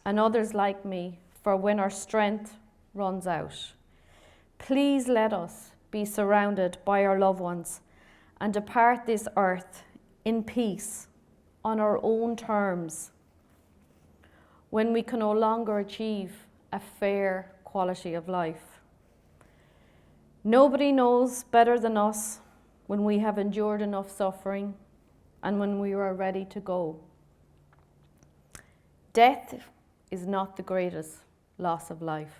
[SPEAKER 11] and others like me for when our strength runs out. Please let us be surrounded by our loved ones and depart this earth in peace on our own terms, when we can no longer achieve a fair quality of life. Nobody knows better than us when we have endured enough suffering and when we are ready to go. Death is not the greatest loss of life.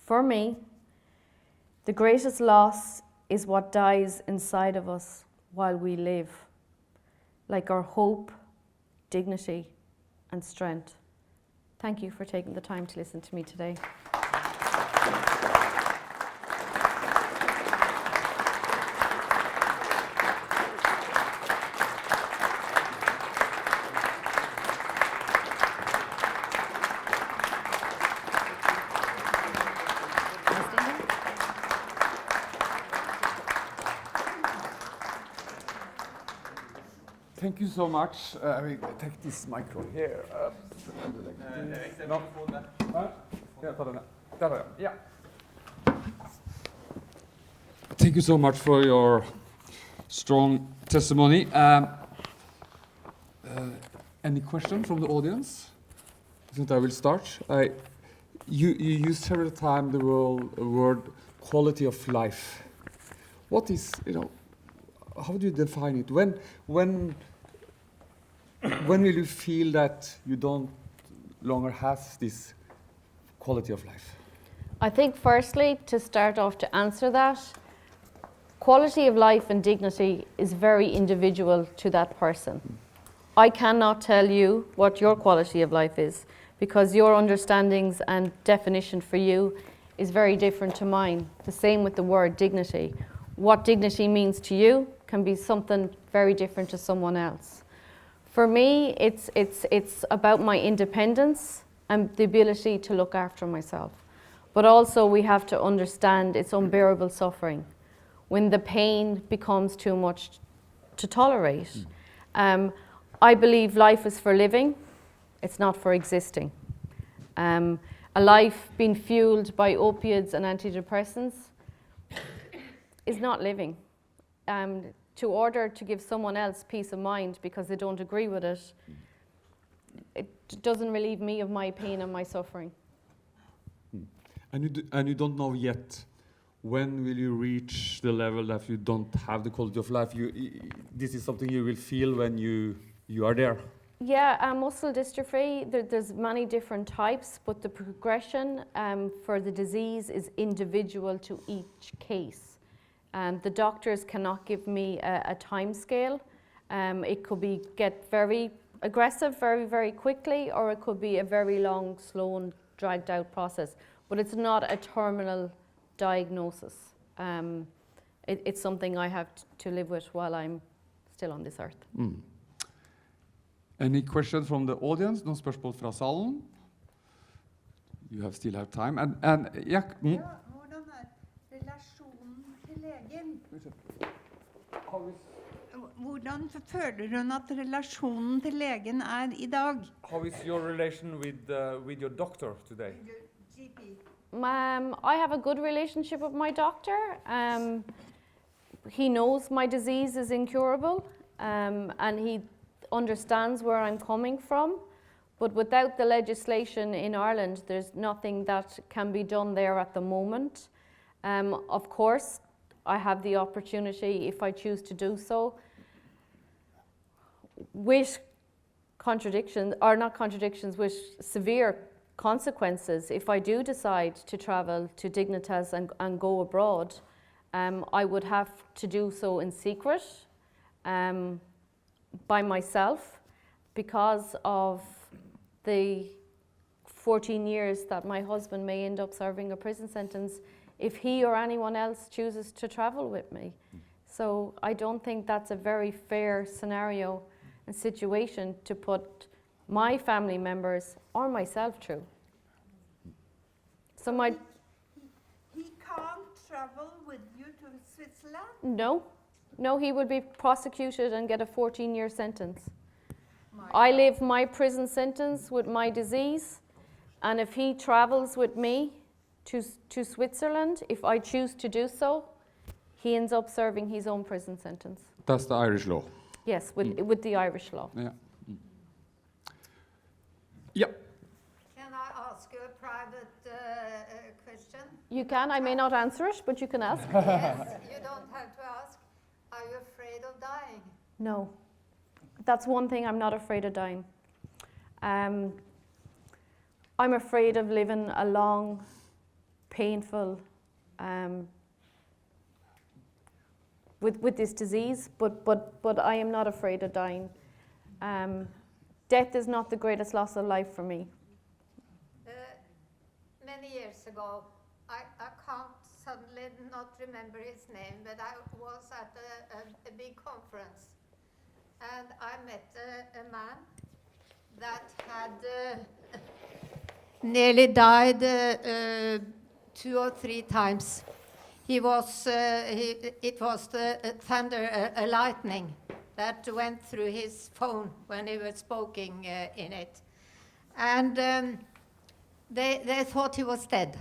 [SPEAKER 11] For me, the greatest loss is what dies inside of us while we live, like our hope, dignity, and strength. Thank you for taking the time to listen to me today.
[SPEAKER 1] Thank you so much. I will take this micro here. No. Ja, ta den der. Der var den. Ja. Thank you so much for your strong testimony. Any question from the audience? I think I will start. You used several times the word quality of life. What is, how do you define it? When will you feel that you don't longer have this quality of life?
[SPEAKER 11] I think firstly, to start off to answer that, quality of life and dignity is very individual to that person. I cannot tell you what your quality of life is, because your understandings and definition for you is very different to mine. The same with the word dignity. What dignity means to you can be something very different to someone else. For me, it's about my independence and the ability to look after myself. But also we have to understand it's unbearable suffering when the pain becomes too much to tolerate. I believe life is for living, it's not for existing. A life being fueled by opiates and antidepressants is not living. To order to give someone else peace of mind because they don't agree with it, it doesn't relieve me of my pain and my suffering.
[SPEAKER 1] And you don't know yet when will you reach the level that you don't have the quality of life. This is something you will feel when you are there.
[SPEAKER 11] Yeah, muscle dystrophy, there's many different types, but the progression for the disease is individual to each case. The doctors cannot give me a time scale. It could get very aggressive very, very quickly, or it could be a very long, slow and dragged out process. But it's not a terminal diagnosis. It's something I have to live with while I'm still on this earth.
[SPEAKER 1] Any questions from the audience? Noen spørsmål fra salen? You still have time.
[SPEAKER 7] Ja, hvordan relasjonen til legen? Hvordan føler hun at relasjonen til legen I dag?
[SPEAKER 1] How is your relation with your doctor today?
[SPEAKER 7] GP.
[SPEAKER 11] I have a good relationship with my doctor. He knows my disease is incurable, and he understands where I'm coming from. But without the legislation in Ireland, there's nothing that can be done there at the moment. Of course, I have the opportunity, if I choose to do so, with contradictions, or not contradictions, with severe consequences. If I do decide to travel to Dignitas and go abroad, I would have to do so in secret by myself, because of the 14 years that my husband may end up serving a prison sentence if he or anyone else chooses to travel with me. So I don't think that's a very fair scenario and situation to put my family members or myself through. So
[SPEAKER 7] He can't travel with you to Switzerland?
[SPEAKER 11] No, he would be prosecuted and get a 14-year sentence. I live my prison sentence with my disease, and if he travels with me to Switzerland, if I choose to do so, he ends up serving his own prison sentence.
[SPEAKER 1] That's the Irish law.
[SPEAKER 11] Yes, with the Irish law.
[SPEAKER 1] Yeah. Yeah.
[SPEAKER 9] Can I ask you a private question?
[SPEAKER 11] You can. I may not answer it, but you can ask.
[SPEAKER 9] Yes, you don't have to ask. Are you afraid of dying?
[SPEAKER 11] No. That's one thing, I'm not afraid of dying. I'm afraid of living a long, painful, with this disease, but I am not afraid of dying. Death is not the greatest loss of life for me.
[SPEAKER 9] Many years ago, I can't suddenly not remember his name, but I was at a big conference. And I met a man that had nearly died 2 or 3 times. It was the thunder, a lightning that went through his phone when he was speaking in it. And they thought he was dead.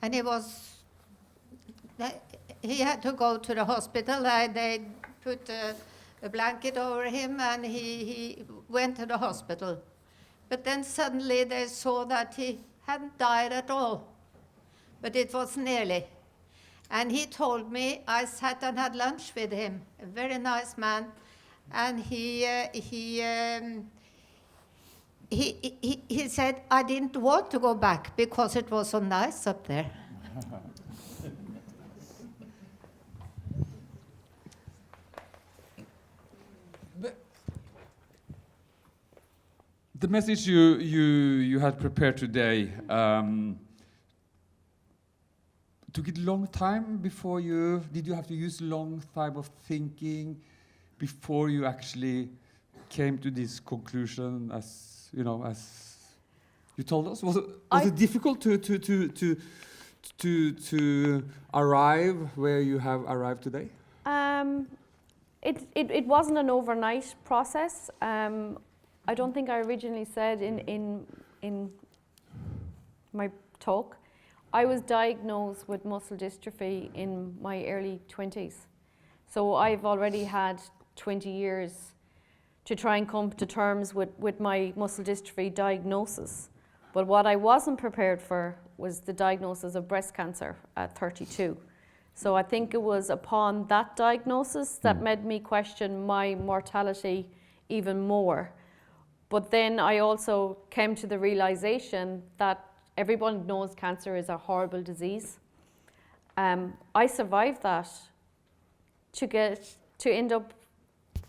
[SPEAKER 9] And he had to go to the hospital. They put a blanket over him, and he went to the hospital. But then suddenly they saw that he hadn't died at all, but it was nearly. And he told me, I sat and had lunch with him, a very nice man, and he said, I didn't want to go back because it was so nice up there.
[SPEAKER 1] The message you had prepared today, took it long time before did you have to use long time of thinking before you actually came to this conclusion as you told us? Was it difficult to arrive where you have arrived today?
[SPEAKER 11] It wasn't an overnight process. I don't think I originally said in my talk, I was diagnosed with muscle dystrophy in my early 20s. So I've already had 20 years to try and come to terms with my muscle dystrophy diagnosis. But what I wasn't prepared for was the diagnosis of breast cancer at 32. So I think it was upon that diagnosis that made me question my mortality even more. But then I also came to the realization that everyone knows cancer is a horrible disease. I survived that to end up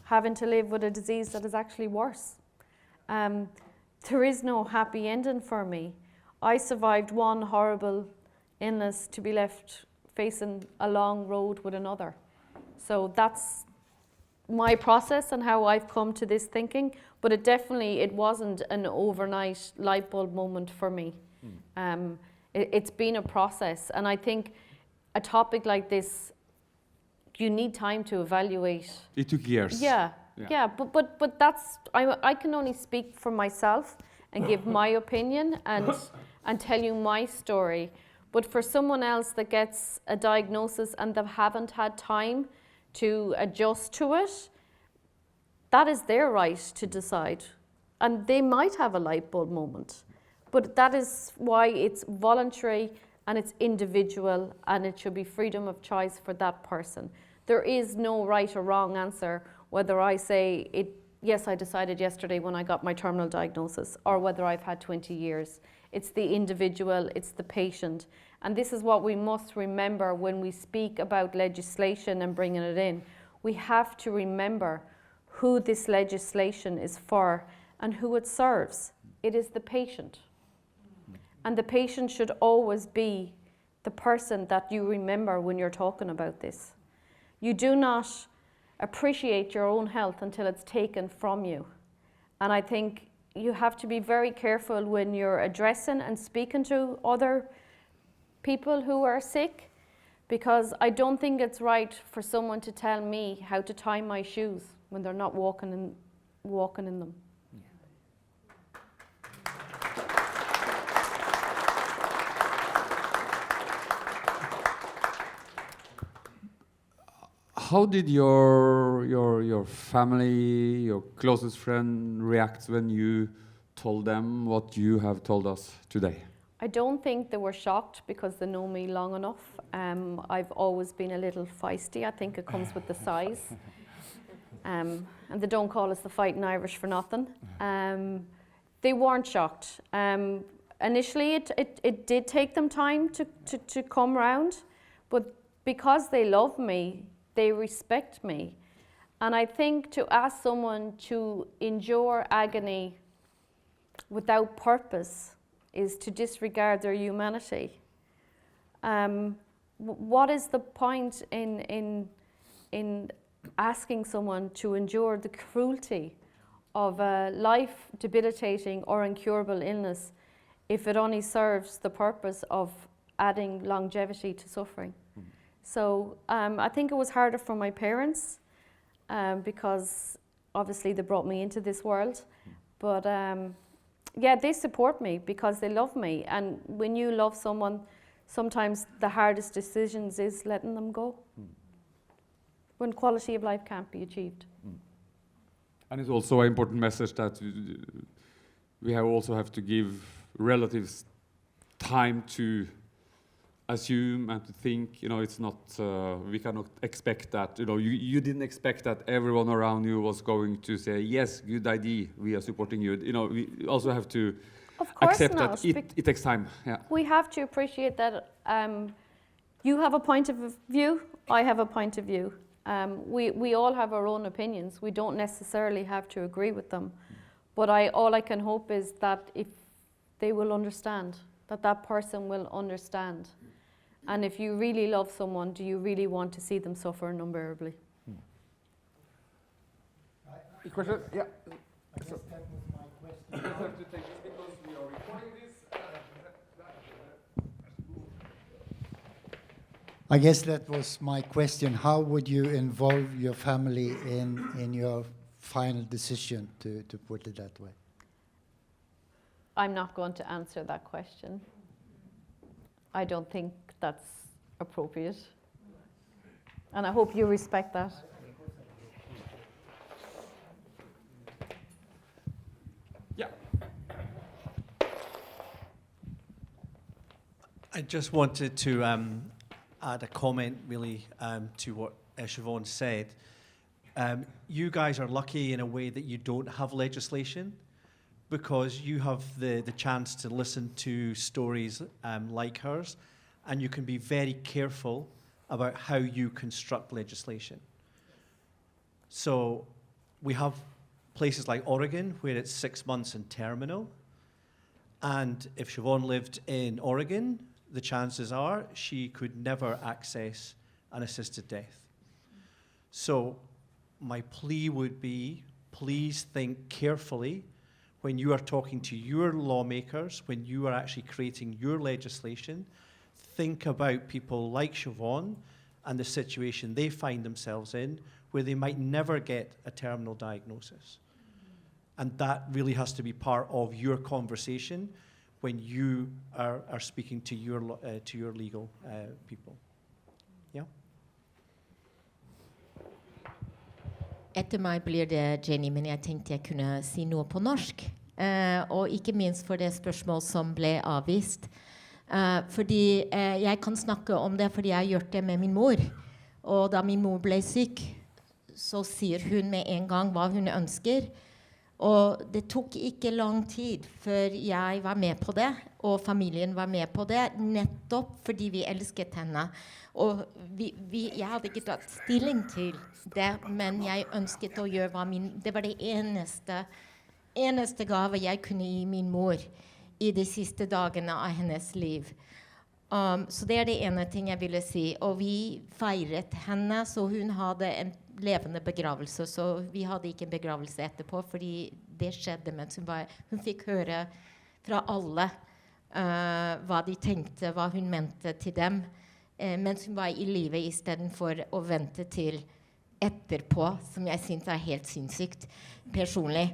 [SPEAKER 11] having to live with a disease that is actually worse. There is no happy ending for me. I survived one horrible illness to be left facing a long road with another. So that's my process and how I've come to this thinking, but it wasn't an overnight light bulb moment for me. It's been a process, and I think a topic like this, you need time to evaluate.
[SPEAKER 1] It took years.
[SPEAKER 11] Yeah, but that's, I can only speak for myself and give my opinion and tell you my story. But for someone else that gets a diagnosis and they haven't had time to adjust to it, that is their right to decide. And they might have a light bulb moment. But that is why it's voluntary and it's individual, and it should be freedom of choice for that person. There is no right or wrong answer, whether I say, yes, I decided yesterday when I got my terminal diagnosis, or whether I've had 20 years. It's the individual, it's the patient. And this is what we must remember when we speak about legislation and bringing it in. We have to remember who this legislation is for and who it serves. It is the patient. And the patient should always be the person that you remember when you're talking about this. You do not appreciate your own health until it's taken from you. And I think you have to be very careful when you're addressing and speaking to other people who are sick, because I don't think it's right for someone to tell me how to tie my shoes when they're not walking in them.
[SPEAKER 1] How did your family, your closest friend react when you told them what you have told us today?
[SPEAKER 11] I don't think they were shocked because they know me long enough. I've always been a little feisty. I think it comes with the size. And they don't call us the Fighting Irish for nothing. They weren't shocked. Initially, it did take them time to come round, but because they love me, they respect me. And I think to ask someone to endure agony without purpose is to disregard their humanity. What is the point in asking someone to endure the cruelty of a life-debilitating or incurable illness if it only serves the purpose of adding longevity to suffering? So I think it was harder for my parents because obviously they brought me into this world. But yeah, they support me because they love me. And when you love someone, sometimes the hardest decisions is letting them go. When quality of life can't be achieved.
[SPEAKER 1] And it's also an important message that we also have to give relatives time to assume and to think. It's not, we cannot expect that, you didn't expect that everyone around you was going to say, yes, good idea, we are supporting you. We also have to accept that it takes time. Yeah.
[SPEAKER 11] We have to appreciate that you have a point of view, I have a point of view. We all have our own opinions. We don't necessarily have to agree with them. But all I can hope is that if they will understand, that person will understand. And if you really love someone, do you really want to see them suffer unbearably?
[SPEAKER 1] Question? Yeah.
[SPEAKER 12] I guess that was my question.
[SPEAKER 1] We have to take this because we are recording this.
[SPEAKER 12] I guess that was my question. How would you involve your family in your final decision, to put it that way?
[SPEAKER 11] I'm not going to answer that question. I don't think that's appropriate. And I hope you respect that.
[SPEAKER 1] Yeah.
[SPEAKER 3] I just wanted to add a comment really to what Siobhan said. You guys are lucky in a way that you don't have legislation, because you have the chance to listen to stories like hers, and you can be very careful about how you construct legislation. So we have places like Oregon where it's 6 months in terminal, and if Siobhan lived in Oregon, the chances are she could never access an assisted death. So my plea would be, please think carefully when you are talking to your lawmakers, when you are actually creating your legislation. Think about people like Siobhan and the situation they find themselves in, where they might never get a terminal diagnosis. And that really has to be part of your conversation when you are speaking to your legal people. Yeah?
[SPEAKER 5] Etter meg blir det Jenny, men jeg tenkte jeg kunne si noe på norsk. Og ikke minst for det spørsmål som ble avvist. Fordi jeg kan snakke om det fordi jeg har gjort det med min mor. Og da min mor ble syk, så sier hun med en gang hva hun ønsker. Og det tok ikke lang tid før jeg var med på det, og familien var med på det, nettopp fordi vi elsket henne. Og jeg hadde ikke tatt stilling til det, men jeg ønsket å gjøre det var det eneste gave jeg kunne gi min mor i de siste dagene av hennes liv. Så det er det ene ting jeg ville si. Og vi feiret henne, så hun hadde en levende begravelse, så vi hadde ikke en begravelse etterpå, fordi det skjedde mens hun fikk høre fra alle hva de tenkte, hva hun mente til dem, mens hun var i livet, i stedet for å vente til etterpå, som jeg synes er helt sinnssykt personlig.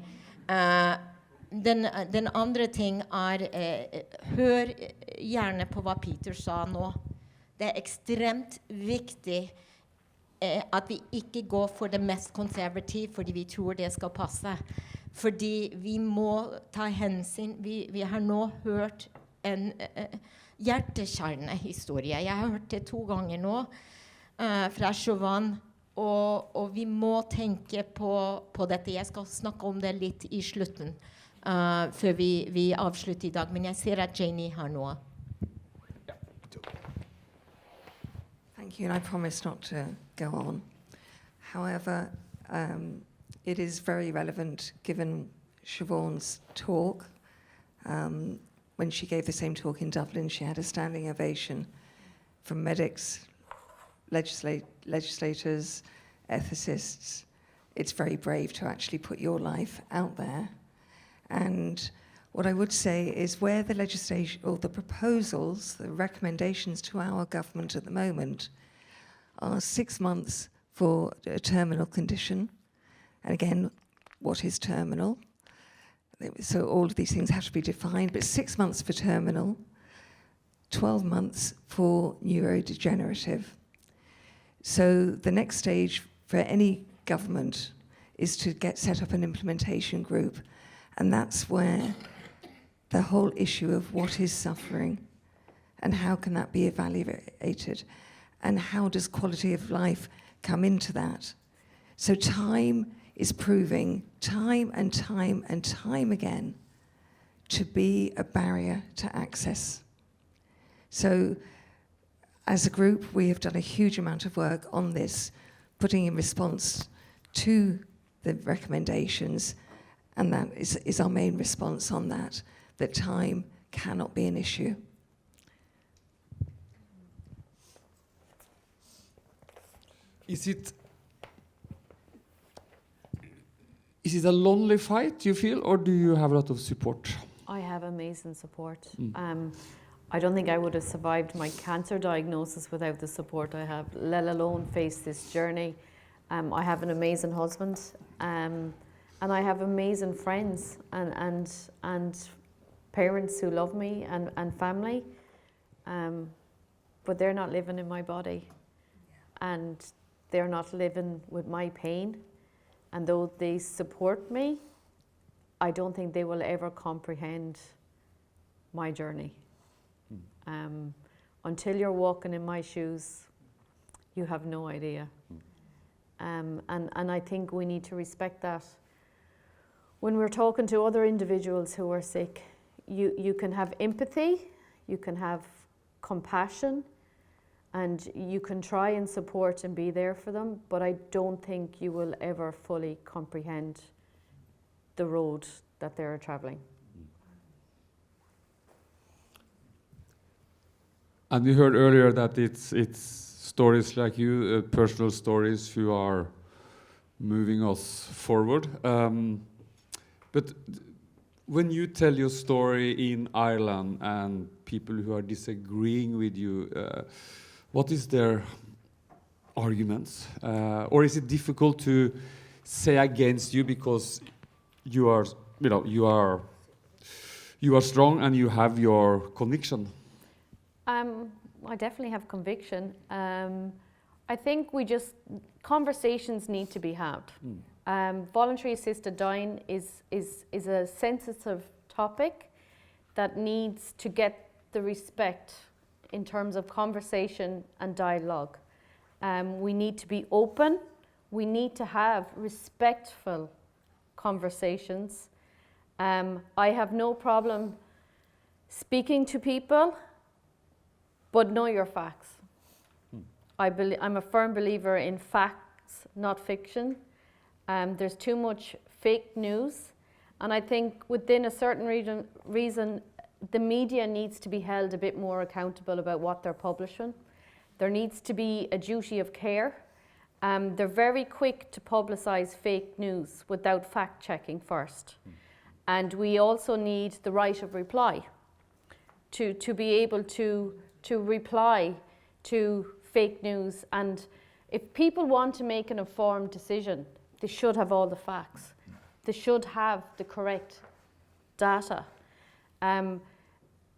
[SPEAKER 5] Den andre ting er, hør gjerne på hva Peter sa nå. Det er ekstremt viktig at vi ikke går for det mest konservative, fordi vi tror det skal passe. Fordi vi må ta hensyn. Vi har nå hørt en hjerteskjærende historie. Jeg har hørt det 2 ganger nå fra Siobhan, og vi må tenke på dette. Jeg skal snakke om det litt i slutten, før vi avslutter i dag. Men jeg ser at Janie har noe.
[SPEAKER 10] Thank you, and I promise not to go on. However, it is very relevant given Siobhan's talk. When she gave the same talk in Dublin, she had a standing ovation from medics, legislators, ethicists. It's very brave to actually put your life out there. And what I would say is where the legislation or the proposals, the recommendations to our government at the moment are 6 months for a terminal condition. And again, what is terminal? So all of these things have to be defined, but 6 months for terminal, 12 months for neurodegenerative. So the next stage for any government is to set up an implementation group, and that's where the whole issue of what is suffering and how can that be evaluated and how does quality of life come into that. So time is proving time and time and time again to be a barrier to access. So as a group, we have done a huge amount of work on this, putting in response to the recommendations And that is our main response on that time cannot be an issue.
[SPEAKER 1] Is it a lonely fight, you feel, or do you have a lot of support?
[SPEAKER 11] I have amazing support. I don't think I would have survived my cancer diagnosis without the support I have, let alone face this journey. I have an amazing husband, and I have amazing friends and parents who love me and family, but they're not living in my body, and they're not living with my pain. And though they support me, I don't think they will ever comprehend my journey. Until you're walking in my shoes, you have no idea. And I think we need to respect that. When we're talking to other individuals who are sick, you can have empathy, you can have compassion, and you can try and support and be there for them, but I don't think you will ever fully comprehend the road that they're traveling.
[SPEAKER 1] And we heard earlier that it's stories like you, personal stories, who are moving us forward. But when you tell your story in Ireland and people who are disagreeing with you, what is their arguments? Or is it difficult to say against you because you are strong and you have your conviction?
[SPEAKER 11] I definitely have conviction. I think conversations need to be had. Voluntary assisted dying is a sensitive topic that needs to get the respect in terms of conversation and dialogue. We need to be open. We need to have respectful conversations. I have no problem speaking to people, but know your facts. I'm a firm believer in facts, not fiction. There's too much fake news, and I think within a certain reason, the media needs to be held a bit more accountable about what they're publishing. There needs to be a duty of care. They're very quick to publicise fake news without fact-checking first. And we also need the right of reply to be able to reply to fake news. And if people want to make an informed decision, they should have all the facts. They should have the correct data.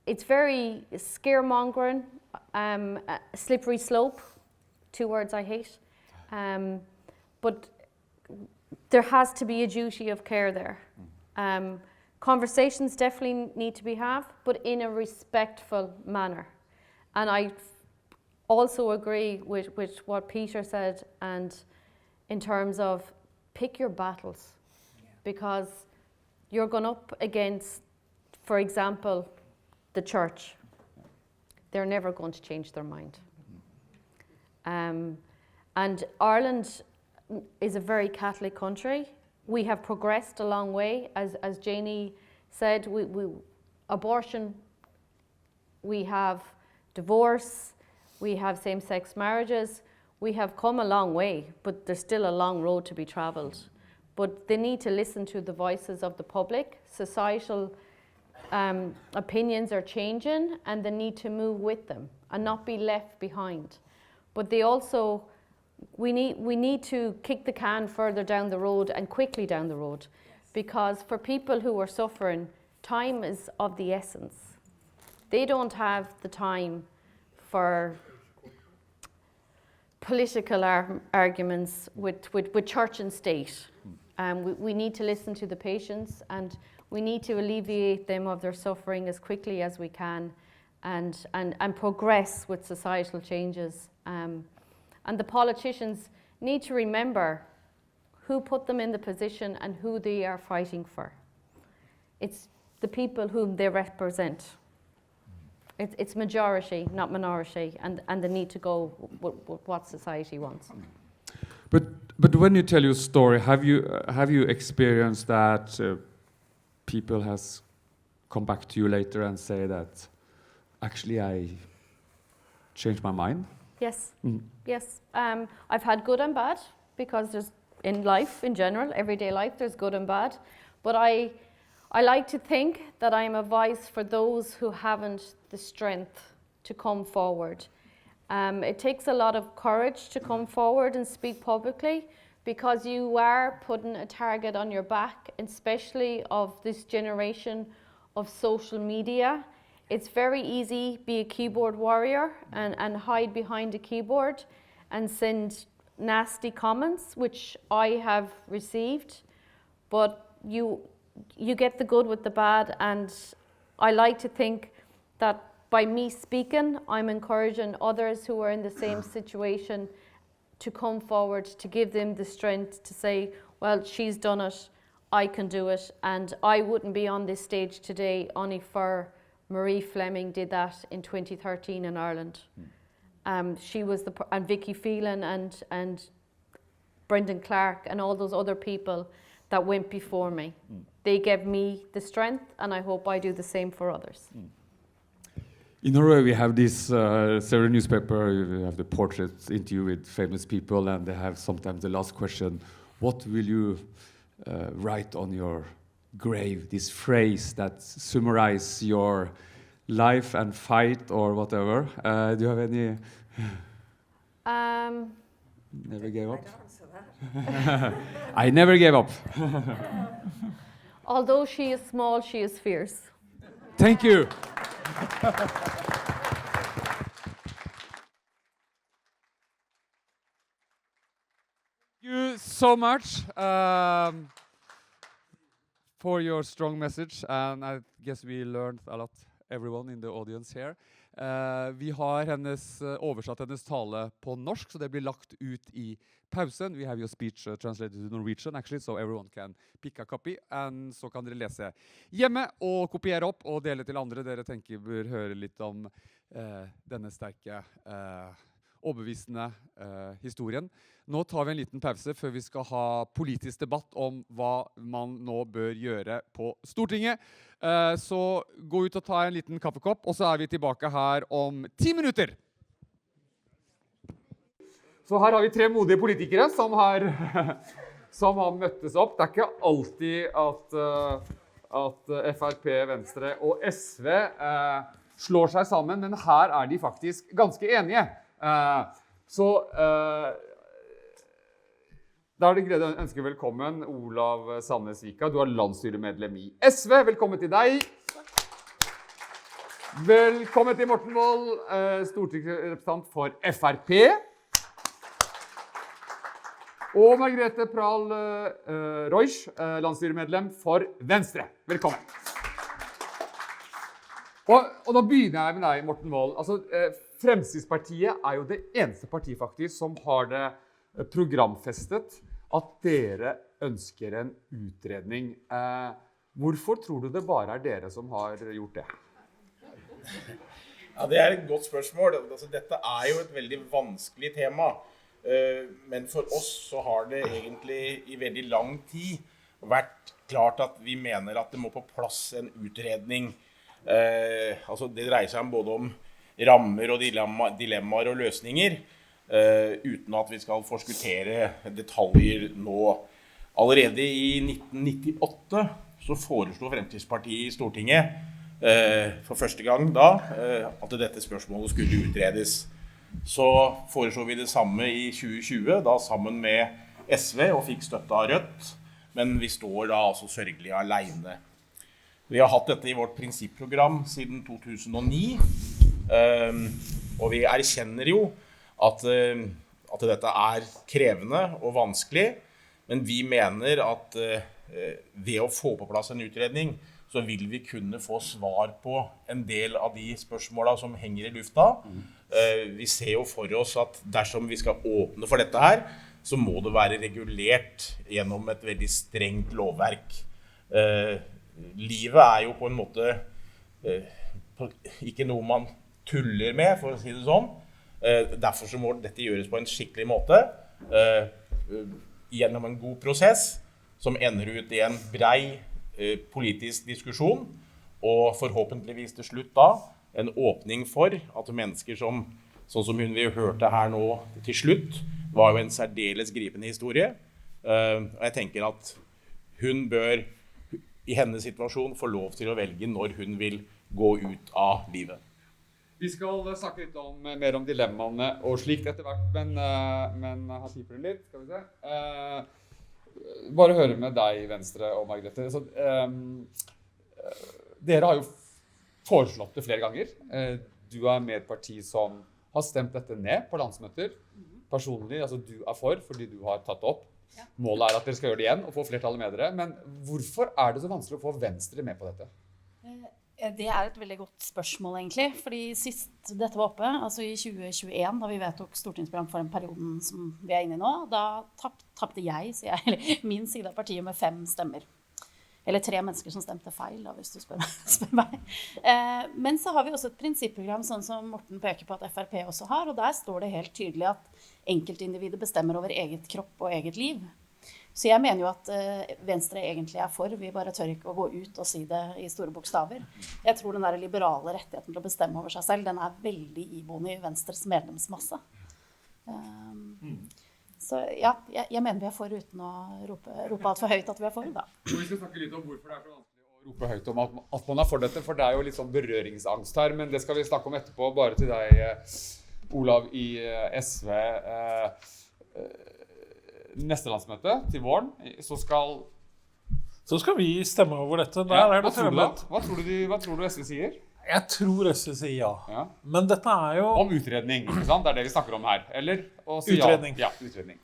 [SPEAKER 11] It's very scaremongering, a slippery slope, 2 words I hate. But there has to be a duty of care there. Conversations definitely need to be had, but in a respectful manner. And I also agree with what Peter said, and in terms of pick your battles, because you're going up against, for example, the church. They're never going to change their mind. And Ireland is a very Catholic country. We have progressed a long way. As Janie said, we abortion, we have divorce, we have same-sex marriages. We have come a long way, but there's still a long road to be travelled. But they need to listen to the voices of the public. Societal opinions are changing, and they need to move with them and not be left behind. But they also, we need to kick the can further down the road and quickly down the road, because for people who are suffering, time is of the essence. They don't have the time for political arguments with church and state. We need to listen to the patients, and we need to alleviate them of their suffering as quickly as we can, and progress with societal changes. And the politicians need to remember who put them in the position and who they are fighting for. It's the people whom they represent. It's majority, not minority, and they need to go with what society wants.
[SPEAKER 1] But But when you tell your story, have you experienced that people has come back to you later and say that actually I changed my mind?
[SPEAKER 11] Yes, yes. I've had good and bad, because there's, in life in general, everyday life, there's good and bad. But I like to think that I'm a voice for those who haven't the strength to come forward. It takes a lot of courage to come forward and speak publicly, because you are putting a target on your back, especially of this generation of social media. It's very easy to be a keyboard warrior and hide behind a keyboard and send nasty comments, which I have received, but you get the good with the bad, and I like to think that by me speaking, I'm encouraging others who are in the same situation to come forward, to give them the strength to say, well, she's done it, I can do it, and I wouldn't be on this stage today only for Marie Fleming did that in 2013 in Ireland. She was and Vicky Phelan and Brendan Clark and all those other people that went before me. They gave me the strength, and I hope I do the same for others.
[SPEAKER 1] In Norway, we have this several newspaper. We have the portraits interview with famous people, and they have sometimes the last question: what will you write on your grave? This phrase that summarizes your life and fight or whatever. Do you have any? Never gave up. I never gave up.
[SPEAKER 11] Although she is small, she is fierce.
[SPEAKER 1] Thank you. Thank you so much for your strong message, and I guess we learned a lot, everyone in the audience here. Vi har oversatt hennes tale på norsk, så det blir lagt ut i pausen. We have your speech translated to Norwegian, actually, so everyone can pick a copy, and så kan dere lese hjemme og kopiere opp og dele til andre. Dere tenker bør høre litt om denne sterke, overbevisende historien. Nå tar vi en liten pause før vi skal ha politisk debatt om hva man nå bør gjøre på Stortinget. Så gå ut og ta en liten kaffekopp, og så vi tilbake her om 10 minutter. Så her har vi 3 modige politikere som har møttes opp. Det ikke alltid at FrP, Venstre og SV slår seg sammen, men her de faktisk ganske enige. Så da det greit å ønske velkommen Olav Sandnes-Vika. Du landsstyremedlem i SV. Velkommen til deg. Velkommen til Morten Wold, stortingsrepresentant for FrP. Og Margrethe Pral Reusch, landsstyremedlem for Venstre. Velkommen. Og da begynner jeg med deg, Morten Wold. Altså, Fremskrittspartiet jo det eneste partiet faktisk som har det programfestet at dere ønsker en utredning. Hvorfor tror du det bare dere som har gjort det?
[SPEAKER 13] Ja, det et godt spørsmål. Altså, dette jo et veldig vanskelig tema. Men for oss så har det egentlig i veldig lang tid vært klart at vi mener at det må på plass en utredning. Altså, det dreier seg både om rammer og dilemmaer og løsninger, uten at vi skal forskuttere detaljer nå. Allerede i 1998 så foreslo Fremskrittspartiet i Stortinget for første gang da at dette spørsmålet skulle utredes. Så foreslo vi det samme i 2020, da sammen med SV, og fikk støtte av Rødt, men vi står da altså sørgelig alene. Vi har hatt dette i vårt prinsipprogram siden 2009, og vi erkjenner jo at dette krevende og vanskelig, men vi mener at ved å få på plass en utredning, så vil vi kunne få svar på en del av de spørsmålene som henger i lufta. Vi ser jo for oss at dersom vi skal åpne for dette her, så må det være regulert gjennom et veldig strengt lovverk. Livet jo på en måte ikke noe man tuller med, for å si det sånn. Derfor så må dette gjøres på en skikkelig måte. gjennom en god prosess, som ender ut i en brei politisk diskusjon, og forhåpentligvis til slutt da, en åpning for at mennesker som, sånn som hun vi hørte her nå til slutt, var jo en særdeles gripende historie. Og jeg tenker at hun bør i hennes situasjon få lov til å velge når hun vil gå ut av livet.
[SPEAKER 1] Vi skal snakke litt mer om dilemmaene og slikt etter hvert, men ha tid for det litt, skal vi se. Bare høre med deg, Venstre og Margrethe. Så, dere har jo foreslått det flere ganger. Du er med et parti som har stemt dette ned på landsmøter. Personlig, altså du er for, fordi du har tatt opp. Målet er at dere skal gjøre det igjen og få flertallet med dere. Men hvorfor er det så vanskelig å få Venstre med på dette?
[SPEAKER 14] Det er et veldig godt spørsmål egentlig, fordi sist dette var oppe, altså i 2021, da vi vedtok stortingsprogram for den perioden som vi er inne i nå, da tappte jeg, eller min side av partiet med 5 stemmer. Eller 3 mennesker som stemte feil, da, hvis du spør meg. Men så har vi også et prinsipprogram, sånn som Morten peker på at FRP også har, og der står det helt tydelig at enkeltindividet bestemmer over eget kropp og eget liv. Så jeg mener jo at Venstre egentlig er for, vi bare tør ikke å gå ut og si det i store bokstaver. Jeg tror den der liberale rettigheten til å bestemme over seg selv, den er veldig iboende i Venstres medlemsmasse. Så ja, jeg mener vi er for uten å rope alt for høyt at vi er for, da.
[SPEAKER 1] Vi skal snakke litt om hvorfor det er så vanskelig å rope høyt om at man er for dette, for det er jo litt sånn berøringsangst her, men det skal vi snakke om etterpå, bare til deg, Olav i SV. Neste landsmøte til våren, så skal
[SPEAKER 8] vi stemme over dette. Der er det fremmet.
[SPEAKER 1] Hva tror du SV sier?
[SPEAKER 8] Jeg tror SV sier ja. Men dette er jo...
[SPEAKER 1] Om utredning, ikke sant? Det er det vi snakker om her. Eller å si
[SPEAKER 8] utredning.
[SPEAKER 1] Ja, utredning.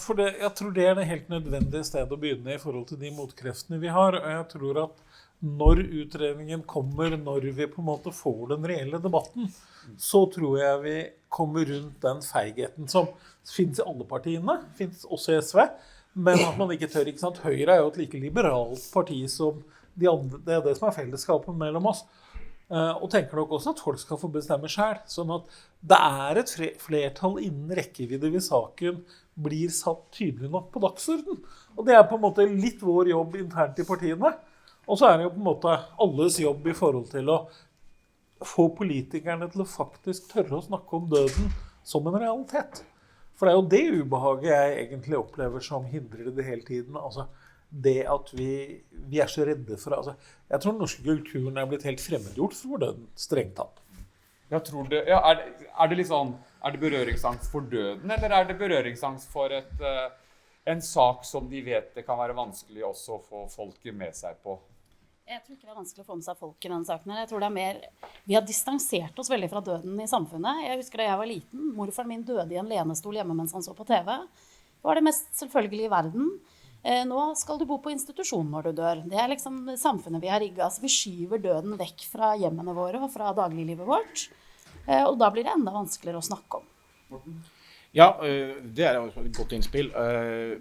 [SPEAKER 8] For jeg tror det er det helt nødvendige stedet å begynne i forhold til de motkreftene vi har. Og jeg tror at når utredningen kommer, når vi på en måte får den reelle debatten, så tror jeg vi kommer rundt den feigheten som finnes i alle partiene, finnes også i SV, men at man ikke tør, ikke sant? Høyre er jo et like liberalt parti som de andre, det er det som er fellesskapet mellom oss, og tenker nok også at folk skal få bestemme selv, sånn at det er et flertall innen rekkevidde hvis saken blir satt tydelig nok på dagsorden, og det er på en måte litt vår jobb internt i partiene, og så er det jo på en måte alles jobb i forhold til å få politikerne til å faktisk tørre å snakke om døden som en realitet. For det er jo det ubehaget jeg egentlig opplever som hindrer det hele tiden. Altså det at vi er så redde for... Altså, jeg tror den norske kulturen er blitt helt fremmedgjort for døden, strengt tatt.
[SPEAKER 1] Jeg tror det... Ja, er det litt sånn... Er det berøringsangst for døden, eller er det berøringsangst for en sak som de vet det kan være vanskelig også å få folket med seg på?
[SPEAKER 14] Jeg tror ikke det er vanskelig å få med seg folk i denne saken. Jeg tror det er mer, vi har distansert oss veldig fra døden i samfunnet. Jeg husker da jeg var liten, morfaren min døde i en lenestol hjemme mens han så på TV. Det var det mest selvfølgelige i verden. Nå skal du bo på institusjon når du dør. Det er liksom samfunnet vi har rigget. Altså, vi skyver døden vekk fra hjemmene våre og fra dagliglivet vårt. Og da blir det enda vanskeligere å snakke om.
[SPEAKER 13] Ja, det er jo et godt innspill.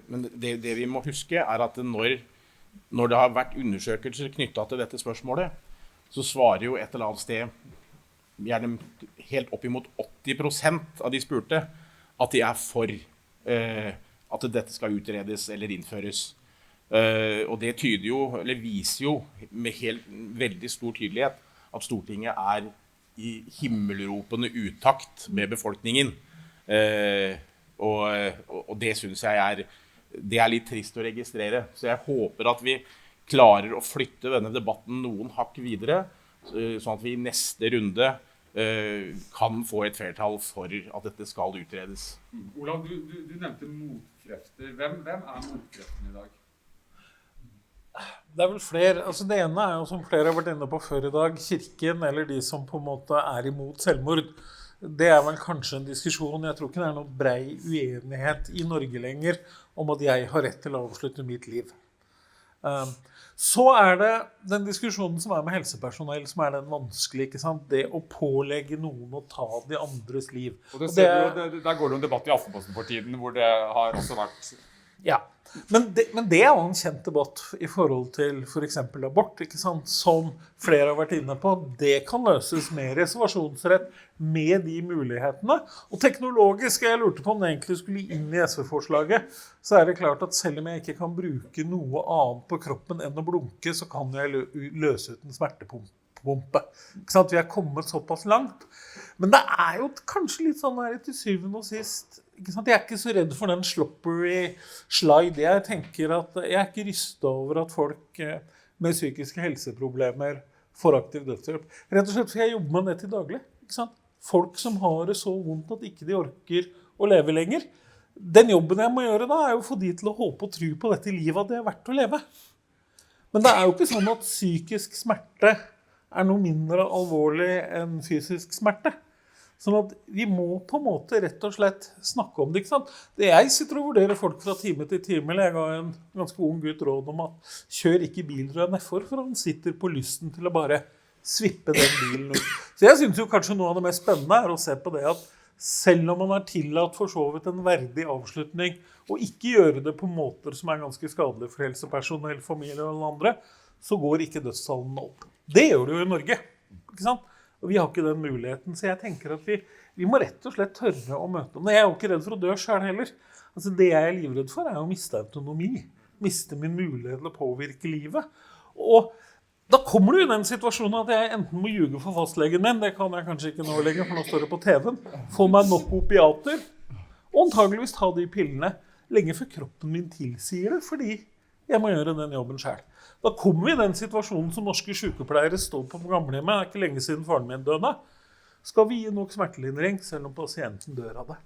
[SPEAKER 13] Men det vi må huske er at når det har vært undersøkelser knyttet til dette spørsmålet, så svarer jo et eller annet sted gjerne helt opp imot 80% av de spurte at de er for at dette skal utredes eller innføres. Og det tyder jo, eller viser jo med veldig stor tydelighet at Stortinget er i himmelropende utakt med befolkningen. Og det synes jeg det er litt trist å registrere. Så jeg håper at vi klarer å flytte denne debatten noen hakk videre, sånn at vi i neste runde kan få et flertall for at dette skal utredes.
[SPEAKER 1] Olav, du nevnte motkrefter. Hvem er motkreftene i dag?
[SPEAKER 8] Det er vel flere. Altså det ene er jo, som flere har vært inne på før i dag, kirken, eller de som på en måte er imot selvmord. Det er vel kanskje en diskusjon. Jeg tror ikke det er noen brei uenighet i Norge lenger om at jeg har rett til å avslutte mitt liv. Så er det den diskusjonen som er med helsepersonell, som er den vanskelige, ikke sant? Det å pålegge noen å ta de andres liv.
[SPEAKER 1] Og der går det en debatt i Aftenposten for tiden, hvor det har også vært
[SPEAKER 8] Ja, men det jo en kjent debatt I forhold til for eksempel abort, ikke sant? Som flere har vært inne på. Det kan løses med reservasjonsrett, med de mulighetene. Og teknologisk, jeg lurte på om det egentlig skulle inn I SV-forslaget, så det klart at selv om jeg ikke kan bruke noe annet på kroppen enn å blunke, så kan jeg løse ut en smertepumpe. Ikke sant? Vi kommet såpass langt. Men det jo kanskje litt sånn her til syvende og sist. Ikke sant? Jeg ikke så redd for den sloppery slide. Jeg tenker at jeg ikke rystet over at folk med psykiske helseproblemer får aktiv dødshjelp. Rett og slett for jeg jobber med det til daglig. Ikke sant? Folk som har det så vondt at ikke de orker å leve lenger. Den jobben jeg må gjøre da jo å få de til å håpe og tro på dette livet at det verdt å leve. Men det jo ikke sånn at psykisk smerte noe mindre alvorlig enn fysisk smerte. Sånn at vi må på en måte rett og slett snakke om det, ikke sant? Det jeg sitter og vurderer folk fra time til time, eller jeg ga en ganske ung gutt råd om at kjør ikke bil du nedfor, for han sitter på lysten til å bare svippe den bilen ut. Så jeg synes jo kanskje noe av det mest spennende å se på det at selv om man tillatt for så vidt en verdig avslutning, og ikke gjøre det på måter som ganske skadelige for helsepersonell, familie og andre, så går ikke dødstallene opp. Det gjør det jo I Norge, ikke sant? Og vi har ikke den muligheten, så jeg tenker at vi må rett og slett tørre å møte dem. Jeg jo ikke redd for å dø selv heller. Altså det jeg livredd for å miste autonomi, miste min mulighet til å påvirke livet. Og da kommer du I den situasjonen at jeg enten må ljuge for fastlegen min, det kan jeg kanskje ikke nå lenger, for nå står det på TV-en, få meg nok opiater, og antageligvis ta de pillene lenge før kroppen min tilsier det, fordi jeg må gjøre den jobben selv. Da kommer vi I den situasjonen som norske sykepleiere står på gamlehjemmet, det ikke lenge siden faren min døde. Skal vi gi nok smertelindring, selv om pasienten dør av det?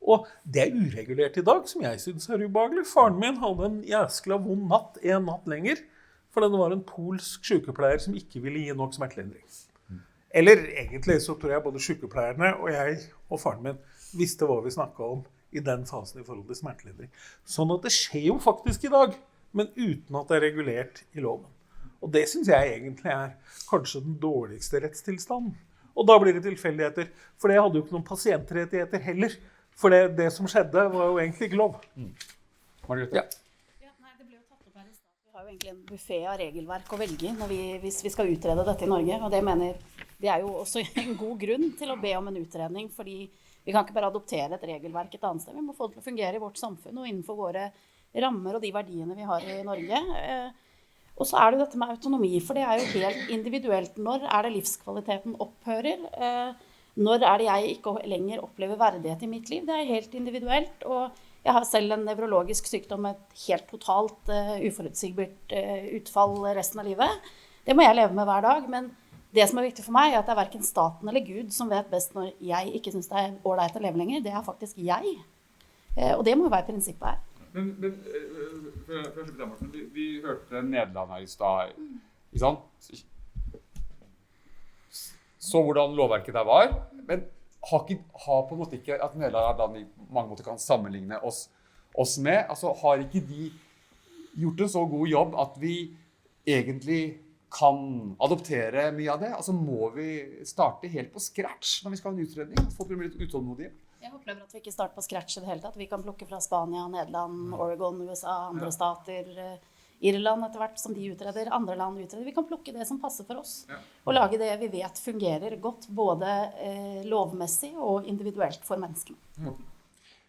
[SPEAKER 8] Og det uregulert I dag, som jeg synes ubehagelig. Faren min hadde en jæskla vond natt, en natt lenger, fordi det var en polsk sykepleier som ikke ville gi nok smertelindring. Eller egentlig så tror jeg både sykepleierne og jeg og faren min visste hva vi snakket om I den fasen I forhold til smertelindring. Sånn at det skjer jo faktisk I dag, men uten at det regulert I loven. Og det synes jeg egentlig kanskje den dårligste rettstilstanden. Og da blir det tilfeldigheter, for jeg hadde jo ikke noen pasientrettigheter heller, for det som skjedde var jo egentlig ikke lov. Margrethe?
[SPEAKER 14] Ja, nei, det ble jo tatt opp her I stad. Vi har jo egentlig en buffet av regelverk å velge hvis vi skal utrede dette I Norge, og det jo også en god grunn til å be om en utredning, fordi vi kan ikke bare adoptere et regelverk et annet sted. Vi må få det til å fungere I vårt samfunn og innenfor våre rammer og de verdiene vi har I Norge. Og så det jo dette med autonomi, for det jo helt individuelt. Når det livskvaliteten opphører? Når det jeg ikke lenger opplever verdighet I mitt liv? Det helt individuelt, og jeg har selv en nevrologisk sykdom med et helt totalt uforutsigbart utfall resten av livet. Det må jeg leve med hver dag, men det som viktig for meg at det hverken staten eller Gud som vet best når jeg ikke synes det ordentlig å leve lenger. Det faktisk jeg. Og det må jo være prinsippet her.
[SPEAKER 1] Men vi hørte Nederland her I stad, ikke sant? Så hvordan lovverket der var, men har på en måte ikke at Nederland I mange måter kan sammenligne oss med, altså har ikke de gjort en så god jobb at vi egentlig kan adoptere mye av det? Altså må vi starte helt på scratch når vi skal ha en utredning? Folk blir litt utålmodige.
[SPEAKER 14] Jeg opplever at vi ikke starter på scratch I det hele tatt. Vi kan plukke fra Spania, Nederland, Oregon, USA, andre stater, Irland etter hvert som de utreder, andre land utreder. Vi kan plukke det som passer for oss, og lage det vi vet fungerer godt, både lovmessig og individuelt for menneskene.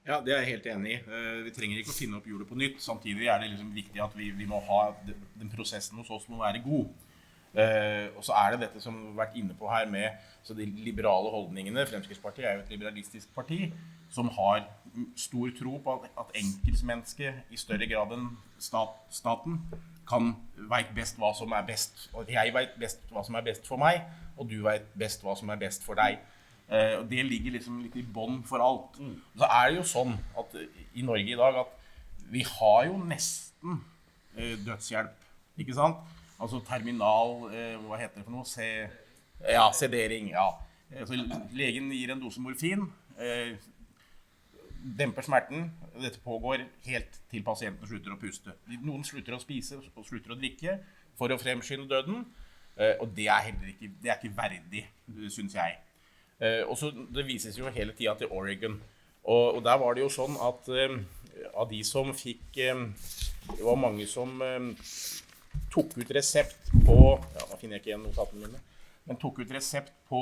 [SPEAKER 13] Ja, det jeg helt enig I. Vi trenger ikke å finne opp hjulet på nytt. Samtidig det liksom viktig at vi må ha den prosessen hos oss må være god. Og så det dette som vi har vært inne på her med så de liberale holdningene. Fremskrittspartiet jo et liberalistisk parti som har stor tro på at enkeltmennesket I større grad enn staten vet best hva som best. Og jeg vet best hva som best for meg, og du vet best hva som best for deg. Og det ligger liksom litt I bånd for alt. Så det jo sånn at I Norge I dag at vi har jo nesten dødshjelp, ikke sant? Altså terminal, hva heter det for noe? Sedering, ja. Så legen gir en dose morfin, demper smerten, dette pågår helt til pasienten slutter å puste. Noen slutter å spise og slutter å drikke for å fremskynde døden, og det heller ikke, det ikke verdig, synes jeg. Og så det vises jo hele tiden til Oregon, og der var det jo sånn at av de som fikk, det var mange som tok ut resept på, ja, nå finner jeg ikke igjen notatene mine, men tok ut resept på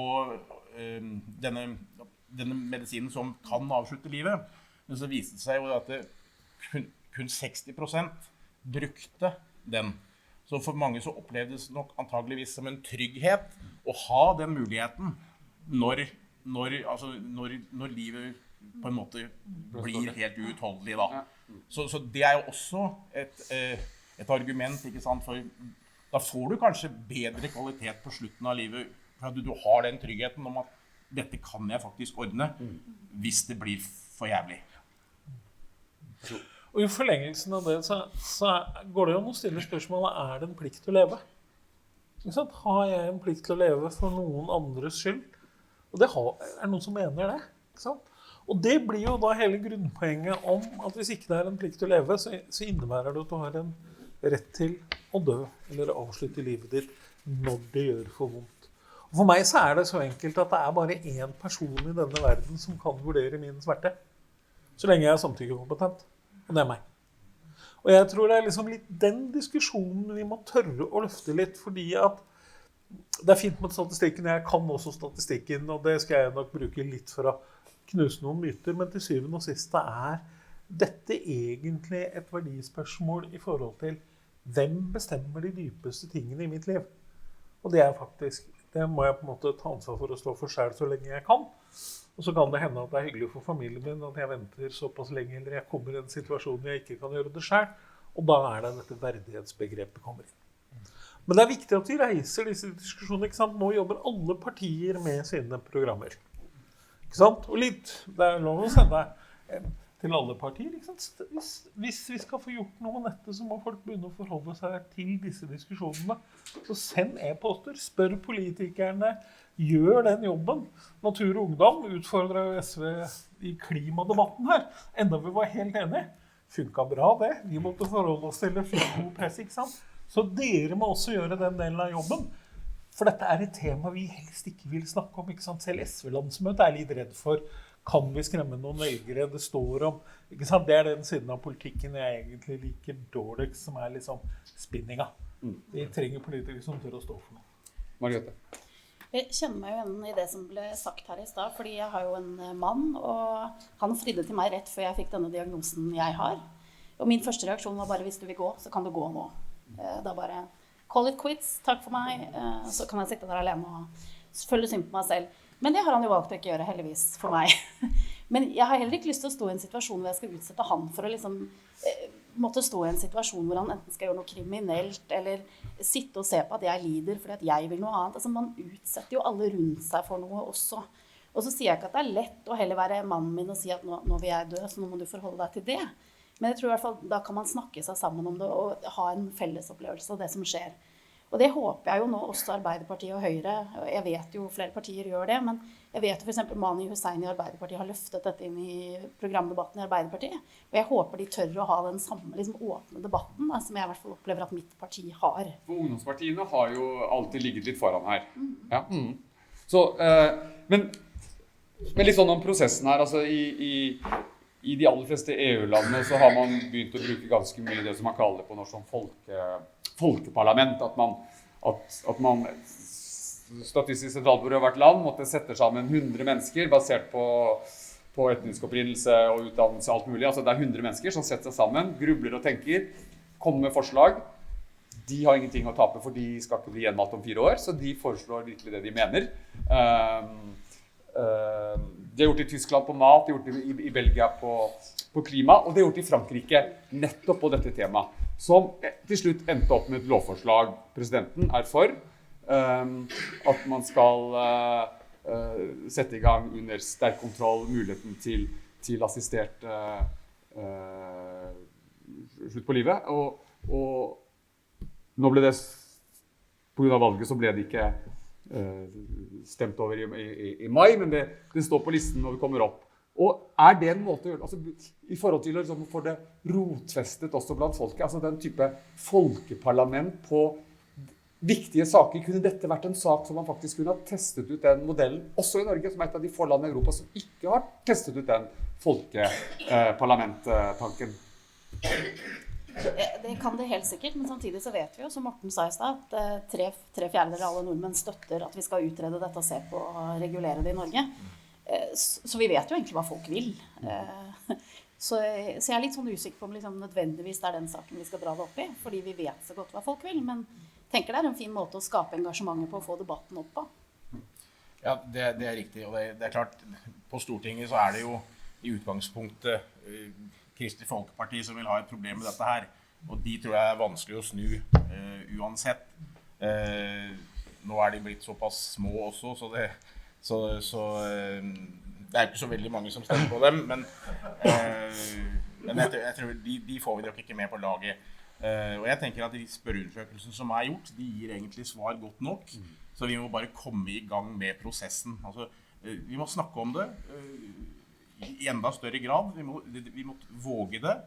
[SPEAKER 13] denne medisinen som kan avslutte livet. Men så viste det seg jo at kun 60% brukte den. Så for mange så opplevdes det nok antageligvis som en trygghet å ha den muligheten når livet på en måte blir helt uutholdelig da. Så det er jo også et argument, ikke sant, for da får du kanskje bedre kvalitet på slutten av livet, for at du har den tryggheten om at dette kan jeg faktisk ordne hvis det blir for jævlig.
[SPEAKER 8] Og i forlengelsen av det så går det jo an å stille spørsmålet, det en plikt til å leve? Ikke sant? Har jeg en plikt til å leve for noen andres skyld? Og det noen som mener det, ikke sant? Og det blir jo da hele grunnpoenget om at hvis ikke det en plikt til å leve, så innebærer det at du har en rett til å dø, eller avslutte livet ditt når det gjør for vondt. Og for meg så det så enkelt at det bare én person i denne verden som kan vurdere min smerte, så lenge jeg samtykkekompetent. Og det meg. Og jeg tror det liksom litt den diskusjonen vi må tørre å løfte litt, fordi at det fint med statistikken, jeg kan også statistikken, og det skal jeg nok bruke litt for å knuse noen myter, men til syvende og sist dette egentlig et verdispørsmål i forhold til hvem bestemmer de dypeste tingene i mitt liv. Og det faktisk, det må jeg på en måte ta ansvar for å stå for selv så lenge jeg kan. Og så kan det hende at det hyggelig for familien min at jeg venter såpass lenge, eller jeg kommer i en situasjon hvor jeg ikke kan gjøre det selv, og da det dette verdighetsbegrepet kommer inn. Men det viktig at vi reiser disse diskusjonene, ikke sant? Nå jobber alle partier med sine programmer. Ikke sant? Og litt, det lov å sende til alle partier, ikke sant? Hvis vi skal få gjort noe med dette, så må folk begynne å forholde seg til disse diskusjonene. Så send e-poster, spør politikerne, gjør den jobben. Natur og Ungdom utfordret jo SV i klimadebatten her, enda vi var helt enige. Funket bra det, vi måtte forholde oss til det, fikk god press, ikke sant? Så dere må også gjøre den delen av jobben. For dette et tema vi helst ikke vil snakke om, ikke sant? Selv SV-landsmøtet litt redd for, kan vi skremme noen velgere? Det står om, ikke sant? Det den siden av politikken jeg egentlig liker dårligst, som liksom spinninga. Vi trenger politikere som tør å stå for noe.
[SPEAKER 1] Margrethe.
[SPEAKER 14] Jeg kjenner meg jo igjen i det som ble sagt her i sted, fordi jeg har jo en mann, og han fridde til meg rett før jeg fikk denne diagnosen jeg har. Og min første reaksjon var bare, hvis du vil gå, så kan du gå nå. Da bare, call it quits, takk for meg, så kan jeg sitte der alene og følge synd på meg selv. Men det har han jo valgt å ikke gjøre, heldigvis, for meg. Men jeg har heller ikke lyst til å stå i en situasjon hvor jeg skal utsette han for å liksom måtte stå i en situasjon hvor han enten skal gjøre noe kriminelt, eller sitte og se på at jeg lider fordi at jeg vil noe annet. Altså, man utsetter jo alle rundt seg for noe også. Og så sier jeg ikke at det lett å heller være mannen min og si at nå vil jeg dø, så nå må du forholde deg til det. Men jeg tror i hvert fall da kan man snakke seg sammen om det og ha en felles opplevelse av det som skjer. Og det håper jeg jo nå også Arbeiderpartiet og Høyre, jeg vet jo flere partier gjør det, men jeg vet jo for eksempel Mani Hussein i Arbeiderpartiet har løftet dette inn i programdebatten i Arbeiderpartiet, og jeg håper de tør å ha den samme liksom, åpne debatten da, som jeg i hvert fall opplever at mitt parti har.
[SPEAKER 1] For ungdomspartiene har jo alltid ligget litt foran her. Ja. Så, men litt sånn om prosessen her, altså i de aller fleste EU-landene så har man begynt å bruke ganske mye det som man kaller på norsk som folkeparlament, at man Statistisk sentralbyrå i hvert land måtte sette sammen 100 mennesker basert på etnisk opprinnelse og utdannelse og alt mulig. Altså det 100 mennesker som setter seg sammen, grubler og tenker, kommer med forslag. De har ingenting å tape, for de skal ikke bli gjenvalgt om 4 år, så de foreslår virkelig det de mener. Det gjort i Tyskland på mat, det gjort i Belgia på klima, og det gjort i Frankrike nettopp på dette temaet, som til slutt endte opp med et lovforslag. Presidenten for at man skal sette i gang under sterk kontroll muligheten til assistert slutt på livet, og nå ble det, på grunn av valget så ble det ikke stemt over i mai, men det står på listen når vi kommer opp. Og det en måte å gjøre, altså, i forhold til å få det rotfestet også blant folket, altså den type folkeparlament på viktige saker. Kunne dette vært en sak som man faktisk kunne ha testet ut den modellen, også i Norge, som et av de få landene i Europa som ikke har testet ut den folkeparlamenttanken?
[SPEAKER 14] Det kan det helt sikkert, men samtidig så vet vi jo, som Morten sa i stad, at tre fjerdedeler av alle nordmenn støtter at vi skal utrede dette og se på og regulere det i Norge. Så vi vet jo egentlig hva folk vil. Så jeg er litt sånn usikker på om liksom nødvendigvis det er den saken vi skal dra det opp i, fordi vi vet så godt hva folk vil, men tenker det er en fin måte å skape engasjementet på og få debatten opp på.
[SPEAKER 13] Ja, det er riktig, og det er klart, på Stortinget så er det jo i utgangspunktet Kristelig Folkeparti som vil ha et problem med dette her, og de tror jeg er vanskelig å snu uansett. Nå er de blitt såpass små også, så det er ikke så veldig mange som stemmer på dem, men jeg tror de får vi nok ikke med på laget. Og jeg tenker at de spørreundersøkelsen som er gjort, de gir egentlig svar godt nok, så vi må bare komme i gang med prosessen. Altså, vi må snakke om det i enda større grad, vi må våge det,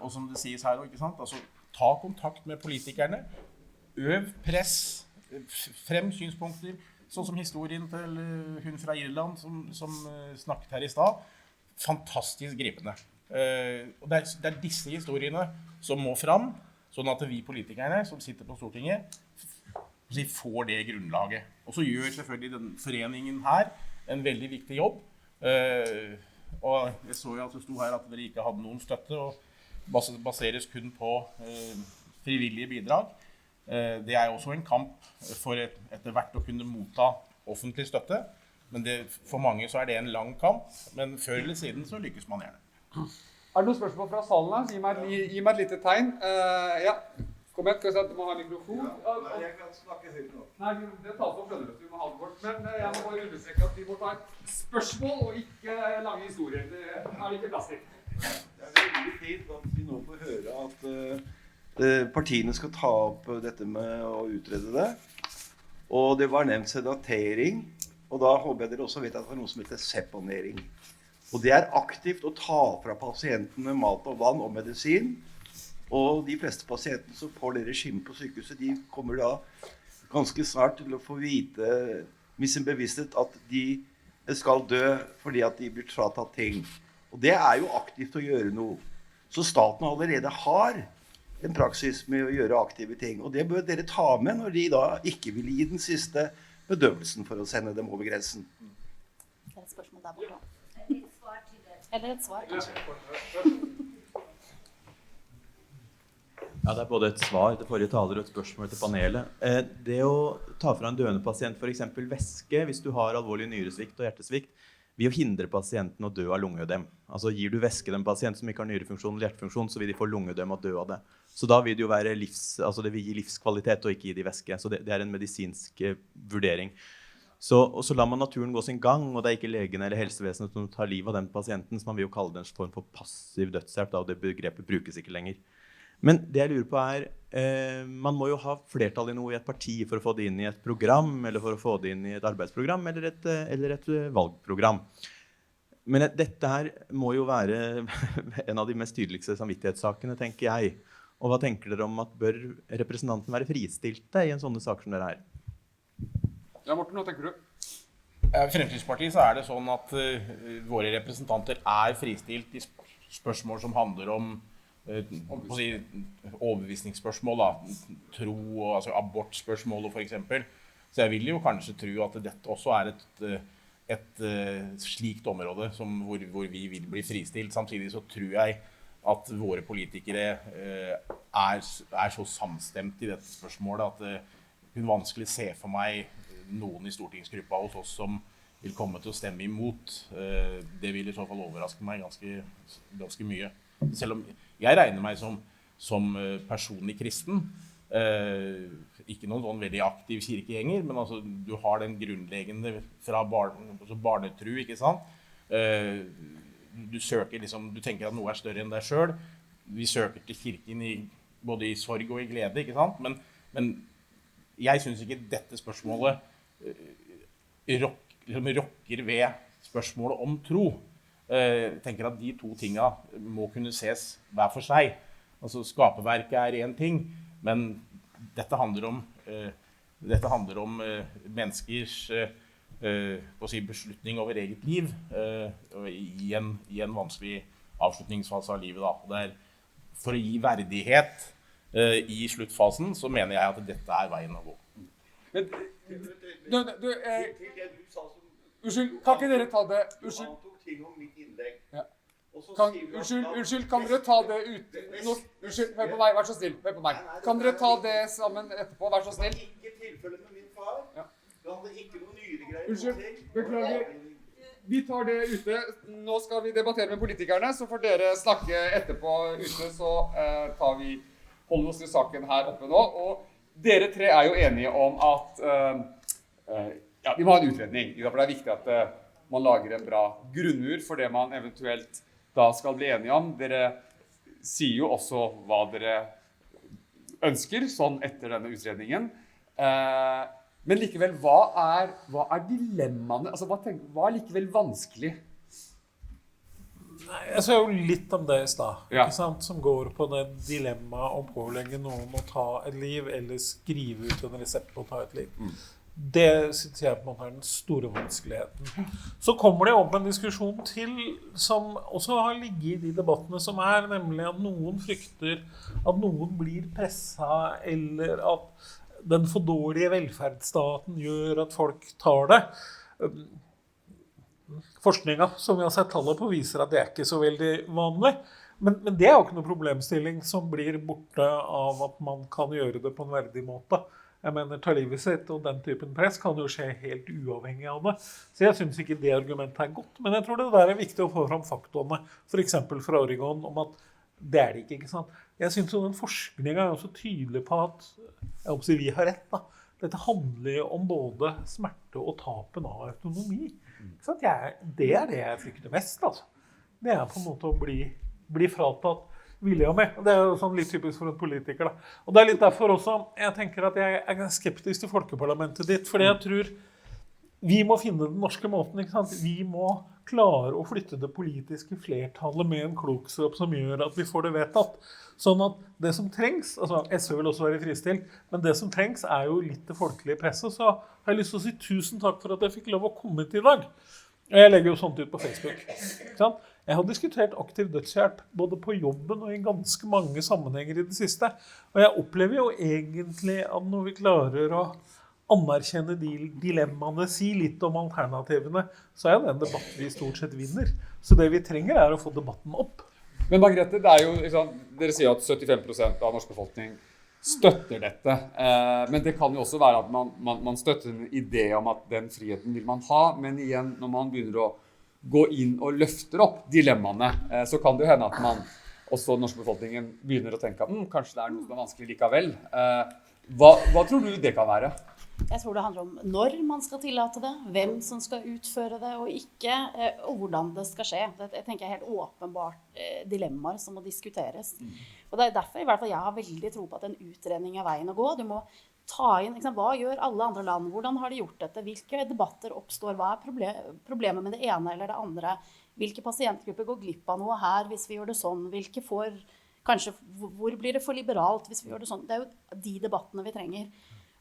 [SPEAKER 13] og som det sies her, ikke sant? Altså, ta kontakt med politikerne, øv press, frem synspunkter, sånn som historien til hun fra Irland som snakket her i stad, fantastisk gripende. Og det er disse historiene som må fram, sånn at vi politikerne som sitter på Stortinget får det grunnlaget. Og så gjør selvfølgelig den foreningen her en veldig viktig jobb. Og jeg så jo at det sto her at dere ikke hadde noen støtte, og baseres kun på frivillige bidrag. Det er også en kamp for etter hvert å kunne motta offentlig støtte, men for mange så er det en lang kamp, men før eller siden så lykkes man gjerne.
[SPEAKER 1] Er det noen spørsmål fra salen her? Gi meg et lite tegn. Ja, kom igjen, skal jeg si at du må ha mikrofon?
[SPEAKER 15] Nei, jeg kan snakke høyt nå.
[SPEAKER 1] Nei, det tas opp, skjønner du, vi må ha det bort. Men jeg må bare understreke at vi må ta et spørsmål og ikke lange historier. Det er ikke plass til.
[SPEAKER 15] Det er veldig fint at vi nå får høre at partiene skal ta opp dette med å utrede det. Og det var nevnt sedatering, og da håper jeg dere også vet at det er noe som heter seponering. Og det er aktivt å ta fra pasientene mat og vann og medisin. Og de fleste pasientene som får det regimet på sykehuset, de kommer da ganske snart til å få vite med sin bevissthet at de skal dø fordi at de blir fratatt ting. Og det er jo aktivt å gjøre noe. Så staten allerede har en praksis med å gjøre aktive ting. Og det bør dere ta med når de da ikke vil gi den siste bedøvelsen for å sende dem over grensen.
[SPEAKER 14] Det er et spørsmål der borte. Eller et svar, kanskje.
[SPEAKER 16] Ja, det er både et svar til forrige taler og et spørsmål til panelet. Det å ta fra en døende pasient for eksempel væske, hvis du har alvorlig nyresvikt og hjertesvikt, vil jo hindre pasienten å dø av lungeødem. Altså gir du væske til en pasient som ikke har nyrefunksjon eller hjertefunksjon, så vil de få lungeødem og dø av det. Så da vil det jo være det vil gi livskvalitet og ikke gi de væske. Så det er en medisinsk vurdering. Og så lar man naturen gå sin gang, og det er ikke legen eller helsevesenet som tar livet av den pasienten, så man vil jo kalle det en form for passiv dødshjelp, og det begrepet brukes ikke lenger. Men det jeg lurer på man må jo ha flertall i noe i et parti for å få det inn i et program, eller for å få det inn i et arbeidsprogram, eller et valgprogram. Men dette her må jo være en av de mest tydeligste samvittighetssakene, tenker jeg. Og hva tenker dere om at bør representanten være fristilte i en sånne saker som dere er?
[SPEAKER 1] Ja, Morten, hva tenker du?
[SPEAKER 13] I Fremskrittspartiet så er det sånn at våre representanter er fristilt i spørsmål som handler om overbevisningsspørsmål, tro og altså abortspørsmål for eksempel. Så jeg vil jo kanskje tro at dette også er et slikt område hvor vi vil bli fristilt. Samtidig så tror jeg at våre politikere er så samstemt i dette spørsmålet at det er vanskelig å se for meg noen i stortingsgruppa hos oss som vil komme til å stemme imot. Det vil i så fall overraske meg ganske mye. Selv om jeg regner meg som personlig kristen, ikke noen sånn veldig aktiv kirkegjenger, men altså, du har den grunnleggende fra barnetru, ikke sant? Du tenker at noe er større enn deg selv. Vi søker til kirken både i sorg og i glede, ikke sant? Men jeg synes ikke dette spørsmålet rokker ved spørsmålet om tro. Jeg tenker at de to tingene må kunne ses hver for seg. Altså skaperverket er en ting, men dette handler om dette handler om menneskers beslutning over eget liv i en vanskelig avslutningsfase av livet. Da. Og for å gi verdighet i sluttfasen, så mener jeg at dette veien å gå.
[SPEAKER 1] Men, unnskyld, kan ikke dere ta det? Ja. Unnskyld, kan dere ta det ut? Unnskyld, hør på meg, vær så snill, hør på meg. Kan dere ta det sammen etterpå, vær så snill?
[SPEAKER 15] Ikke tilfellet med min far.
[SPEAKER 1] Ja.
[SPEAKER 15] Det hadde ikke noen nyregreier.
[SPEAKER 1] Unnskyld, beklager. Vi tar det ute. Nå skal vi debattere med politikerne, så får dere snakke etterpå ute, så holder vi oss til saken her oppe nå. Og dere tre jo enige om at vi må ha en utredning, for det viktig at man lager en bra grunnmur for det man eventuelt da skal bli enige om. Dere sier jo også hva dere ønsker, sånn etter denne utredningen. Men likevel, hva dilemmaene? Altså, hva likevel vanskelig?
[SPEAKER 8] Nei, jeg sa jo litt om det i stad, ikke sant? Som går på det dilemmaet om å pålegge noen å ta et liv, eller skrive ut en resept på å ta et liv. Det synes jeg på en måte den store vanskeligheten. Så kommer det opp en diskusjon til, som også har ligget i de debattene som nemlig at noen frykter at noen blir presset, eller at den for dårlige velferdsstaten gjør at folk tar det. Forskningen, som vi har sett tallet på, viser at det ikke så veldig vanlig. Men det jo ikke noen problemstilling som blir borte av at man kan gjøre det på en verdig måte. Jeg mener, ta livet sitt og den typen press kan jo skje helt uavhengig av det. Så jeg synes ikke det argumentet godt. Men jeg tror det der viktig å få fram faktorene, for eksempel fra Oregon, om at det det ikke sant? Jeg synes jo den forskningen også tydelig på at, jeg håper vi har rett da, dette handler jo om både smerte og tapen av autonomi. Det det jeg frykter mest, altså. Det på en måte å bli fratatt vilje med. Og det jo sånn litt typisk for en politiker da. Og det litt derfor også, jeg tenker at jeg skeptisk til folkeparlamentet ditt, fordi jeg tror vi må finne den norske måten, ikke sant? Vi må klare å flytte det politiske flertallet med en klokskap som gjør at vi får det vedtatt. Sånn at det som trengs, altså SV vil også være fristilt, men det som trengs jo litt det folkelige presset, så har jeg lyst til å si tusen takk for at jeg fikk lov å komme til i dag. Og jeg legger jo sånt ut på Facebook. Ikke sant? Jeg har diskutert aktiv dødshjelp både på jobben og i ganske mange sammenhenger i det siste. Og jeg opplever jo egentlig at når vi klarer å anerkjenne de dilemmaene, si litt om alternativene, så det en debatt vi stort sett vinner. Så det vi trenger å få debatten opp.
[SPEAKER 1] Men Margrethe, det jo, dere sier at 75% av norsk befolkning støtter dette. Men det kan jo også være at man støtter en idé om at den friheten vil man ha, men igjen, når man begynner å gå inn og løfter opp dilemmaene, så kan det jo hende at man, også den norske befolkningen, begynner å tenke at kanskje det noe som vanskelig likevel. Hva tror du det kan være?
[SPEAKER 14] Jeg tror det handler om når man skal tillate det, hvem som skal utføre det og ikke, og hvordan det skal skje. Det tenker jeg helt åpenbart dilemmaer som må diskuteres. Og det derfor i hvert fall jeg har veldig tro på at en utredning veien å gå. Du må ta inn, hva gjør alle andre land? Hvordan har de gjort dette? Hvilke debatter oppstår? Hva problemet med det ene eller det andre? Hvilke pasientgrupper går glipp av noe her hvis vi gjør det sånn? Hvor blir det for liberalt hvis vi gjør det sånn? Det jo de debattene vi trenger.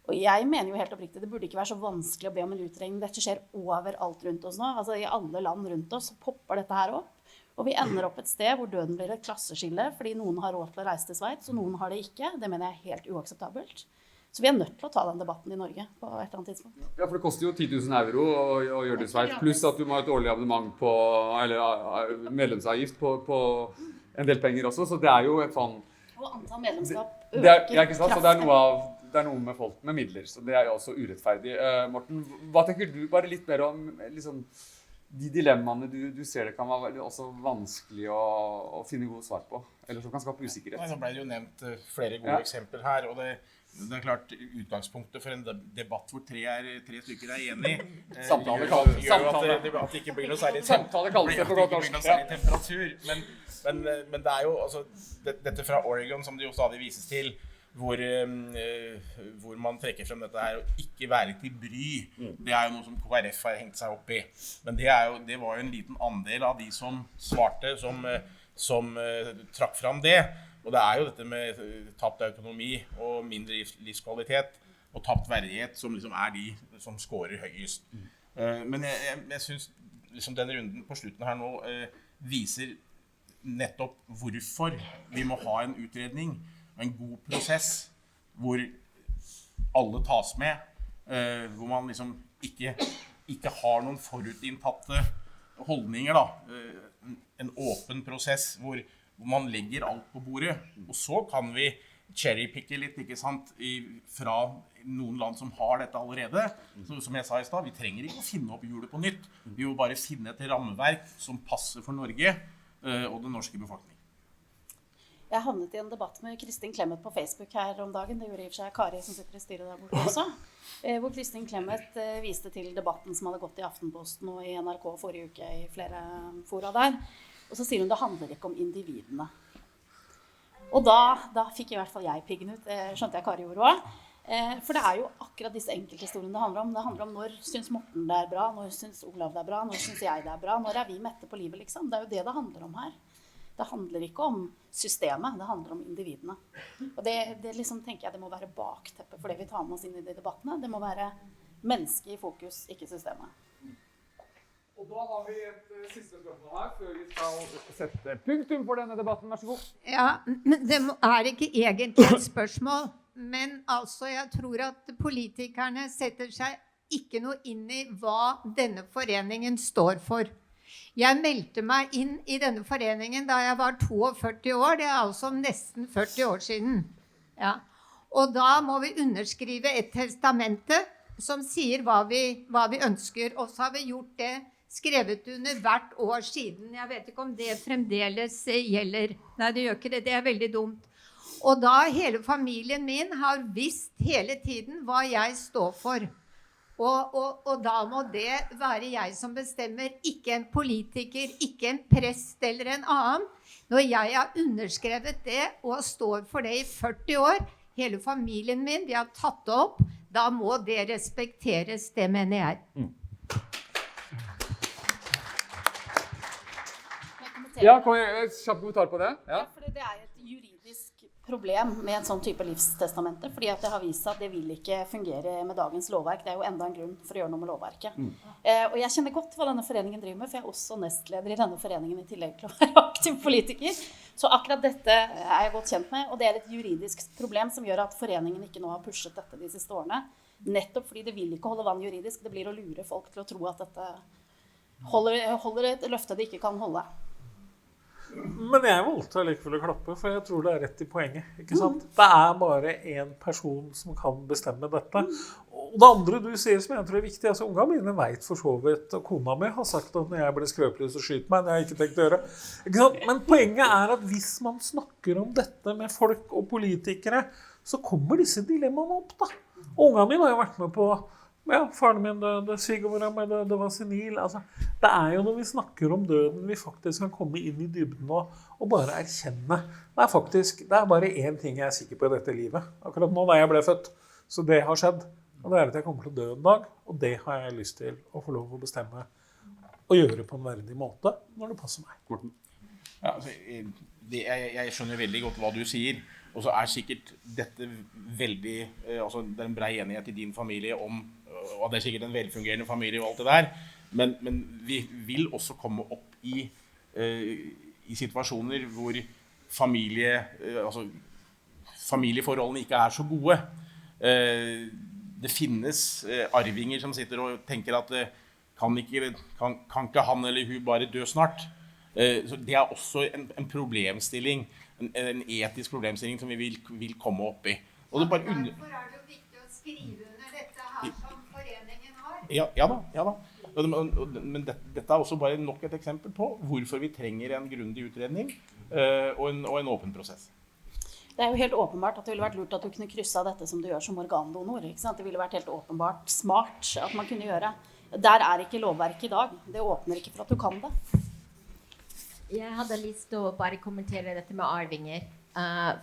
[SPEAKER 14] Og jeg mener jo helt oppriktig, det burde ikke være så vanskelig å be om en utregning. Dette skjer overalt rundt oss nå. Altså i alle land rundt oss popper dette her opp. Og vi ender opp et sted hvor døden blir et klasseskille, fordi noen har råd til å reise til Sveits, og noen har det ikke. Det mener jeg helt uakseptabelt. Så vi nødt til å ta den debatten i Norge på et eller annet tidspunkt.
[SPEAKER 1] Ja, for det koster jo 10 000 euro å gjøre det i Sveits, pluss at du må ha et årlig abonnement på, eller medlemsavgift på en del penger også, så det jo et sånn...
[SPEAKER 14] Og antall medlemskap øker kraftig.
[SPEAKER 1] Det noe med folk med midler, så det jo også urettferdig. Morten, hva tenker du bare litt mer om liksom, de dilemmaene du ser det kan være også vanskelig å finne gode svar på, eller som kan skape usikkerhet?
[SPEAKER 13] Nå ble det jo nevnt flere gode eksempler her, og det klart utgangspunktet for en debatt hvor tre stykker enig.
[SPEAKER 1] Samtale
[SPEAKER 13] gjør at det ikke blir noe særlig temperatur. Men det jo altså, dette fra Oregon som det jo stadig vises til, hvor man trekker frem dette her å ikke være til bry. Det jo noe som KrF har hengt seg opp i. Men det var jo en liten andel av de som svarte, som trakk frem det. Og det jo dette med tapt autonomi og mindre livskvalitet og tapt verdighet som liksom de som scorer høyest. Men jeg synes liksom den runden på slutten her nå viser nettopp hvorfor vi må ha en utredning og en god prosess hvor alle tas med, hvor man liksom ikke har noen forutinntatte holdninger da. En åpen prosess hvor man legger alt på bordet, og så kan vi cherrypicke litt, ikke sant, fra noen land som har dette allerede. Så, som jeg sa i sted, vi trenger ikke å finne opp hjulet på nytt. Vi må bare finne et rammeverk som passer for Norge og den norske befolkningen.
[SPEAKER 14] Jeg havnet i en debatt med Kristin Clemet på Facebook her om dagen. Det gjorde i og for seg Kari som sitter i styret der borte også. Hvor Kristin Clemet viste til debatten som hadde gått i Aftenposten og i NRK forrige uke i flere fora der. Og så sier hun det handler ikke om individene. Og da fikk i hvert fall jeg piggen ut, skjønte jeg Kari gjorde også. For det jo akkurat disse enkelthistoriene det handler om. Det handler om når synes Morten det bra, når synes Olav det bra, når synes jeg det bra, når vi mette på livet liksom. Det jo det handler om her. Det handler ikke om systemet, det handler om individene. Og det liksom tenker jeg det må være bakteppet for det vi tar med oss inn i de debattene. Det må være mennesket i fokus, ikke systemet.
[SPEAKER 1] Og da har vi et siste spørsmål her, før vi skal sette punktum for denne debatten. Vær så god.
[SPEAKER 9] Ja, men det ikke egentlig et spørsmål. Men altså, jeg tror at politikerne setter seg ikke noe inn i hva denne foreningen står for. Jeg meldte meg inn i denne foreningen da jeg var 42 år. Det altså nesten 40 år siden. Ja. Og da må vi underskrive et testamente som sier hva vi ønsker. Og så har vi gjort det, skrevet under hvert år siden. Jeg vet ikke om det fremdeles gjelder. Nei, det gjør ikke det. Det veldig dumt. Og da hele familien min har visst hele tiden hva jeg står for. Og da må det være jeg som bestemmer, ikke en politiker, ikke en prest eller en annen. Når jeg har underskrevet det og står for det i 40 år, hele familien min, vi har tatt det opp, da må det respekteres, det mener jeg.
[SPEAKER 1] Ja, kan jeg kjapt kommentar på det?
[SPEAKER 14] Ja, fordi det et juridisk problem med en sånn type livstestamente, fordi at det har vist seg at det vil ikke fungere med dagens lovverk. Det jo enda en grunn for å gjøre noe med lovverket. Og jeg kjenner godt hva denne foreningen driver med, for jeg også nestleder i denne foreningen i tillegg til å være aktiv politiker. Så akkurat dette jeg godt kjent med, og det et juridisk problem som gjør at foreningen ikke nå har pushet dette de siste årene. Nettopp fordi det vil ikke holde vann juridisk, det blir å lure folk til å tro at dette holder et løfte de ikke kan holde.
[SPEAKER 8] Men jeg valgte likevel å klappe, for jeg tror det rett i poenget, ikke sant? Det bare en person som kan bestemme dette. Og det andre du sier som jeg tror viktig, altså unga mine vet for så vidt, og kona mi har sagt at når jeg blir skrøpelig så skyter meg, det har jeg ikke tenkt å gjøre. Ikke sant? Men poenget at hvis man snakker om dette med folk og politikere, så kommer disse dilemmaene opp da. Og unga mine har jo vært med på, ja, faren min døde, svigermoren min døde, det var senil. Altså, det jo når vi snakker om døden, vi faktisk kan komme inn i dybden og bare erkjenne. Det bare en ting jeg sikker på i dette livet. Akkurat nå da jeg ble født, så det har skjedd. Og det at jeg kommer til å dø en dag, og det har jeg lyst til å få lov å bestemme og gjøre på en verdig måte når det passer meg.
[SPEAKER 1] Morten?
[SPEAKER 13] Ja, altså, jeg skjønner veldig godt hva du sier, og så sikkert dette veldig, altså det en bred enighet i din familie om, og det sikkert en velfungerende familie og alt det der, men vi vil også komme opp i situasjoner hvor familieforholdene ikke så gode. Det finnes arvinger som sitter og tenker at kan ikke han eller hun bare dø snart? Så det også en problemstilling, en etisk problemstilling som vi vil komme opp i. Og det bare
[SPEAKER 9] Derfor det jo viktig å skrive under dette her som foreningen har.
[SPEAKER 13] Ja da. Men dette også bare nok et eksempel på hvorfor vi trenger en grundig utredning og en åpen prosess.
[SPEAKER 14] Det jo helt åpenbart at det ville vært lurt at du kunne krysse av dette som du gjør som organdonor. Ikke sant? Det ville vært helt åpenbart smart at man kunne gjøre. Der ikke lovverket i dag. Det åpner ikke for at du kan det.
[SPEAKER 17] Jeg hadde lyst til å bare kommentere dette med arvinger.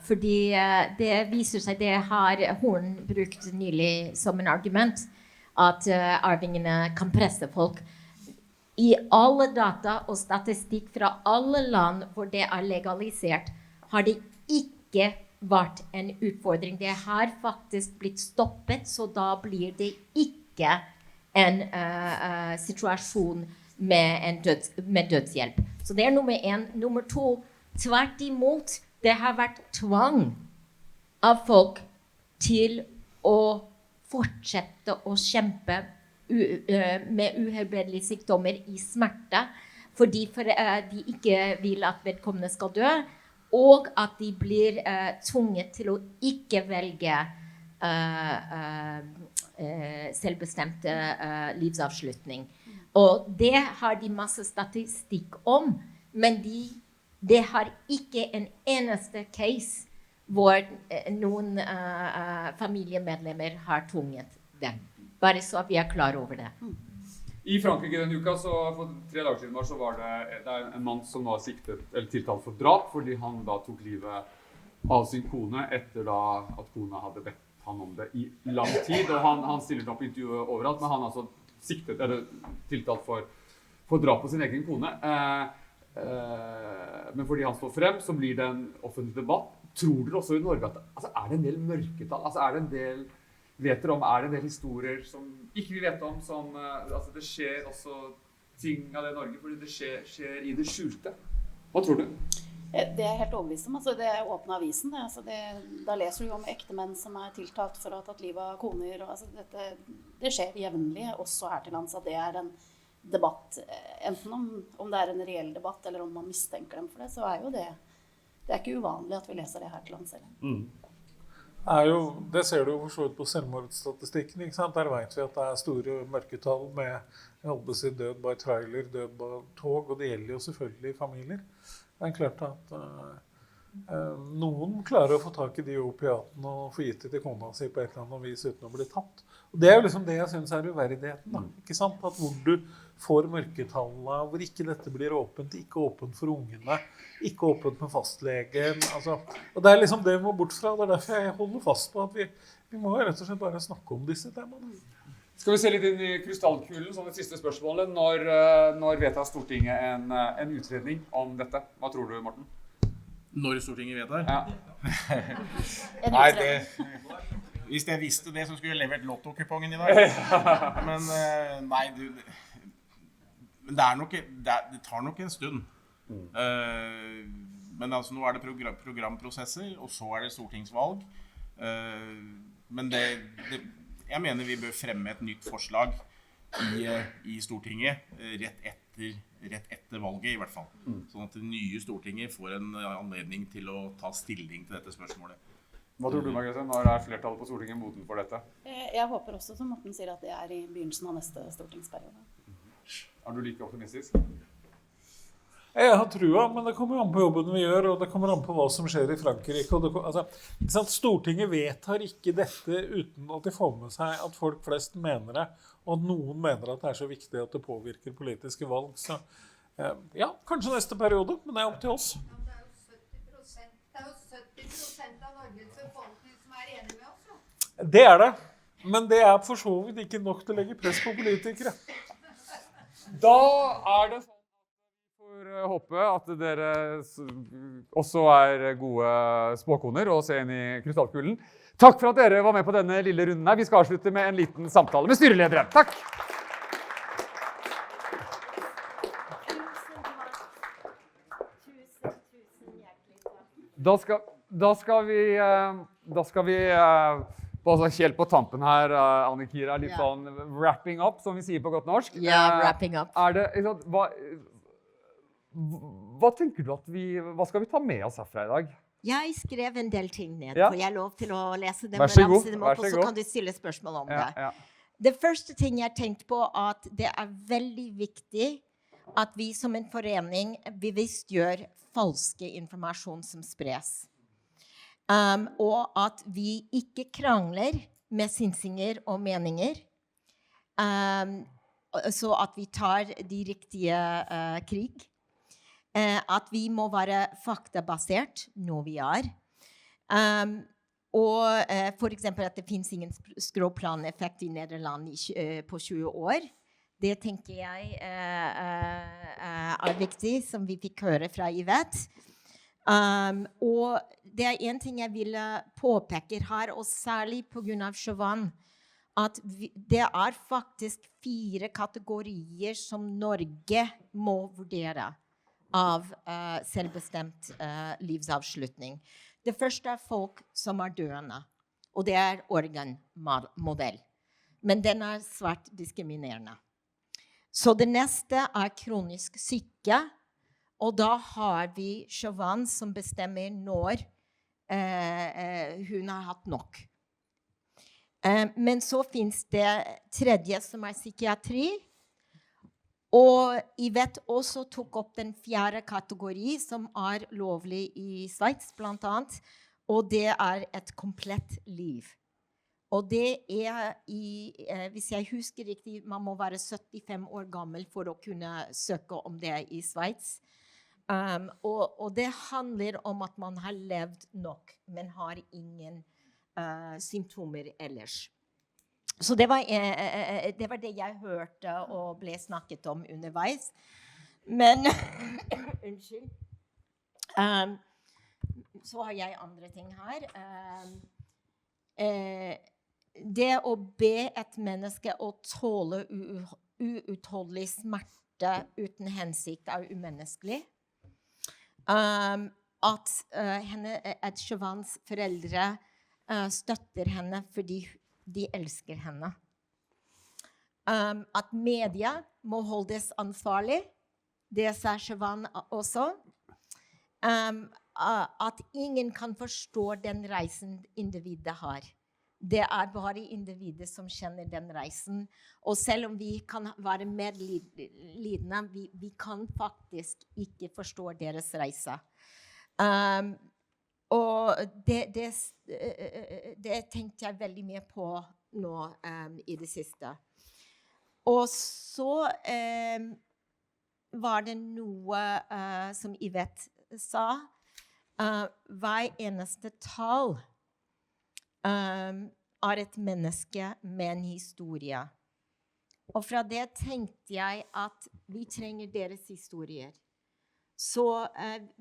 [SPEAKER 17] Fordi det viser seg, det har Horn brukt nylig som en argument, at arvingene kan presse folk. I alle data og statistikk fra alle land hvor det legalisert, har det ikke vært en utfordring. Det har faktisk blitt stoppet, så da blir det ikke en situasjon med dødshjelp. Så det nummer 1. Nummer 2, tvert imot, det har vært tvang av folk til å fortsette å kjempe med uhelbredelige sykdommer i smerte, fordi de ikke vil at vedkommende skal dø, og at de blir tvunget til å ikke velge selvbestemt livsavslutning. Og det har de masse statistikk om, men det har ikke en eneste case hvor noen familiemedlemmer har tvunget dem. Bare så vi klar over det.
[SPEAKER 1] I Frankrike denne uka, så for 3 dager siden så var det en mann som var tiltalt for drap, fordi han da tok livet av sin kone etter da at kona hadde bedt han om det i lang tid. Og han stiller opp intervjuet overalt, men han altså tiltalt for drap på sin egen kone. Men fordi han står frem, så blir det en offentlig debatt. Tror dere også i Norge at altså, det en del mørketall? Altså, det en del historier som ikke vi vet om, som altså, det skjer også ting av det i Norge, fordi det skjer i det skjulte? Hva tror du?
[SPEAKER 14] Det helt overbevist om. Altså, det åpne avisen. Altså, da leser du jo om ektemenn som tiltalt for å ha tatt livet av koner. Og, altså, det skjer jevnlig, også her til lands, at det en debatt. Enten om det en reell debatt, eller om man mistenker dem for det, så jo det. Det ikke uvanlig at vi leser det her til lands selv.
[SPEAKER 8] Det ser du jo for så vidt på selvmordsstatistikken, ikke sant? Der vet vi at det store mørketall med død by trailer, død by tog, og det gjelder jo selvfølgelig familier. Det klart at noen klarer å få tak i de opiatene og få gitt det til kona si på et eller annet vis uten å bli tatt. Og det jo liksom det jeg synes uverdigheten, da. Ikke sant? At hvor du får mørketallene, hvor ikke dette blir åpent, ikke åpent for ungene, ikke åpent med fastlegen. Altså, og det liksom det vi må bort fra. Det derfor jeg holder fast på at vi må rett og slett bare snakke om disse temaene.
[SPEAKER 1] Skal vi se litt inn i krystallkulen, som det siste spørsmålet. Når vedtar Stortinget en utredning om dette? Hva tror du, Morten?
[SPEAKER 13] Når Stortinget vedtar?
[SPEAKER 1] Ja.
[SPEAKER 13] Nei, hvis jeg visste det, så skulle jeg levert lottokupongen i dag. Men nei, det tar nok en stund. Men altså, nå det programprosesser, og så det stortingsvalg. Men jeg mener vi bør fremme et nytt forslag i Stortinget rett etter valget i hvert fall. Sånn at det nye Stortinget får en anledning til å ta stilling til dette spørsmålet.
[SPEAKER 1] Hva tror du, Margrethe? Når flertallet på Stortinget moden for dette?
[SPEAKER 14] Jeg håper også, som Morten sier, at det i begynnelsen av neste stortingsperiode.
[SPEAKER 1] Du like optimistisk?
[SPEAKER 8] Jeg har trua, men det kommer an på jobben vi gjør, og det kommer an på hva som skjer i Frankrike. Og Stortinget vedtar ikke dette uten at de får med seg at folk flest mener det, og at noen mener at det så viktig at det påvirker politiske valg. Så ja, kanskje neste periode, men det opp til oss.
[SPEAKER 9] Det jo 70% av Norges befolkning som enig med oss.
[SPEAKER 8] Det det, men det for så vidt ikke nok til å legge press på politikere.
[SPEAKER 1] Da det sånn. Jeg håper at dere også gode spåkoner og ser inn i krystallkulen. Takk for at dere var med på denne lille runden her. Vi skal avslutte med en liten samtale med styrelederen. Takk! Da skal vi helt på tampen her, Anne-Kira, litt sånn wrapping up, som vi sier på godt norsk.
[SPEAKER 2] Ja, wrapping up.
[SPEAKER 1] Hva tenker du hva skal vi ta med oss herfra i dag?
[SPEAKER 2] Jeg skrev en del ting ned.
[SPEAKER 1] Ja.
[SPEAKER 2] Får jeg lov til å lese dem?
[SPEAKER 1] Vær så god.
[SPEAKER 2] Og så kan du stille spørsmål om det. Ja. Det første ting jeg tenkte på, at det veldig viktig at vi som en forening bevisstgjør falske informasjon som spres. Og at vi ikke krangler med synsinger og meninger. Så at vi tar de riktige krig. At vi må være faktabasert når vi og for eksempel at det finnes ingen skråplaneffekt i Nederland på 20 år. Det tenker jeg viktig, som vi fikk høre fra Yvette. Og det en ting jeg ville påpeke her, og særlig på grunn av Chauvin, at det faktisk 4 kategorier som Norge må vurdere av selvbestemt livsavslutning. Det første folk som døende, og det organmodell. Men den svært diskriminerende. Så det neste kronisk syke, og da har vi Chauvin som bestemmer når hun har hatt nok. Men så finnes det tredje som psykiatri, og jeg vet også tok opp den 4. kategori som lovlig i Sveits blant annet, og det et komplett liv. Og det hvis jeg husker riktig, man må være 75 år gammel for å kunne søke om det i Sveits. Og det handler om at man har levd nok, men har ingen symptomer ellers. Så det var det jeg hørte og ble snakket om underveis. Men, unnskyld, så har jeg andre ting her. Det å be et menneske å tåle uutholdelig smerte uten hensikt umenneskelig. At Chauvins foreldre støtter henne fordi de elsker henne. At media må holdes ansvarlig, det sa Chauvin også. At ingen kan forstå den reisen individet har. Det bare individet som kjenner den reisen. Og selv om vi kan være medlidende, vi kan faktisk ikke forstå deres reise. Og det tenkte jeg veldig mye på nå i det siste. Og så var det noe som Yvette sa, hver eneste tall et menneske med en historie. Og fra det tenkte jeg at vi trenger deres historier. Så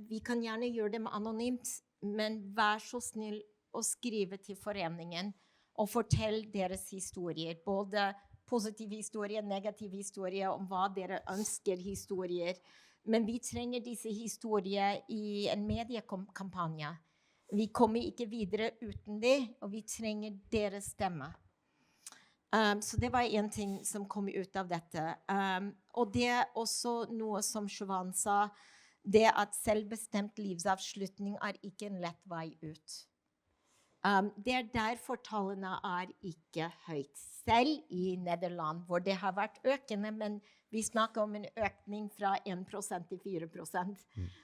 [SPEAKER 2] vi kan gjerne gjøre dem anonymt, men vær så snill å skrive til foreningen og fortell deres historier, både positive historier, negative historier, om hva dere ønsker historier. Men vi trenger disse historier i en mediekampanje. Vi kommer ikke videre uten det, og vi trenger deres stemme. Så det var en ting som kom ut av dette. Og det også noe som Chauvin sa, det at selvbestemt livsavslutning ikke en lett vei ut. Det derfor tallene ikke høyt. Selv i Nederland, hvor det har vært økende, men vi snakker om en økning fra 1% til 4%.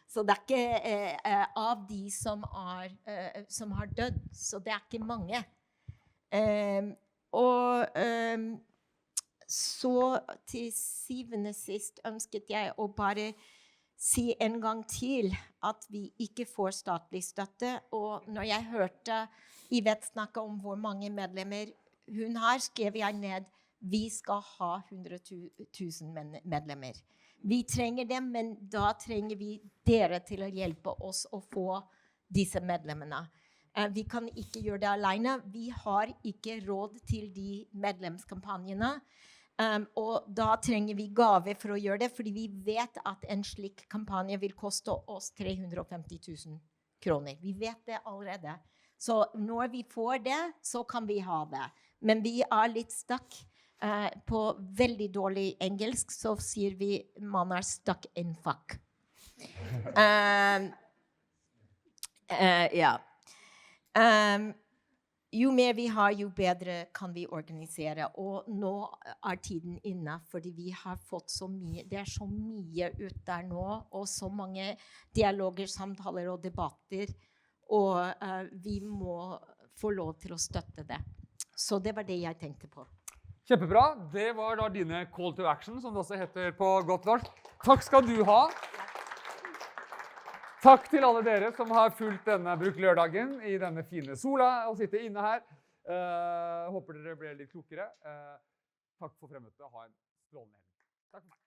[SPEAKER 2] Så det ikke av de som har dødd, så det ikke mange. Og så til syvende sist ønsket jeg å bare si en gang til at vi ikke får statlig støtte. Og når jeg hørte Yvette snakke om hvor mange medlemmer hun har, skrev jeg ned vi skal ha 100 000 medlemmer. Vi trenger dem, men da trenger vi dere til å hjelpe oss å få disse medlemmene. Vi kan ikke gjøre det alene. Vi har ikke råd til de medlemskampanjene. Og da trenger vi gave for å gjøre det, fordi vi vet at en slik kampanje vil koste oss 350 000 kroner. Vi vet det allerede. Så når vi får det, så kan vi ha det. Men vi litt stuck. På veldig dårlig engelsk så sier vi man stuck in fuck. Ja. Jo mer vi har, jo bedre kan vi organisere. Og nå tiden inne, fordi vi har fått så mye, det så mye ut der nå, og så mange dialoger, samtaler og debatter, og vi må få lov til å støtte det. Så det var det jeg tenkte på.
[SPEAKER 1] Kjempebra. Det var da dine call to action, som det også heter på godt norsk. Takk skal du ha. Takk til alle dere som har fulgt denne bruklørdagen i denne fine sola og sitter inne her. Håper dere ble litt klokere. Takk for fremmøtet. Ha en strålende helg. Takk.